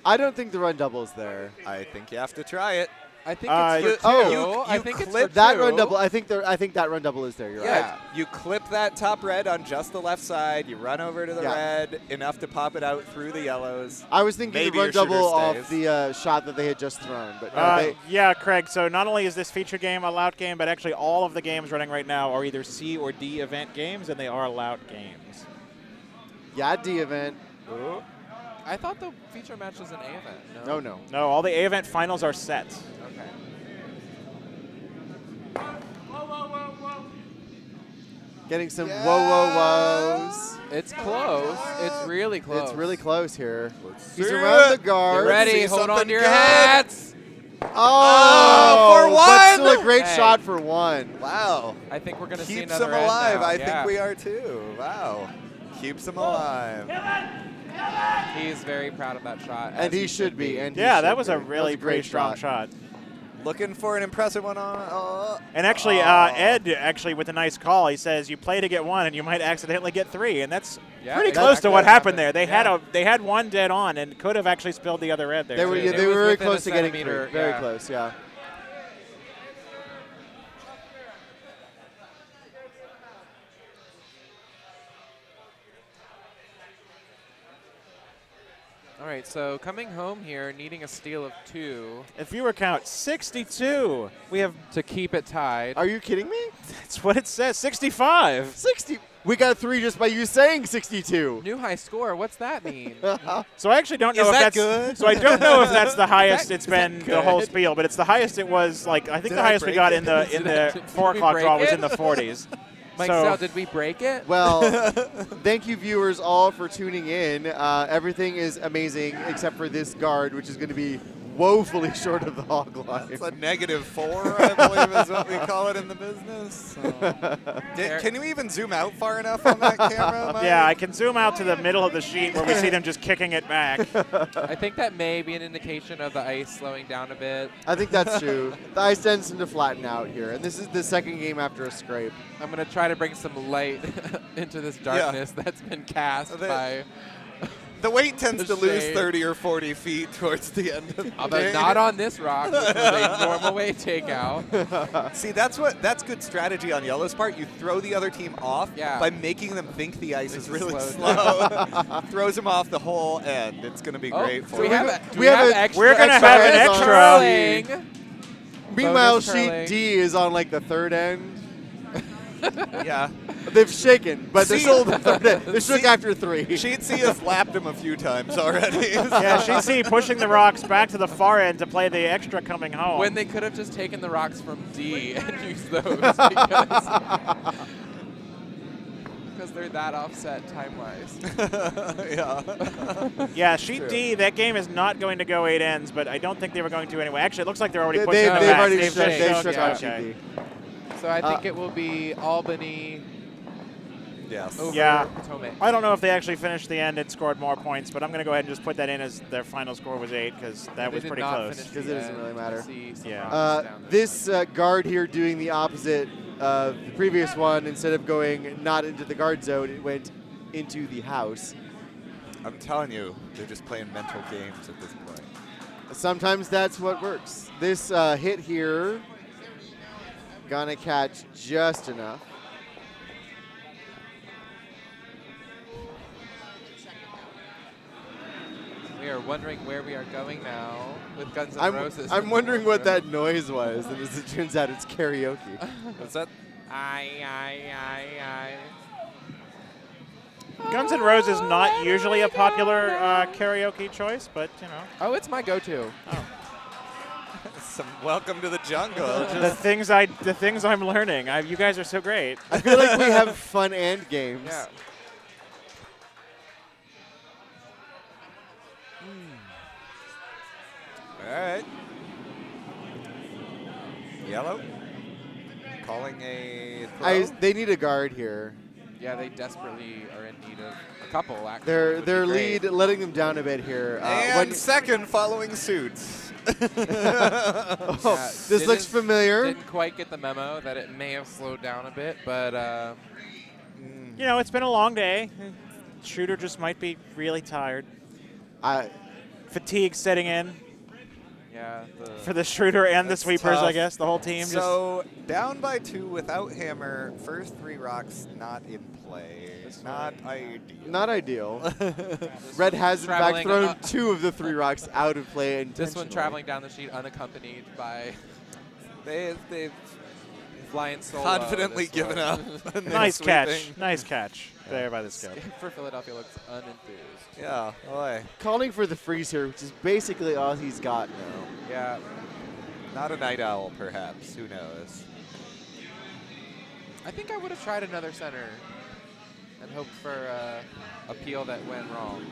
I don't think the run double is there. I think you have to try it. I think it's for you- two. you I think it's clip for That two. run double, I think that run double is there. You're Yeah. right. You clip that top red on just the left side. You run over to the Yeah. red enough to pop it out through the yellows. I was thinking Maybe the run your shooter double off stays. the shot that they had just thrown, but no, they, Yeah, Craig, so not only is this feature game a lout game, but actually all of the games running right now are either C or D event games, and they are lout games. yeah, D event. I thought the feature match was an A event. No, no. No, all the A event finals are set. Okay. Getting some whoa. It's close. It's really close. It's really close here. He's see around it. the guard. Get ready. See Hold on something to your good. hats. Oh, for but still one. a great Hey. shot for one. Wow. I think we're going to see Keeps another them red alive. now. I Yeah. think we are too. Wow. Keeps them alive. He's very proud of that shot. And as he should be. And he Yeah, should that was a be. really That was pretty strong shot. Looking for an impressive one on. And actually, Ed, actually, with a nice call, he says you play to get 1, and you might accidentally get 3, and that's Yeah, pretty exactly. close to what That happened there. happened. They had one dead on, and could have actually spilled the other red there. They were, too. yeah, It they was were very within a close to getting centimeter, through. Very yeah. close, yeah. All right, so coming home here, needing a steal of 2 If viewer count 62, we have. to keep it tied. Are you kidding me? That's what it says. 65. 60. We got 3 just by you saying 62. New high score. What's that mean? So I actually don't know Is if that that's good? So I don't know if that's the highest that- it's is that been the whole good? spiel, but it's the highest it was. Like I think Did the I highest we break got it? in the Did we 4 o'clock break draw was it? in the 40s. Mike So- Sal, did we break it? Well, thank you, viewers, all for tuning in. Everything is amazing except for this guard, which is going to be woefully short of the hog line. It's a -4, I believe, is what we call it in the business. So. Can you even zoom out far enough on that camera, Mike? Yeah, I can zoom out to the middle of the sheet where we see them just kicking it back. I think that may be an indication of the ice slowing down a bit. I think that's true. The ice tends to flatten out here, and this is the second game after a scrape. I'm going to try to bring some light into this darkness that's been cast by The weight tends to lose shade. 30 or 40 feet towards the end of the Although game. not on this rock, which was a normal weight takeout. See, that's good strategy on Yellow's part. You throw the other team off Yeah. by making them think the ice is really slow slow. Throws them off the whole end. It's going to be great for we them. have we have extra. We're gonna extra have an hands on extra. curling. Meanwhile, Bonus sheet curling. D is on like the third end. Yeah. They've shaken, but they're See- still the third end. They shook See- after 3. Sheet C has lapped him a few times already. Yeah, she'd see pushing the rocks back to the far end to play the extra coming home. When they could have just taken the rocks from D and used those because they're that offset time-wise. Yeah. yeah, sheet True. D, that game is not going to go 8 ends, but I don't think they were going to anyway. Actually, it looks like they're already pushing They've them back. already They've shook, just they've shown- shook yeah. on sheet okay. D. So I think it will be Albany Yes. over Yeah. Potomac. I don't know if they actually finished the end and scored more points, but I'm going to go ahead and just put that in as their final score was 8 because that They was did pretty not close. finish 'Cause the it doesn't end. really matter. See some Yeah. rocks down This guard here doing the opposite of the previous one. Instead of going not into the guard zone, it went into the house. I'm telling you, they're just playing mental games at this point. Sometimes that's what works. This hit here, gonna catch just enough. We are wondering where we are going now with Guns N' Roses. I'm wondering what that noise was, and as it turns out, it's karaoke. What's that? I. Guns N' Roses not usually a popular karaoke choice, but you know. Oh, it's my go-to. Some welcome to the jungle. The things I'm learning. You guys are so great. I feel like we have fun and games. Yeah. All right. Yellow. Calling a throw. They need a guard here. Yeah, they desperately are in need of a couple, actually. Their would be their great. lead letting them down a bit here. and second following suit. Yeah, This looks familiar. Didn't quite get the memo that it may have slowed down a bit, but You know, it's been a long day. Shooter just might be really tired. Fatigue setting in yeah. for the Schroeder and the That's sweepers, tough. I guess. The whole team So down by 2 without hammer. First 3 rocks not in play. Not ideal. Not ideal. Red has in fact traveling thrown up- 2 of the 3 rocks out of play This one intentionally. traveling down the sheet unaccompanied by They've flying solo. confidently this given one. up. and then nice catch. sweeping. Nice catch there by this guy. For Philadelphia looks unenthused. Yeah, boy. Calling for the freeze here, which is basically all he's got now. Yeah. Not a night owl, perhaps. Who knows? I think I would have tried another center and hoped for a peel that went wrong.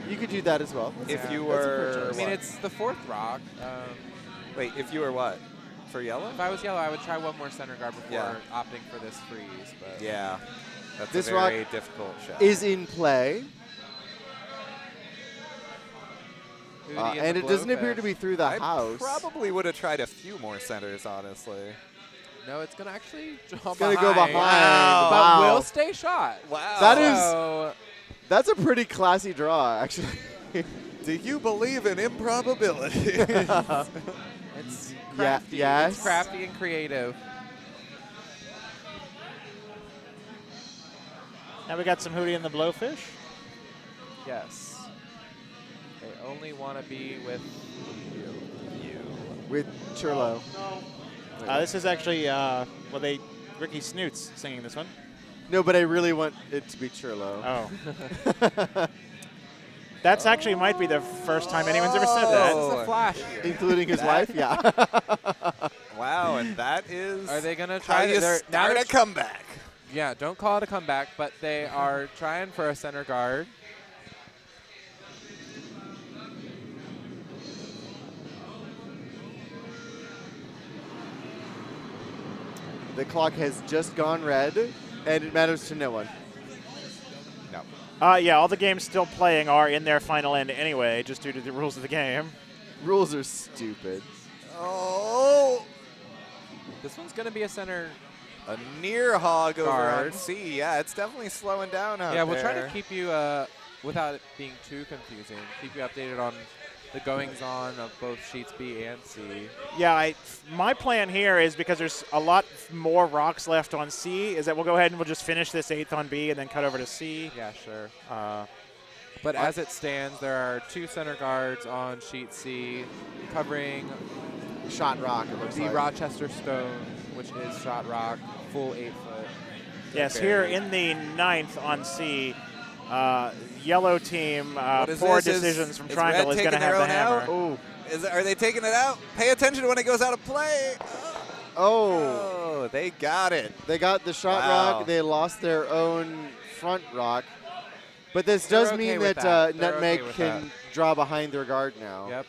You could do that as well. If you That's a fair were, choice. I mean, it's the 4th rock. wait, if you were what? For yellow? If I was yellow, I would try one more center guard before Yeah. opting for this freeze. But Yeah. That's This a very rock difficult shot. is in play, Hootie and the it doesn't appear to blowfish. be through the I house. probably would have tried a few more centers, honestly. No, it's going to actually draw It's gonna go behind. Wow. But Wow. will stay shot. Wow. That is- So That's a pretty classy draw, actually. Do you believe in improbability? it's crafty. yes. It's crafty and creative. Now we got some Hootie and the Blowfish. Yes. They only want to be with you. With Churlo. This is actually, Ricky Snoots singing this one. No, but I really want it to be Churlo. Oh. That's actually might be the first time anyone's ever said that. This is a flash here. Including his wife, yeah. Wow, and that is Are they going to how try you they're- now start they're a comeback. Yeah, don't call it a comeback, but they are trying for a center guard. The clock has just gone red, and it matters to no one. No. Yeah, all the games still playing are in their final end anyway, just due to the rules of the game. Rules are stupid. Oh, This one's going to be a center. a near hog over on Guard. C. Yeah, it's definitely slowing down out Yeah, we'll there. try to keep you without it being too confusing, keep you updated on the goings-on of both sheets B and C. Yeah, my plan here is, because there's a lot more rocks left on C, is that we'll go ahead and we'll just finish this 8th on B and then cut over to C. Yeah, sure. But as it stands, there are 2 center guards on sheet C covering Shot rock, it looks the like. Rochester Stone, which is shot rock, full 8-foot. Yes, here in the 9th on C, yellow team, is poor this? decisions from Is Triangle Red is going to taking have the their own hammer. out? Are they taking it out? Pay attention when it goes out of play. Oh, they got it. They got the shot Wow. rock. They lost their own front rock. But this They're does okay mean with that, that. They're Nutmeg okay with can that. draw behind their guard now. Yep.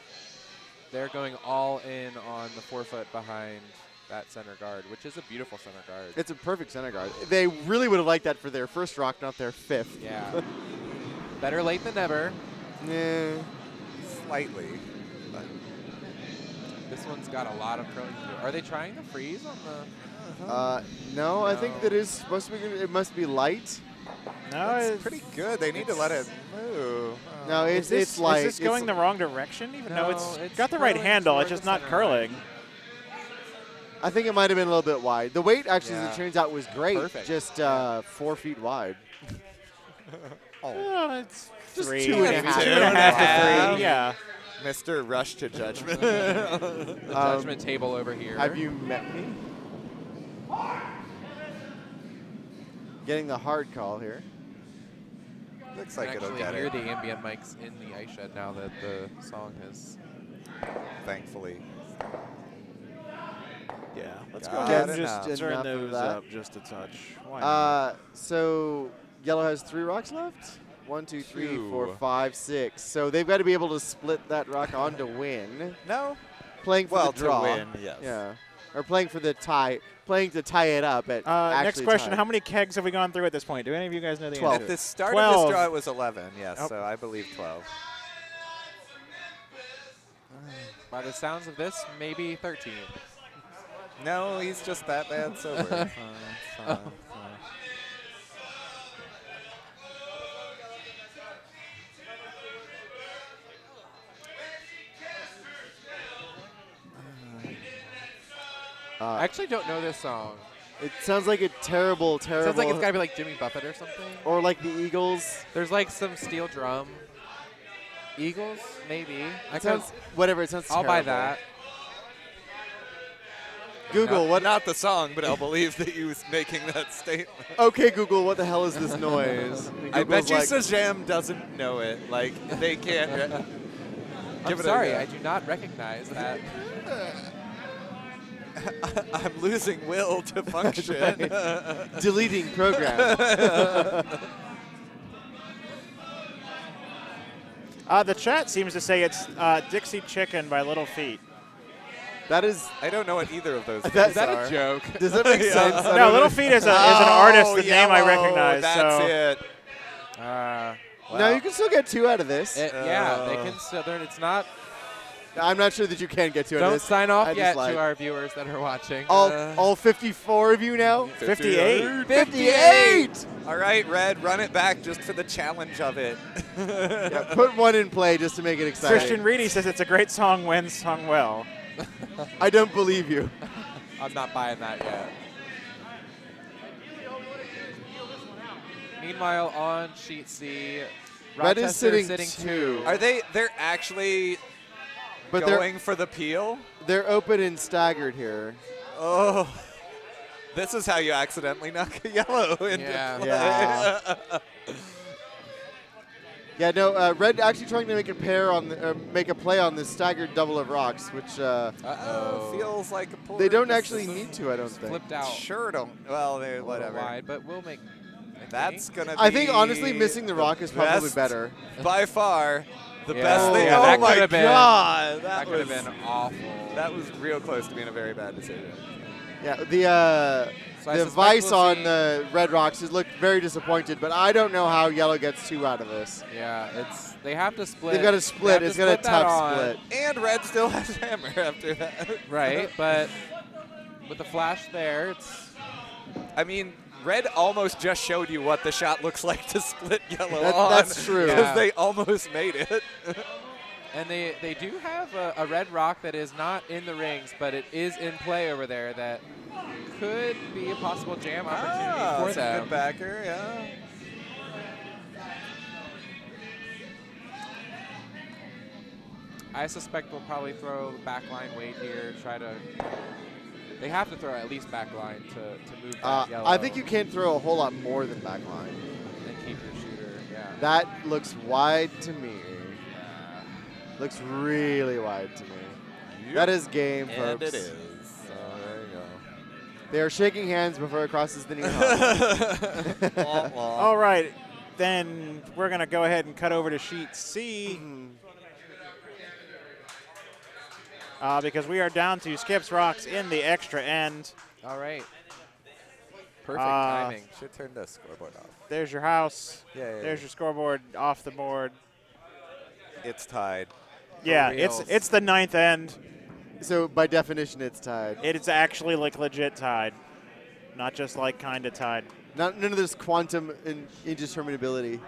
They're going all in on the 4-foot behind that center guard, which is a beautiful center guard. It's a perfect center guard. They really would have liked that for their first rock, not their 5th. Yeah. Better late than never. Yeah. Slightly. But This one's got a lot of curling to do. Are they trying to freeze on the... No, I think that is supposed to be good. It must be light. No, it's pretty good. They need to let it move. No, is it's light. Is this going the wrong direction? Even though No, it's it's got the right curling handle, it's toward just the not center curling. I think it might have been a little bit wide. The weight, actually, as Yeah. it turns out, was great. Perfect. Just 4 feet wide. Well, it's Just 3, 2.5. 2.5 to 3. Yeah. Mr. Rush to Judgment. The judgment table over here. Have you met me? Getting the hard call here. Looks You like can it'll actually get hear it, the ambient mics in the ice shed now that the song has... thankfully. Yeah. Let's Got go ahead it and now. just turn Enough of those that. up just a touch. Why not? So yellow has 3 rocks left. 1, 2, 3, 4, 2. 5, 6. So they've got to be able to split that rock on to win. No? Playing for Well, the draw. to win, yes. Yeah. Or playing for the tie. Playing to tie it up at actually Next question, tied. how many kegs have we gone through at this point? Do any of you guys know the 12. answer? At the start 12. of this draw, it was 11, yes, Oh. so I believe 12. By the sounds of this, maybe 13. No, he's just that bad sober. Fine, fine. I actually don't know this song. It sounds like a terrible, terrible. Sounds like it's got to be like Jimmy Buffett or something. or like the Eagles. There's like some steel drum. Eagles, maybe. It sounds whatever. It sounds I'll buy terrible. that. Google what? Not the song, but I'll believe that you was making that statement. Okay, Google, what the hell is this noise? And I bet Google's you like, Shazam doesn't know it. Like, they can't. I'm Give it a sorry, go. I do not recognize that. I'm losing will to function. deleting program. The chat seems to say it's Dixie Chicken by Little Feet. That is. I don't know what either of those That- things Is that are. a joke? Does that make Yeah. sense? I No, don't Little know. Feet is an artist, the name I Yellow, recognize. That's so, it. No, you can still get 2 out of this. Yeah, they can still. It's not. I'm not sure that you can get 2 out of Don't this. sign I off just yet lied. to our viewers that are watching. All 54 of you now. 58. 58. All right, Red, run it back just for the challenge of it. Yeah, put 1 in play just to make it exciting. Christian Reedy says it's a great song when sung well. I don't believe you. I'm not buying that yet. Meanwhile, on sheet C, Red is Rochester sitting 2. 2. Are they're actually But going for the peel? they're open and staggered here. Oh. This is how you accidentally knock a yellow into Yeah. play. Yeah. Yeah, no. Red actually trying to make a pair on, make a play on this staggered double of rocks, which Uh-oh. feels like a poor they don't actually decision. need to. I don't think. Flipped out. Sure don't. Well, they A little whatever. wide, but we'll make. That's gonna be. I think honestly, missing the rock is probably best- better. By far, the Yeah. best thing. Yeah, oh that my could've been- god, That could have was been awful. that was real close to being a very bad decision. Yeah, So I the suspect vice we'll on see- the Red Rocks has looked very disappointed, but I don't know how yellow gets 2 out of this. Yeah, they have to split. They've got to They split. have It's to got a split that tough on, split. And Red still has hammer after that. Right, but with the flash there, I mean, red almost just showed you what the shot looks like to split yellow That's true. because Yeah. they almost made it. and they do have a red rock that is not in the rings, but it is in play over there that could be a possible jam opportunity for that's a them. good backer, yeah. I suspect we'll probably throw backline weight here, they have to throw at least backline to move that yellow. I think you can't throw a whole lot more than backline. And keep your shooter, yeah. That looks wide to me. Looks really wide to me. That is game, And folks. it is. So there you go. They are shaking hands before it crosses the knee line. Wah, wah. All right, then we're going to go ahead and cut over to sheet C. Because we are down to skips rocks in the extra end. All right. Perfect timing. Should turn the scoreboard off. There's your house. Yeah, yeah, There's yeah. your scoreboard off the board. It's tied. Yeah, reals. it's the ninth end. So by definition, it's tied. It's actually like legit tied, not just like kind of tied. None of this quantum indeterminability.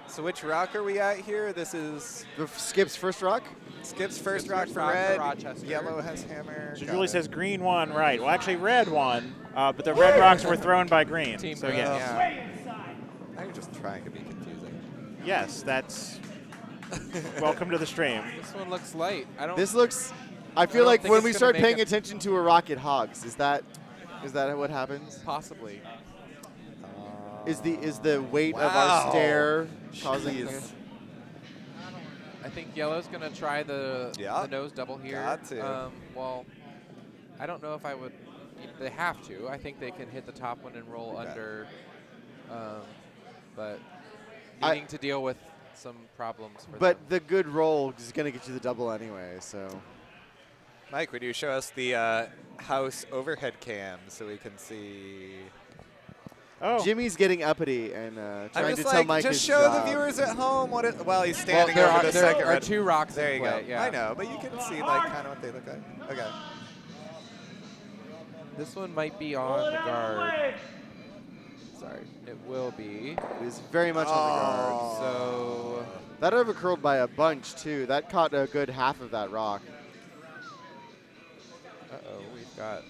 So which rock are we at here? This is The Skip's first rock? Skip's first Skip's rock first for rock for red. Rochester. Yellow has hammer. So Got Julie it. says green won, right? Well, actually red won, but the red rocks were thrown by green. Team so green, yes, Now you're just trying to be confusing. yes, that's welcome to the stream. This one looks light. This looks. I feel don't like think when it's we gonna start make paying it. attention to a rock, it hogs. Is that what happens? Possibly. Is the weight of Wow. our stair causing Jeez. this? I think yellow's going to try the nose double here. Got to. Well, I don't know if I would. They have to. I think they can hit the top one and roll Okay. under. But I- needing to deal with some problems for But them. the good roll is going to get you the double anyway. So Mike, would you show us the house overhead cam so we can see? Oh, Jimmy's getting uppity and I'm trying to just tell like, Mike just his show job. the viewers at home what it. Well, he's Well, standing there over are, the there second are red. two rocks There in you play. go. Yeah. I know, but you can see like kind of what they look like. Okay. This one might be on the guard. Sorry, it will be. It is very much on the guard. So That overcurled by a bunch too. That caught a good half of that rock. we've got.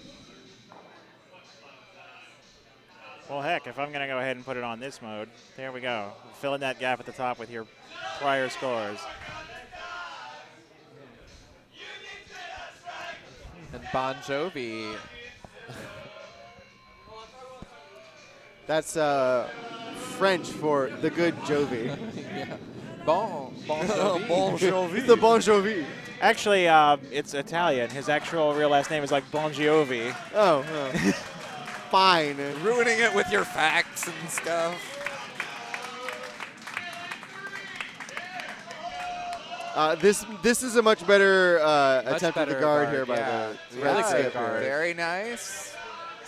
well, heck, if I'm going to go ahead and put it on this mode, there we go. Fill in that gap at the top with your prior scores. And Bon Jovi. That's French for the good Jovi. Yeah. Bon Jovi. It's the Bon Jovi. Actually, it's Italian. His actual real last name is like Bon Jovi. Oh, fine. Ruining it with your facts and stuff. This is a much better Much attempt at the better guard guard, here by yeah. the Really red good skip guard. here. Very nice.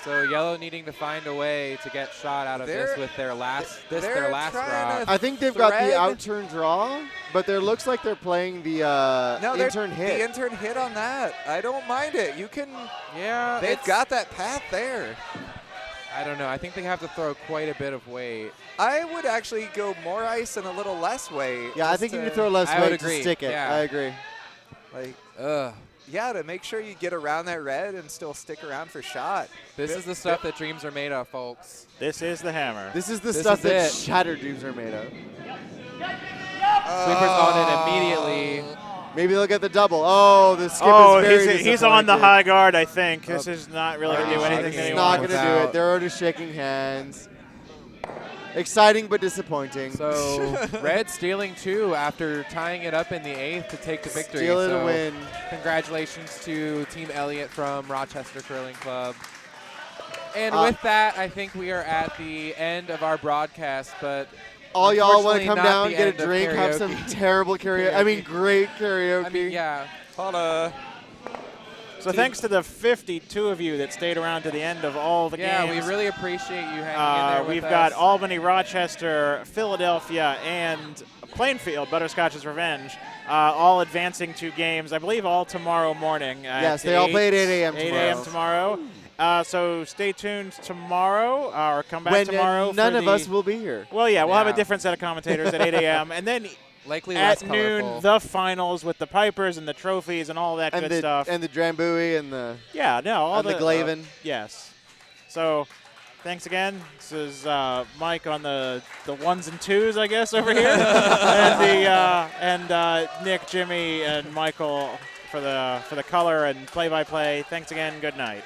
So yellow needing to find a way to get shot out of this They're- with their last they're their last trying rock. to I think they've got Thread. the outturn draw, but there looks like they're playing the No, they're- intern hit. The intern hit on that. I don't mind it. You can. Yeah, They've it's- got that path there. I don't know. I think they have to throw quite a bit of weight. I would actually go more ice and a little less weight. Yeah, I just think you to, need to throw less I would weight to agree, stick it. yeah. I agree. Like, Ugh. yeah, to make sure you get around that red and still stick around for shot. This is the stuff that dreams are made of, folks. This is the hammer. This is the This stuff is that it. shattered dreams are made of. Sweeper's on it immediately. Maybe they'll get the double. Oh, the skip Oh, is very he's on the disappointed. high guard, I think. This is not really going to do Already anything shaking. that he He's not wants. going to do it. Out. They're already shaking hands. Exciting but disappointing. So red stealing two after tying it up in the 8th to take the victory. Steal it so a win. Congratulations to Team Elliott from Rochester Curling Club. And Uh, with that, I think we are at the end of our broadcast. But All y'all want to unfortunately come not down, the get end a of drink, have some karaoke. terrible karaoke. I mean, great karaoke. I mean, yeah. Paula. So thanks to the 52 of you that stayed around to the end of all the Yeah, games. we really appreciate you hanging in there with We've us. got Albany, Rochester, Philadelphia, and playing field, Butterscotch's Revenge, all advancing 2 games, I believe all tomorrow morning. Yes, they all play at 8 a.m. 8 a.m. tomorrow. So stay tuned tomorrow, or come back When tomorrow. none of us will be here. Well, yeah, we'll have a Yeah. different set of commentators at 8 a.m. And then Likely at less noon, colorful. the finals with the Pipers and the trophies and all that And good the stuff. and the Drambuie and the Yeah, no, all the Glavin. yes. So, thanks again. This is Mike on the ones and twos, I guess, over here, and Nick, Jimmy, and Michael for the color and play-by-play. Thanks again. Good night.